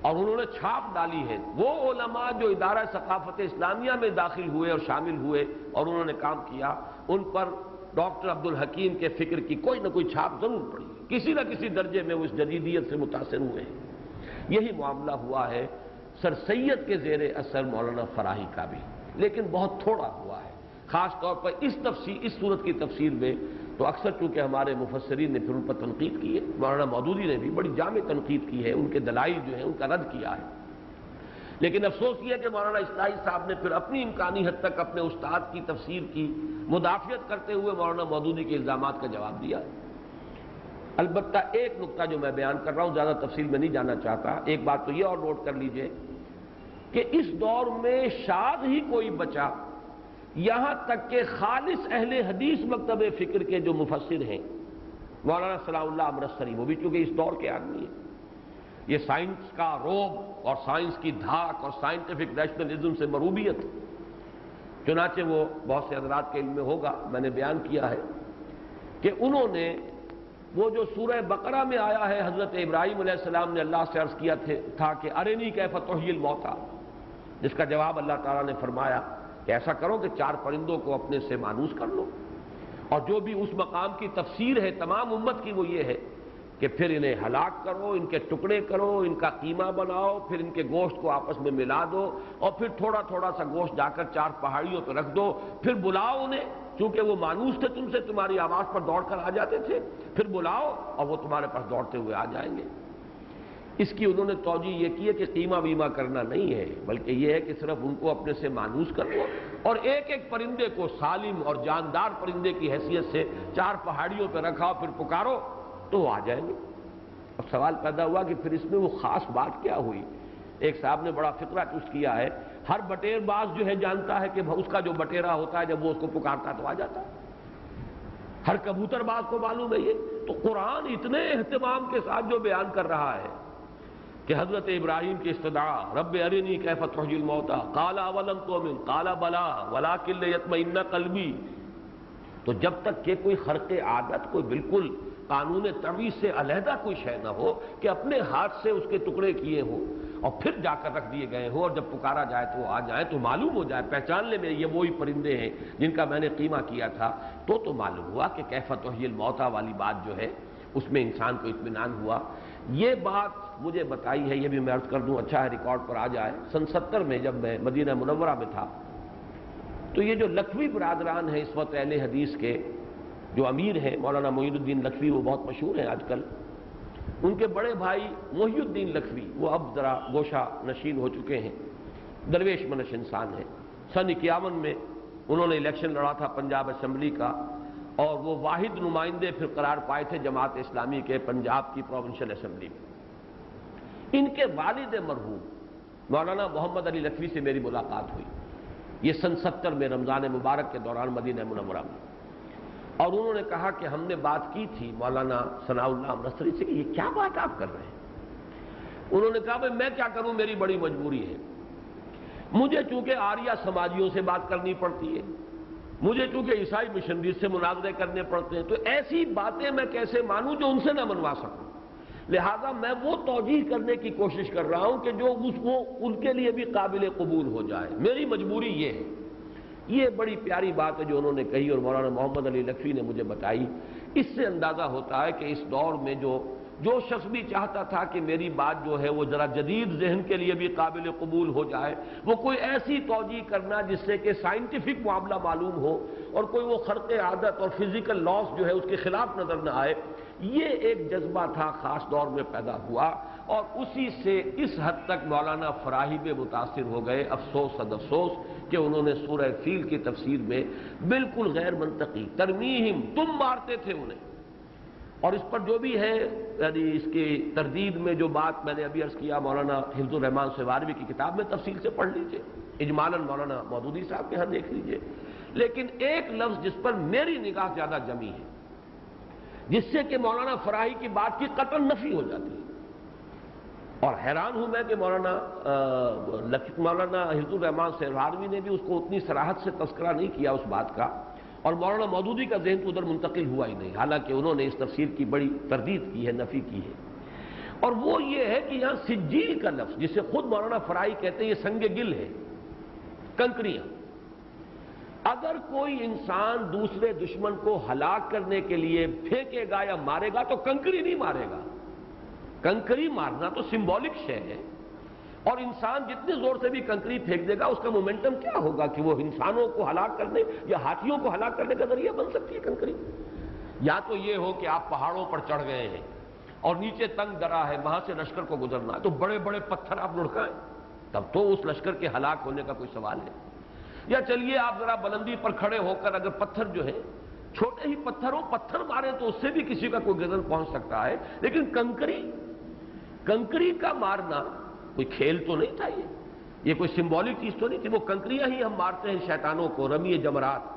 S1: اور انہوں نے چھاپ ڈالی ہے۔ وہ علماء جو ادارہ ثقافت اسلامیہ میں داخل ہوئے اور شامل ہوئے اور انہوں نے کام کیا، ان پر ڈاکٹر عبدالحکیم کے فکر کی کوئی نہ کوئی چھاپ ضرور پڑی، کسی نہ کسی درجے میں وہ اس جدیدیت سے متاثر ہوئے ہیں۔ یہی معاملہ ہوا ہے سر سید کے زیر اثر مولانا فراہی کا بھی، لیکن بہت تھوڑا ہوا ہے، خاص طور پر اس صورت کی تفسیر میں تو اکثر چونکہ ہمارے مفسرین نے پھر ان پر تنقید کی ہے، مولانا مودودی نے بھی بڑی جامع تنقید کی ہے، ان کے دلائل جو ہیں ان کا رد کیا ہے، لیکن افسوس یہ ہے کہ مولانا اصلاحی صاحب نے پھر اپنی امکانی حد تک اپنے استاد کی تفسیر کی مدافعت کرتے ہوئے مولانا مودودی کے الزامات کا جواب دیا۔ البتہ ایک نقطہ جو میں بیان کر رہا ہوں، زیادہ تفصیل میں نہیں جانا چاہتا، ایک بات تو یہ اور نوٹ کر لیجئے کہ اس دور میں شاذ ہی کوئی بچا، یہاں تک کہ خالص اہل حدیث مکتب فکر کے جو مفسر ہیں، مولانا صلاح اللہ امرتسری، وہ بھی چونکہ اس دور کے آدمی ہیں، یہ سائنس کا روب اور سائنس کی دھاک اور سائنٹیفک ریشنلزم سے مروبیت، چنانچہ وہ بہت سے حضرات کے علم میں ہوگا، میں نے بیان کیا ہے کہ انہوں نے وہ جو سورہ بقرہ میں آیا ہے، حضرت ابراہیم علیہ السلام نے اللہ سے عرض کیا تھا کہ ارنی کیف تحیی الموتیٰ، جس کا جواب اللہ تعالیٰ نے فرمایا کہ ایسا کرو کہ 4 پرندوں کو اپنے سے مانوس کر لو، اور جو بھی اس مقام کی تفسیر ہے تمام امت کی وہ یہ ہے کہ پھر انہیں ہلاک کرو، ان کے ٹکڑے کرو، ان کا قیمہ بناؤ، پھر ان کے گوشت کو آپس میں ملا دو، اور پھر تھوڑا تھوڑا سا گوشت جا کر 4 پہاڑیوں پہ رکھ دو، پھر بلاؤ انہیں، چونکہ وہ مانوس تھے تم سے، تمہاری آواز پر دوڑ کر آ جاتے تھے، پھر بلاؤ اور وہ تمہارے پاس دوڑتے ہوئے آ جائیں گے۔ اس کی انہوں نے توجہ یہ کی ہے کہ قیمہ ویمہ کرنا نہیں ہے، بلکہ یہ ہے کہ صرف ان کو اپنے سے مانوس کر لو، اور ایک ایک پرندے کو سالم اور جاندار پرندے کی حیثیت سے 4 پہاڑیوں پہ رکھاؤ، پھر پکارو تو وہ آ جائیں گے۔ اب سوال پیدا ہوا کہ پھر اس میں وہ خاص بات کیا ہوئی؟ ایک صاحب نے بڑا فقرہ چست کیا ہے، ہر بٹیر باز جو ہے جانتا ہے کہ اس کا جو بٹیرا ہوتا ہے جب وہ اس کو پکارتا تو آ جاتا ہے، ہر کبوتر باز کو معلوم ہے یہ۔ تو قرآن اتنے اہتمام کے ساتھ جو بیان کر رہا ہے کہ حضرت ابراہیم کی استدعا، رب ارنی کیف تحیی الموتیٰ، قال اولم تؤمن قال بلی ولکن لیطمئن قلبی، تو جب تک کہ کوئی خرق عادت، کوئی بالکل قانون تعویض سے علیحدہ کوئی شے نہ ہو کہ اپنے ہاتھ سے اس کے ٹکڑے کیے ہوں اور پھر جا کر رکھ دیے گئے ہوں، اور جب پکارا جائے تو وہ آ جائیں، تو معلوم ہو جائے، پہچان لے میں یہ وہی پرندے ہیں جن کا میں نے قیمہ کیا تھا، تو معلوم ہوا کہ کیف تحیی الموتیٰ والی بات جو ہے اس میں انسان کو اطمینان ہوا۔ یہ بات مجھے بتائی ہے، یہ بھی میں عرض کر دوں، اچھا ہے ریکارڈ پر آ جائے، سن 70 میں جب میں مدینہ منورہ میں تھا، تو یہ جو لکھوی برادران ہیں اس وقت اہل حدیث کے جو امیر ہیں، مولانا معین الدین لکھوی، وہ بہت مشہور ہیں آج کل، ان کے بڑے بھائی محی الدین لکھوی، وہ اب ذرا گوشہ نشین ہو چکے ہیں، درویش منش انسان ہیں۔ سن 51 میں انہوں نے الیکشن لڑا تھا پنجاب اسمبلی کا، اور وہ واحد نمائندے پھر قرار پائے تھے جماعت اسلامی کے پنجاب کی پروونشل اسمبلی میں۔ ان کے والد مرحوم مولانا محمد علی لکھوی سے میری ملاقات ہوئی، یہ سن 70 میں رمضان مبارک کے دوران مدینہ منورہ میں، اور انہوں نے کہا کہ ہم نے بات کی تھی مولانا ثناء اللہ امرتسری سے کہ یہ کیا بات آپ کر رہے ہیں؟ انہوں نے کہا بھائی میں کیا کروں، میری بڑی مجبوری ہے، مجھے چونکہ آریہ سماجیوں سے بات کرنی پڑتی ہے، مجھے چونکہ عیسائی مشنریز سے مناظرے کرنے پڑتے ہیں، تو ایسی باتیں میں کیسے مانوں جو ان سے نہ منوا سکوں، لہذا میں وہ توجیہ کرنے کی کوشش کر رہا ہوں کہ جو وہ ان کے لیے بھی قابل قبول ہو جائے، میری مجبوری یہ ہے۔ یہ بڑی پیاری بات ہے جو انہوں نے کہی اور مولانا محمد علی لکھوی نے مجھے بتائی۔ اس سے اندازہ ہوتا ہے کہ اس دور میں جو شخص بھی چاہتا تھا کہ میری بات جو ہے وہ ذرا جدید ذہن کے لیے بھی قابل قبول ہو جائے، وہ کوئی ایسی توجیہ کرنا جس سے کہ سائنٹیفک معاملہ معلوم ہو اور کوئی وہ خرق عادت اور فزیکل لاس جو ہے اس کے خلاف نظر نہ آئے، یہ ایک جذبہ تھا خاص دور میں پیدا ہوا، اور اسی سے اس حد تک مولانا فراہی میں متاثر ہو گئے۔ افسوس صد افسوس کہ انہوں نے سورہ فیل کی تفسیر میں بالکل غیر منطقی ترمیہم، تم مارتے تھے انہیں، اور اس پر جو بھی ہے یعنی اس کی تردید میں جو بات میں نے ابھی عرض کیا، مولانا حفظ الرحمان سواروی کی کتاب میں تفصیل سے پڑھ لیجئے، اجمالاً مولانا مودودی صاحب کے ہاں دیکھ لیجئے، لیکن ایک لفظ جس پر میری نگاہ زیادہ جمی ہے، جس سے کہ مولانا فراہی کی بات کی قطعاً نفی ہو جاتی ہے، اور حیران ہوں میں کہ مولانا حفظ الرحمان سہروردی نے بھی اس کو اتنی صراحت سے تذکرہ نہیں کیا اس بات کا، اور مولانا مودودی کا ذہن تو ادھر منتقل ہوا ہی نہیں، حالانکہ انہوں نے اس تفسیر کی بڑی تردید کی ہے، نفی کی ہے۔ اور وہ یہ ہے کہ یہاں سجیل کا لفظ جسے خود مولانا فراہی کہتے ہیں، یہ سنگ گل ہے، کنکریاں۔ اگر کوئی انسان دوسرے دشمن کو ہلاک کرنے کے لیے پھینکے گا یا مارے گا تو کنکری نہیں مارے گا، کنکری مارنا تو سمبولک شے ہے، اور انسان جتنے زور سے بھی کنکری پھینک دے گا اس کا مومنٹم کیا ہوگا کہ وہ انسانوں کو ہلاک کرنے یا ہاتھیوں کو ہلاک کرنے کا ذریعہ بن سکتی ہے کنکری۔ یا تو یہ ہو کہ آپ پہاڑوں پر چڑھ گئے ہیں اور نیچے تنگ درا ہے، وہاں سے لشکر کو گزرنا ہے، تو بڑے بڑے پتھر آپ لڑکائیں، تب تو اس لشکر کے ہلاک ہونے کا کوئی سوال ہے۔ یا چلیے آپ ذرا بلندی پر کھڑے ہو کر اگر پتھر جو ہے چھوٹے ہی پتھر مارے تو اس سے بھی کسی کا کوئی گردن پہنچ سکتا ہے، لیکن کنکری کا مارنا کوئی کھیل تو نہیں تھا، یہ کوئی سمبولک چیز تو نہیں تھی۔ وہ کنکریاں ہی ہم مارتے ہیں شیطانوں کو، رمی جمرات،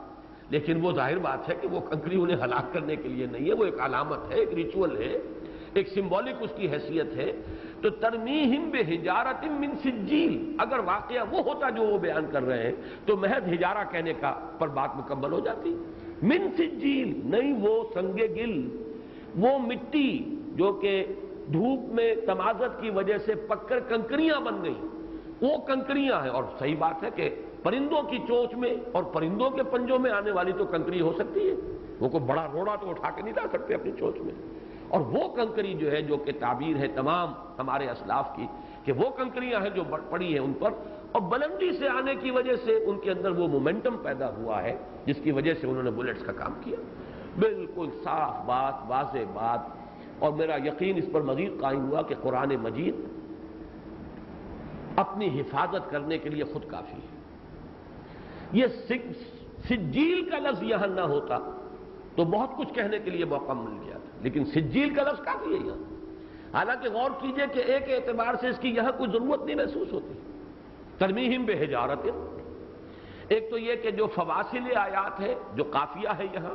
S1: لیکن وہ ظاہر بات ہے کہ وہ کنکری انہیں ہلاک کرنے کے لیے نہیں ہے، وہ ایک علامت ہے، ایک ریچول ہے، ایک سمبولک اس کی حیثیت ہے۔ تو ترمیہم بحجارۃ من سجیل، اگر واقعہ وہ ہوتا جو وہ بیان کر رہے ہیں تو محض حجارہ کہنے کا پر بات مکمل ہو جاتی۔ من سجیل نہیں، وہ سنگ گل، وہ مٹی جو کہ دھوپ میں تمازت کی وجہ سے پک کر کنکریاں بن گئی، وہ کنکریاں ہیں۔ اور صحیح بات ہے کہ پرندوں کی چونچ میں اور پرندوں کے پنجوں میں آنے والی تو کنکری ہو سکتی ہے، وہ کوئی بڑا روڑا تو اٹھا کے نہیں لا سکتے اپنی چونچ میں۔ اور وہ کنکری جو ہے، جو کہ تعبیر ہے تمام ہمارے اسلاف کی کہ وہ کنکریاں ہیں جو پڑی ہیں ان پر، اور بلندی سے آنے کی وجہ سے ان کے اندر وہ مومنٹم پیدا ہوا ہے جس کی وجہ سے انہوں نے بلٹس کا کام کیا۔ بالکل صاف بات، واضح بات، اور میرا یقین اس پر مزید قائم ہوا کہ قرآن مجید اپنی حفاظت کرنے کے لیے خود کافی ہے۔ یہ سجیل کا لفظ یہاں نہ ہوتا تو بہت کچھ کہنے کے لیے موقع مل گیا تھا، لیکن سجیل کا لفظ کافی ہے یہاں۔ حالانکہ غور کیجئے کہ ایک اعتبار سے اس کی یہاں کوئی ضرورت نہیں محسوس ہوتی۔ ترمیہم بحجارۃ، ایک تو یہ کہ جو فواصل آیات ہے، جو قافیہ ہے یہاں،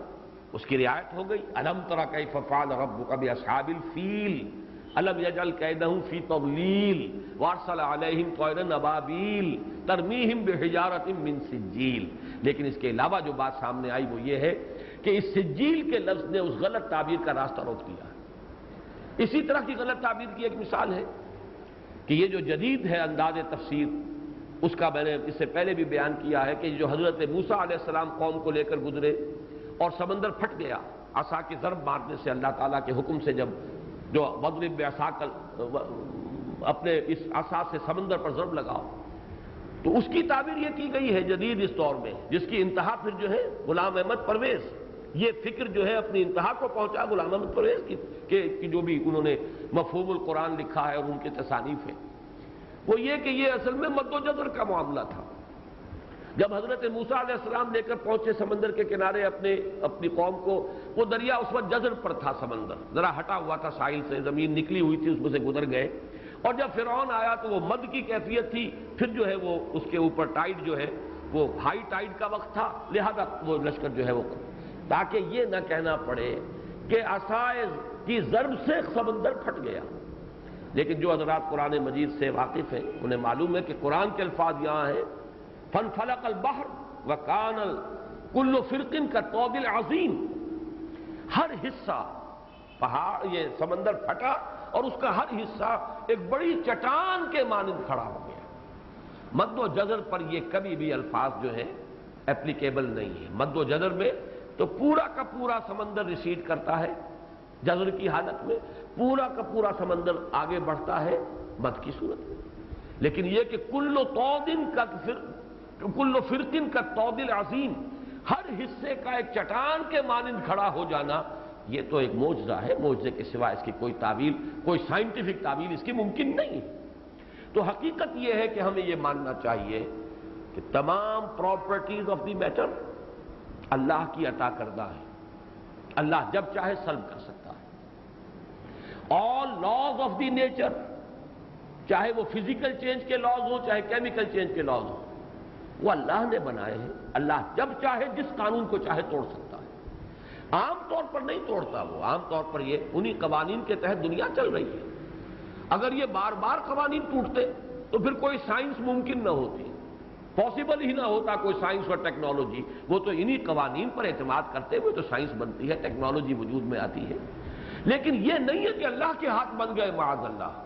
S1: اس کی رعایت ہو گئی۔ الم تر کیف فعل ربک باصحاب الفیل الم یجعل کیدہم فی تضلیل وارسل علیہم طیرا ابابیل ترمیہم بحجارۃ من سجیل۔ لیکن اس کے علاوہ جو بات سامنے آئی وہ یہ ہے کہ اس سجیل کے لفظ نے اس غلط تعبیر کا راستہ روک دیا۔ اسی طرح کی غلط تعبیر کی ایک مثال ہے کہ یہ جو جدید ہے انداز تفسیر، اس کا میں نے اس سے پہلے بھی بیان کیا ہے کہ جو حضرت موسیٰ علیہ السلام قوم کو لے کر گزرے اور سمندر پھٹ گیا عصا کی ضرب مارنے سے، اللہ تعالیٰ کے حکم سے، جب جو وضرب بعصاک اپنے اس عصا سے سمندر پر ضرب لگاؤ، تو اس کی تعبیر یہ کی گئی ہے جدید اس دور میں، جس کی انتہا پھر جو ہے غلام احمد پرویز، یہ فکر جو ہے اپنی انتہا کو پہنچا غلام احمد پرویز کی جو بھی انہوں نے مفہوم القرآن لکھا ہے اور ان کی تصانیف ہے، وہ یہ کہ یہ اصل میں مد و جزر کا معاملہ تھا۔ جب حضرت موسیٰ علیہ السلام لے کر پہنچے سمندر کے کنارے اپنی قوم کو، وہ دریا اس وقت جزر پر تھا، سمندر ذرا ہٹا ہوا تھا ساحل سے، زمین نکلی ہوئی تھی، اس میں سے گزر گئے، اور جب فرعون آیا تو وہ مد کی کیفیت تھی، پھر جو ہے وہ اس کے اوپر ٹائیڈ جو ہے وہ ہائی ٹائیڈ کا وقت تھا، لہذا وہ لشکر جو ہے وہ، تاکہ یہ نہ کہنا پڑے کہ عصائے کی ضرب سے سمندر پھٹ گیا۔ لیکن جو حضرات قرآن مجید سے واقف ہیں انہیں معلوم ہے کہ قرآن کے الفاظ یہاں ہیں فانفلق البحر وکان کل فرق کالطود العظیم، ہر حصہ پہاڑ یہ سمندر پھٹا اور اس کا ہر حصہ ایک بڑی چٹان کے مانند کھڑا ہو گیا۔ مد و جزر پر یہ کبھی بھی الفاظ جو ہیں اپلیکیبل نہیں ہے۔ مد و جزر میں تو پورا کا پورا سمندر ریسیڈ کرتا ہے، جزر کی حالت میں پورا کا پورا سمندر آگے بڑھتا ہے مد کی صورت میں، لیکن یہ کہ کل فرق کالطود العظیم، ہر حصے کا ایک چٹان کے مانند کھڑا ہو جانا، یہ تو ایک معجزہ ہے، معجزے کے سوا اس کی کوئی تعویل، کوئی سائنٹیفک تعویل اس کی ممکن نہیں ہے۔ تو حقیقت یہ ہے کہ ہمیں یہ ماننا چاہیے کہ تمام پراپرٹیز آف دی میٹر اللہ کی عطا کردہ ہے، اللہ جب چاہے سلب کر سکتا ہے۔ آل لاز آف دی نیچر، چاہے وہ فزیکل چینج کے لاز ہوں چاہے کیمیکل چینج کے لاز ہوں، وہ اللہ نے بنائے ہیں، اللہ جب چاہے جس قانون کو چاہے توڑ سکتا ہے، عام طور پر نہیں توڑتا، وہ عام طور پر یہ انہی قوانین کے تحت دنیا چل رہی ہے۔ اگر یہ بار بار قوانین ٹوٹتے تو پھر کوئی سائنس ممکن نہ ہوتی، پاسبل ہی نہ ہوتا کوئی سائنس اور ٹیکنالوجی، وہ تو انہی قوانین پر اعتماد کرتے ہوئے تو سائنس بنتی ہے، ٹیکنالوجی وجود میں آتی ہے۔ لیکن یہ نہیں ہے کہ اللہ کے ہاتھ بن گئے معاذ اللہ،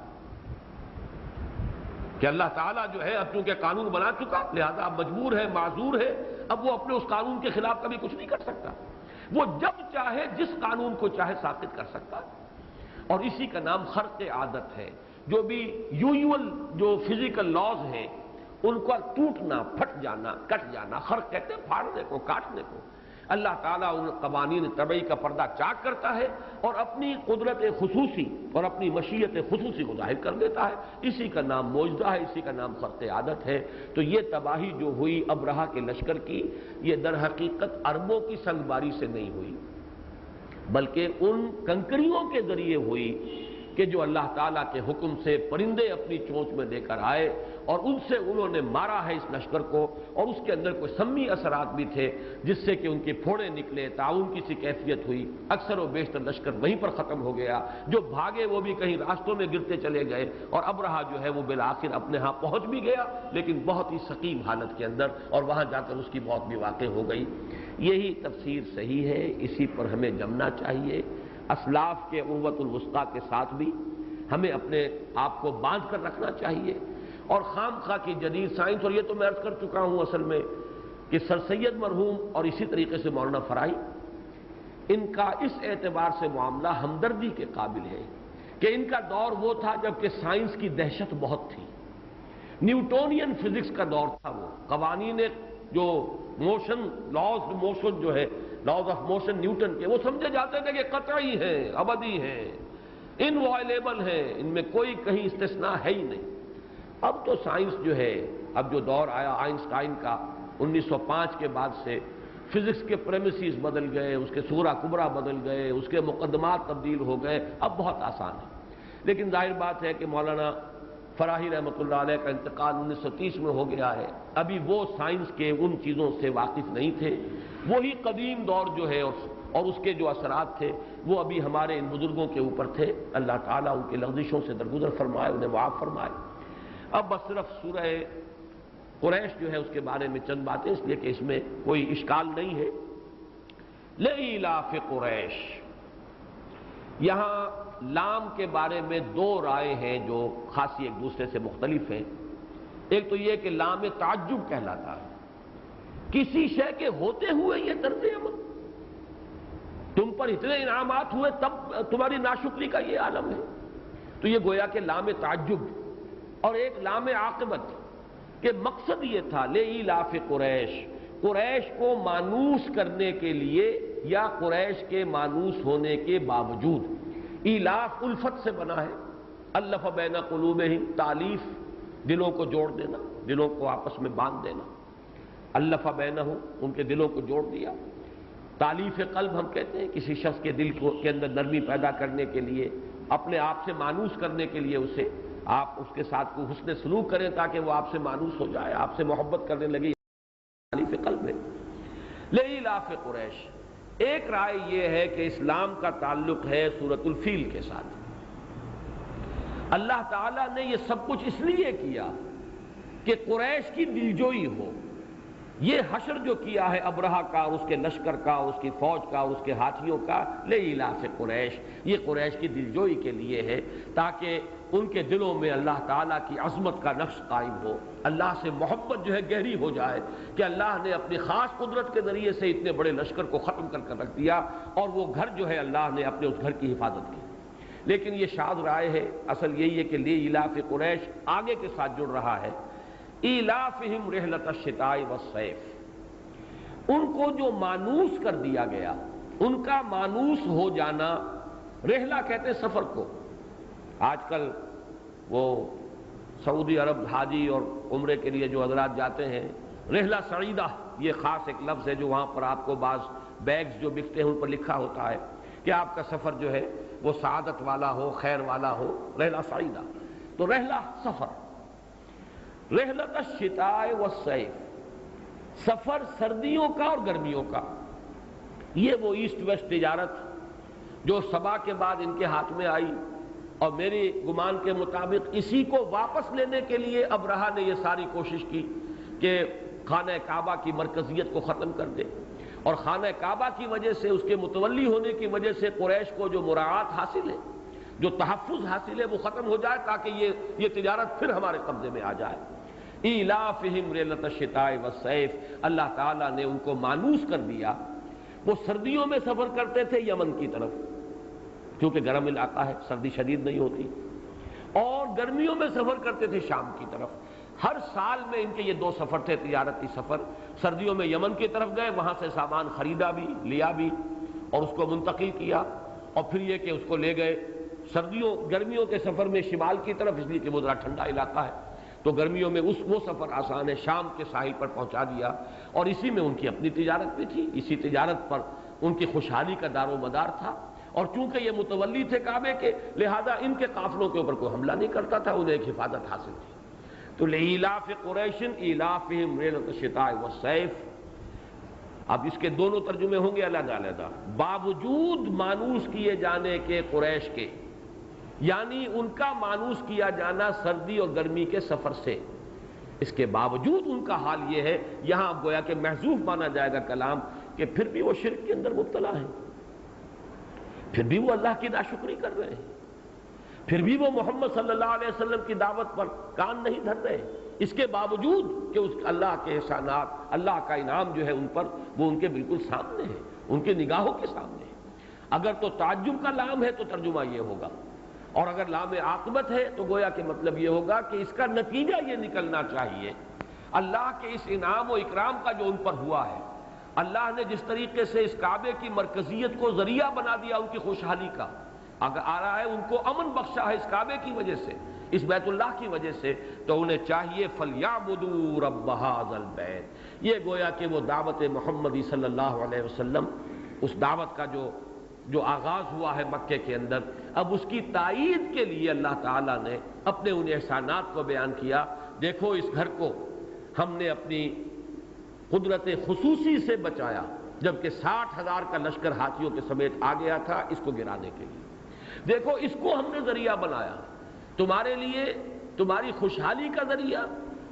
S1: کہ اللہ تعالیٰ جو ہے اب چونکہ قانون بنا چکا لہذا اب مجبور ہے، معذور ہے، اب وہ اپنے اس قانون کے خلاف کبھی کچھ نہیں کر سکتا، وہ جب چاہے جس قانون کو چاہے ساقط کر سکتا ہے۔ اور اسی کا نام خرق عادت ہے۔ جو بھی یوزول جو فزیکل لاز ہیں ان کا ٹوٹنا، پھٹ جانا، کٹ جانا، خرق کہتے ہیں پھاڑنے کو، کاٹنے کو۔ اللہ تعالیٰ ان قوانین طبعی کا پردہ چاک کرتا ہے اور اپنی قدرت خصوصی اور اپنی مشیت خصوصی کو ظاہر کر دیتا ہے. اسی کا نام معجزہ ہے، اسی کا نام خرق عادت ہے. تو یہ تباہی جو ہوئی ابرہہ کے لشکر کی، یہ در حقیقت عربوں کی سنگ باری سے نہیں ہوئی، بلکہ ان کنکریوں کے ذریعے ہوئی کہ جو اللہ تعالیٰ کے حکم سے پرندے اپنی چونچ میں لے کر آئے اور ان سے انہوں نے مارا ہے اس لشکر کو، اور اس کے اندر کوئی سمی اثرات بھی تھے جس سے کہ ان کے پھوڑے نکلے، تعاون کی سی کیفیت ہوئی. اکثر و بیشتر لشکر وہیں پر ختم ہو گیا. جو بھاگے وہ بھی کہیں راستوں میں گرتے چلے گئے، اور ابرہہ جو ہے وہ بالآخر اپنے ہاں پہنچ بھی گیا، لیکن بہت ہی سقیم حالت کے اندر، اور وہاں جا کر اس کی موت بھی واقع ہو گئی. یہی تفسیر صحیح ہے، اسی پر ہمیں جمنا چاہیے. اسلاف کے عروۃ الوثقیٰ کے ساتھ بھی ہمیں اپنے آپ کو باندھ کر رکھنا چاہیے، اور خام خواہ کی جدید سائنس، اور یہ تو میں عرض کر چکا ہوں اصل میں کہ سر سید مرحوم اور اسی طریقے سے مولانا فرائی، ان کا اس اعتبار سے معاملہ ہمدردی کے قابل ہے کہ ان کا دور وہ تھا جب کہ سائنس کی دہشت بہت تھی. نیوٹونین فزکس کا دور تھا. وہ قوانین جو موشن، لاز آف موشن جو ہے، لاز آف موشن نیوٹن کے، وہ سمجھے جاتے تھے کہ قطعی ہیں، ابدی ہیں، انوائلیبل ہیں، ان میں کوئی کہیں استثناء ہے ہی نہیں. اب تو سائنس جو ہے، اب جو دور آیا آئنسٹائن کا 1905 کے بعد سے، فزکس کے پریمیسز بدل گئے، اس کے صغریٰ کبریٰ بدل گئے، اس کے مقدمات تبدیل ہو گئے. اب بہت آسان ہے. لیکن ظاہر بات ہے کہ مولانا فراہی رحمۃ اللہ علیہ کا انتقال 1930 میں ہو گیا ہے. ابھی وہ سائنس کے ان چیزوں سے واقف نہیں تھے. وہی قدیم دور جو ہے اور اس کے جو اثرات تھے وہ ابھی ہمارے ان بزرگوں کے اوپر تھے. اللہ تعالیٰ ان کی لغزشوں سے درگزر فرمائے، انہیں معاف فرمائے. اب بس صرف سورہ قریش جو ہے اس کے بارے میں چند باتیں، اس لیے کہ اس میں کوئی اشکال نہیں ہے. لإیلاف قریش، یہاں لام کے بارے میں دو رائے ہیں جو خاصی ایک دوسرے سے مختلف ہیں. ایک تو یہ کہ لام تعجب کہلاتا ہے، کسی شے کے ہوتے ہوئے یہ طرز عمل، تم پر اتنے انعامات ہوئے تب تمہاری ناشکری کا یہ عالم ہے. تو یہ گویا کہ لام تعجب. اور ایک لام عاقبت کہ مقصد یہ تھا لإیلاف قریش، قریش کو مانوس کرنے کے لیے یا قریش کے مانوس ہونے کے باوجود. ایلاف الفت سے بنا ہے، الف بین قلوبہم، تالیف، دلوں کو جوڑ دینا، دلوں کو آپس میں باندھ دینا. الف بینہم، ان کے دلوں کو جوڑ دیا. تالیف قلب ہم کہتے ہیں کسی شخص کے دل کے اندر نرمی پیدا کرنے کے لیے، اپنے آپ سے مانوس کرنے کے لیے اسے آپ اس کے ساتھ کو حسن سلوک کریں تاکہ وہ آپ سے مانوس ہو جائے، آپ سے محبت کرنے لگے. تالیف قلب ہے. لإیلاف قریش. ایک رائے یہ ہے کہ اسلام کا تعلق ہے سورۃ الفیل کے ساتھ. اللہ تعالیٰ نے یہ سب کچھ اس لیے کیا کہ قریش کی دلجوئی ہو. یہ حشر جو کیا ہے ابرہہ کا اور اس کے لشکر کا اور اس کی فوج کا اور اس کے ہاتھیوں کا، لإیلاف قریش، یہ قریش کی دلجوئی کے لیے ہے تاکہ ان کے دلوں میں اللہ تعالیٰ کی عظمت کا نقش قائم ہو، اللہ سے محبت جو ہے گہری ہو جائے کہ اللہ نے اپنی خاص قدرت کے ذریعے سے اتنے بڑے لشکر کو ختم کر کر رکھ دیا، اور وہ گھر جو ہے اللہ نے اپنے اس گھر کی حفاظت کی. لیکن یہ شاذ رائے ہے. اصل یہی ہے کہ لإیلاف قریش آگے کے ساتھ جڑ رہا ہے. ایلافہم رحلۃ الشتاء والصیف، ان کو جو مانوس کر دیا گیا، ان کا مانوس ہو جانا. رحلہ کہتے ہیں سفر کو. آج کل وہ سعودی عرب حاجی اور عمرے کے لیے جو حضرات جاتے ہیں، رحلہ سعیدہ یہ خاص ایک لفظ ہے جو وہاں پر آپ کو بعض بیگز جو بکتے ہیں ان پر لکھا ہوتا ہے کہ آپ کا سفر جو ہے وہ سعادت والا ہو، خیر والا ہو، رحلہ سعیدہ. تو رحلہ سفر. رحلۃ الشتاء والصیف، سفر سردیوں کا اور گرمیوں کا. یہ وہ ایسٹ ویسٹ تجارت جو سبا کے بعد ان کے ہاتھ میں آئی، اور میرے گمان کے مطابق اسی کو واپس لینے کے لیے ابرہہ نے یہ ساری کوشش کی کہ خانہ کعبہ کی مرکزیت کو ختم کر دے، اور خانہ کعبہ کی وجہ سے، اس کے متولی ہونے کی وجہ سے قریش کو جو مراعات حاصل ہے، جو تحفظ حاصل ہے، وہ ختم ہو جائے تاکہ یہ تجارت پھر ہمارے قبضے میں آ جائے. ایلافہم رحلۃ الشتاء والصیف، اللہ تعالیٰ نے ان کو مانوس کر دیا. وہ سردیوں میں سفر کرتے تھے یمن کی طرف کیونکہ گرم علاقہ ہے، سردی شدید نہیں ہوتی، اور گرمیوں میں سفر کرتے تھے شام کی طرف. ہر سال میں ان کے یہ 2 سفر تھے، تجارتی سفر۔ سردیوں میں یمن کی طرف گئے، وہاں سے سامان خریدا بھی، لیا بھی اور اس کو منتقل کیا، اور پھر یہ کہ اس کو لے گئے گرمیوں کے سفر میں شمال کی طرف، اس لیے کہ وہ ذرا ٹھنڈا علاقہ ہے، تو گرمیوں میں وہ سفر آسان ہے، شام کے ساحل پر پہنچا دیا، اور اسی میں ان کی اپنی تجارت بھی تھی، اسی تجارت پر ان کی خوشحالی کا دار و مدار تھا۔ اور چونکہ یہ متولی تھے کعبے کے، لہذا ان کے قافلوں کے اوپر کوئی حملہ نہیں کرتا تھا، انہیں ایک حفاظت حاصل تھی۔ تو لإیلاف قریش ایلافہم رحلۃ الشتاء والصیف، اب اس کے دونوں ترجمے ہوں گے علیحدہ علیحدہ۔ باوجود مانوس کیے جانے کے قریش کے، یعنی ان کا مانوس کیا جانا سردی اور گرمی کے سفر سے، اس کے باوجود ان کا حال یہ ہے، یہاں اب گویا کہ محذوف مانا جائے گا کلام، کہ پھر بھی وہ شرک کے اندر مبتلا ہیں، پھر بھی وہ اللہ کی ناشکری کر رہے ہیں، پھر بھی وہ محمد صلی اللہ علیہ وسلم کی دعوت پر کان نہیں دھر رہے، اس کے باوجود کہ اس اللہ کے احسانات، اللہ کا انعام جو ہے ان پر، وہ ان کے بالکل سامنے ہے، ان کے نگاہوں کے سامنے ہے۔ اگر تو تعجب کا لام ہے تو ترجمہ یہ ہوگا، اور اگر لام عاقبت ہے تو گویا کہ مطلب یہ ہوگا کہ اس کا نتیجہ یہ نکلنا چاہیے، اللہ کے اس انعام و اکرام کا جو ان پر ہوا ہے، اللہ نے جس طریقے سے اس کعبے کی مرکزیت کو ذریعہ بنا دیا ان کی خوشحالی کا، اگر آ رہا ہے ان کو امن بخشا ہے اس کعبے کی وجہ سے، اس بیت اللہ کی وجہ سے، تو انہیں چاہیے فَلْيَعْبُدُوا رَبَّ هَذَا الْبَيْتِ، یہ گویا کہ وہ دعوت محمدی صلی اللہ علیہ وسلم، اس دعوت کا جو آغاز ہوا ہے مکے کے اندر، اب اس کی تائید کے لیے اللہ تعالیٰ نے اپنے ان احسانات کو بیان کیا۔ دیکھو اس گھر کو ہم نے اپنی قدرت خصوصی سے بچایا، جبکہ 60,000 کا لشکر ہاتھیوں کے سمیت آ گیا تھا اس کو گرانے کے لیے۔ دیکھو اس کو ہم نے ذریعہ بنایا تمہارے لیے، تمہاری خوشحالی کا ذریعہ،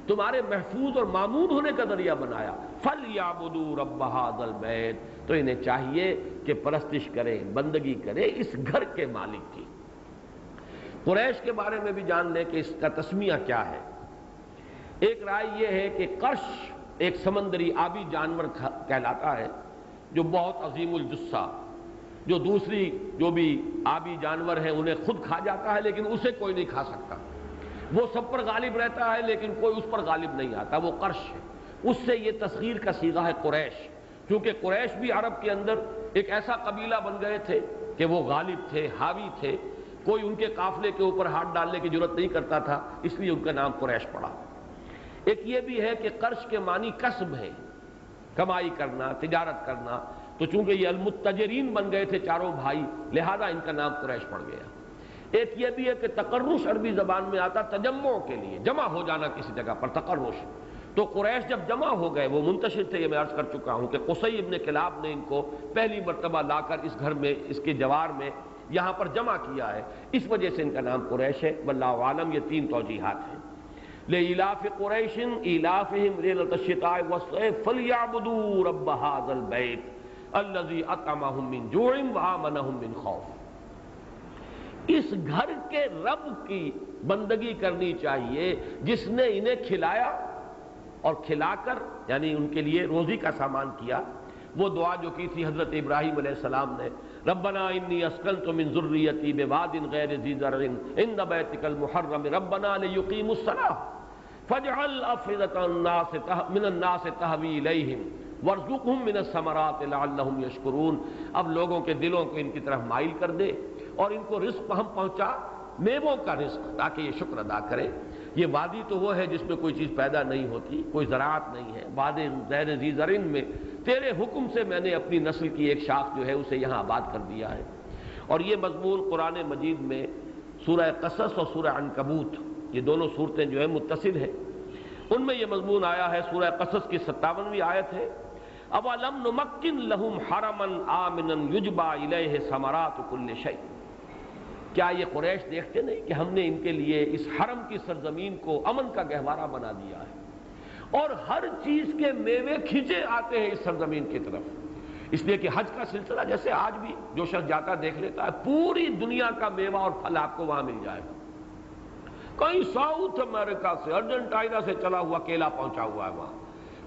S1: تمہارے محفوظ اور معمون ہونے کا ذریعہ بنایا۔ فَلْيَعْبُدُوا رَبَّ هَذَا الْبَيْتِ، تو انہیں چاہیے کہ پرستش کریں، بندگی کریں اس گھر کے مالک کی۔ قریش کے بارے میں بھی جان لیں کہ اس کا تسمیہ کیا ہے۔ ایک رائے یہ ہے کہ قرش ایک سمندری آبی جانور کہلاتا ہے، جو بہت عظیم الجثہ، جو دوسری جو بھی آبی جانور ہیں انہیں خود کھا جاتا ہے، لیکن اسے کوئی نہیں کھا سکتا، وہ سب پر غالب رہتا ہے لیکن کوئی اس پر غالب نہیں آتا، وہ قرش ہے۔ اس سے یہ تصغیر کا صیغہ ہے قریش، کیونکہ قریش بھی عرب کے اندر ایک ایسا قبیلہ بن گئے تھے کہ وہ غالب تھے، حاوی تھے، کوئی ان کے قافلے کے اوپر ہاتھ ڈالنے کی ضرورت نہیں کرتا تھا، اس لیے ان کا نام قریش پڑا۔ ایک یہ بھی ہے کہ قرش کے معنی کسب ہے، کمائی کرنا، تجارت کرنا، تو چونکہ یہ المتجرین بن گئے تھے چاروں بھائی، لہذا ان کا نام قریش پڑ گیا۔ ایک یہ بھی ہے کہ تقرش عربی زبان میں آتا تجمع کے لیے، جمع ہو جانا کسی جگہ پر، تقرش۔ تو قریش جب جمع ہو گئے، وہ منتشر تھے، یہ میں عرض کر چکا ہوں کہ قصی ابن کلاب نے ان کو پہلی مرتبہ لا کر اس گھر میں، اس کے جوار میں یہاں پر جمع کیا ہے، اس وجہ سے ان کا نام قریش ہے۔ واللہ عالم، یہ 3 توجیحات ہیں۔ لإلاف قریش ایلافہم رحلۃ الشتاء والصیف فلیعبدوا رب ھذا البیت الذی اطعمہم من جوع وآمنہم من خوف۔ اس گھر کے رب کی بندگی کرنی چاہیے جس نے انہیں کھلایا اور کھلا کر یعنی ان کے لیے روزی کا سامان کیا۔ وہ دعا جو کی تھی حضرت ابراہیم علیہ السلام نے، ربنا انی اسکنت من ذریتی بواد غیر ذی زرع عند بیتک المحرم ربنا لیقیموا الصلاۃ فاجعل افئدة من الناس تہوی الیہم وارزقہم من الثمرات لعلہم یشکرون۔ اب لوگوں کے دلوں کو ان کی طرف مائل کر دے اور ان کو رزق ہم پہنچا، میووں کا رزق، تاکہ یہ شکر ادا کریں۔ یہ وادی تو وہ ہے جس میں کوئی چیز پیدا نہیں ہوتی، کوئی زراعت نہیں ہے، واد غیر ذی زرع میں تیرے حکم سے میں نے اپنی نسل کی ایک شاخ جو ہے اسے یہاں آباد کر دیا ہے۔ اور یہ مضمون قرآن مجید میں سورہ قصص اور سورہ عنکبوت، یہ دونوں صورتیں جو ہیں متصل ہیں، ان میں یہ مضمون آیا ہے۔ سورہ قصص کی 57ویں آیت ہے، اَوَلَمْ نُمَكِّنْ لَهُمْ حَرَمًا آمِنًا يُجْبَى إِلَيْهِ ثَمَرَاتُ كُلِّ شَيْءٍ۔ کیا یہ قریش دیکھتے نہیں کہ ہم نے ان کے لیے اس حرم کی سرزمین کو امن کا گہوارہ بنا دیا ہے، اور ہر چیز کے میوے کھینچے آتے ہیں اس سرزمین کی طرف۔ اس لیے کہ حج کا سلسلہ جیسے آج بھی جو شخص جاتا دیکھ لیتا ہے، پوری دنیا کا میوہ اور پھل آپ کو وہاں مل جائے گا۔ کہیں ساؤتھ امریکہ سے، ارجنٹائنا سے چلا ہوا کیلا پہنچا ہوا ہے وہاں،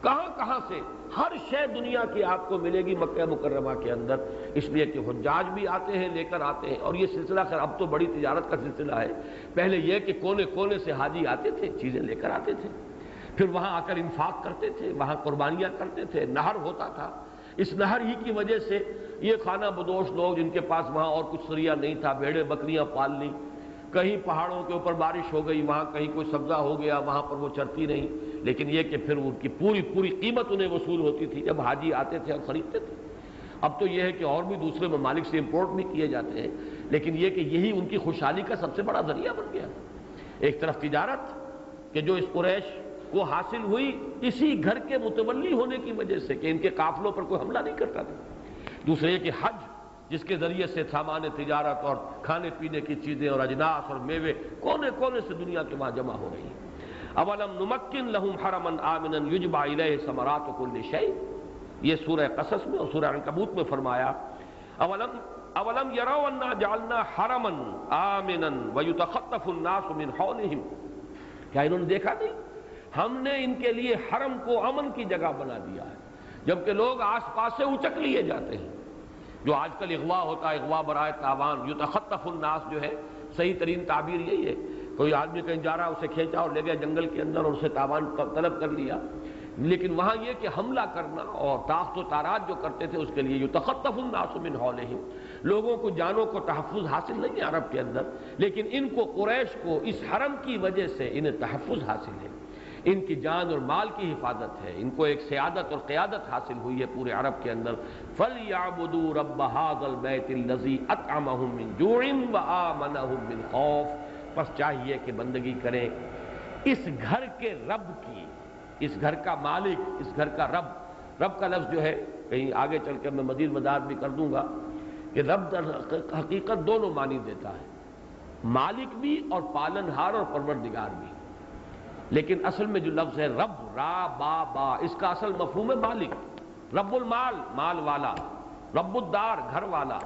S1: کہاں سے ہر شے دنیا کی آپ کو ملے گی مکہ مکرمہ کے اندر۔ اس لیے کہ حجاج بھی آتے ہیں، لے کر آتے ہیں، اور یہ سلسلہ خیر اب تو بڑی تجارت کا سلسلہ ہے، پہلے یہ کہ کونے کونے سے حاجی آتے تھے، چیزیں لے کر آتے تھے۔ پھر وہاں آ کر انفاق کرتے تھے، وہاں قربانیاں کرتے تھے، نہر ہوتا تھا، اس نہر ہی کی وجہ سے یہ خانہ بدوش لوگ جن کے پاس وہاں اور کچھ سریا نہیں تھا، بھیڑیں بکریاں پال لی، کہیں پہاڑوں کے اوپر بارش ہو گئی، وہاں کہیں کوئی سبزہ ہو گیا، وہاں پر وہ چرتی نہیں، لیکن یہ کہ پھر ان کی پوری قیمت انہیں وصول ہوتی تھی جب حاجی آتے تھے اور خریدتے تھے۔ اب تو یہ ہے کہ اور بھی دوسرے ممالک سے امپورٹ بھی کیے جاتے ہیں، لیکن یہ کہ یہی ان کی خوشحالی کا سب سے بڑا ذریعہ بن گیا۔ ایک طرف تجارت کہ جو اس قریش کو حاصل ہوئی اسی گھر کے متولی ہونے کی وجہ سے کہ ان کے قافلوں پر کوئی حملہ نہیں کرتا تھا، دوسرے یہ کہ حج جس کے ذریعے سے سامان تجارت اور کھانے پینے کی چیزیں اور اجناس اور میوے کونے کونے سے دنیا کے وہاں جمع ہو رہی ہیں۔ اولم نمکن لہم حرما آمنا یجبا الیہ ثمرات کل شیء، یہ سورہ قصص میں اور سورہ عنکبوت میں فرمایا اولم یروا انا جعلنا حرما آمنا ویتخطف الناس من حولہم، کیا انہوں نے دیکھا نہیں ہم نے ان کے لیے حرم کو امن کی جگہ بنا دیا ہے، جبکہ لوگ آس پاس سے اچک لیے جاتے ہیں۔ جو آج کل اغوا ہوتا ہے، اغوا برائے تاوان، یتخطف الناس جو ہے صحیح ترین تعبیر یہی ہے، کوئی آدمی کہیں جا رہا اسے کھینچا اور لے گیا جنگل کے اندر اور اسے تاوان طلب کر لیا، لیکن وہاں یہ کہ حملہ کرنا اور تاخت و تاراج جو کرتے تھے اس کے لیے یتخطف الناس من حولہم، لوگوں کو جانوں کو تحفظ حاصل نہیں ہے عرب کے اندر، لیکن ان کو قریش کو اس حرم کی وجہ سے انہیں تحفظ حاصل ہے، ان کی جان اور مال کی حفاظت ہے، ان کو ایک سیادت اور قیادت حاصل ہوئی ہے پورے عرب کے اندر۔ فَلْيَعْبُدُوا رَبَّ هَذَا الْبَيْتِ الَّذِي أَطْعَمَهُم مِّن جُوعٍ وَآمَنَهُم مِّن خَوْفٍ، پس چاہیے کہ بندگی کریں اس گھر کے رب کی، اس گھر کا مالک، اس گھر کا رب۔ رب کا لفظ جو ہے کہیں آگے چل کے میں مزید وضاحت بھی کر دوں گا کہ رب در حقیقت دونوں معنی دیتا ہے، مالک بھی اور پالنہار اور پروردگار بھی، لیکن اصل میں جو لفظ ہے رب، را با با، اس کا اصل مفہوم ہے مالک، رب المال، مال والا، رب الدار، گھر والا،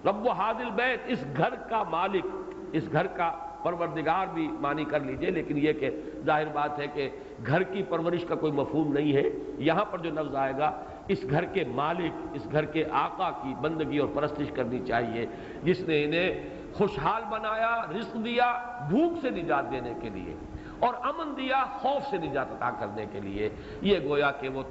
S1: رب هذا البیت، اس گھر کا مالک، اس گھر کا پروردگار بھی معنی کر لیجئے، لیکن یہ کہ ظاہر بات ہے کہ گھر کی پرورش کا کوئی مفہوم نہیں ہے، یہاں پر جو لفظ آئے گا اس گھر کے مالک، اس گھر کے آقا کی بندگی اور پرستش کرنی چاہیے، جس نے انہیں خوشحال بنایا، رزق دیا بھوک سے نجات دینے کے لیے، اور امن دیا خوف سے نجات عطا کرنے کے لیے۔ یہ گویا کہ وہ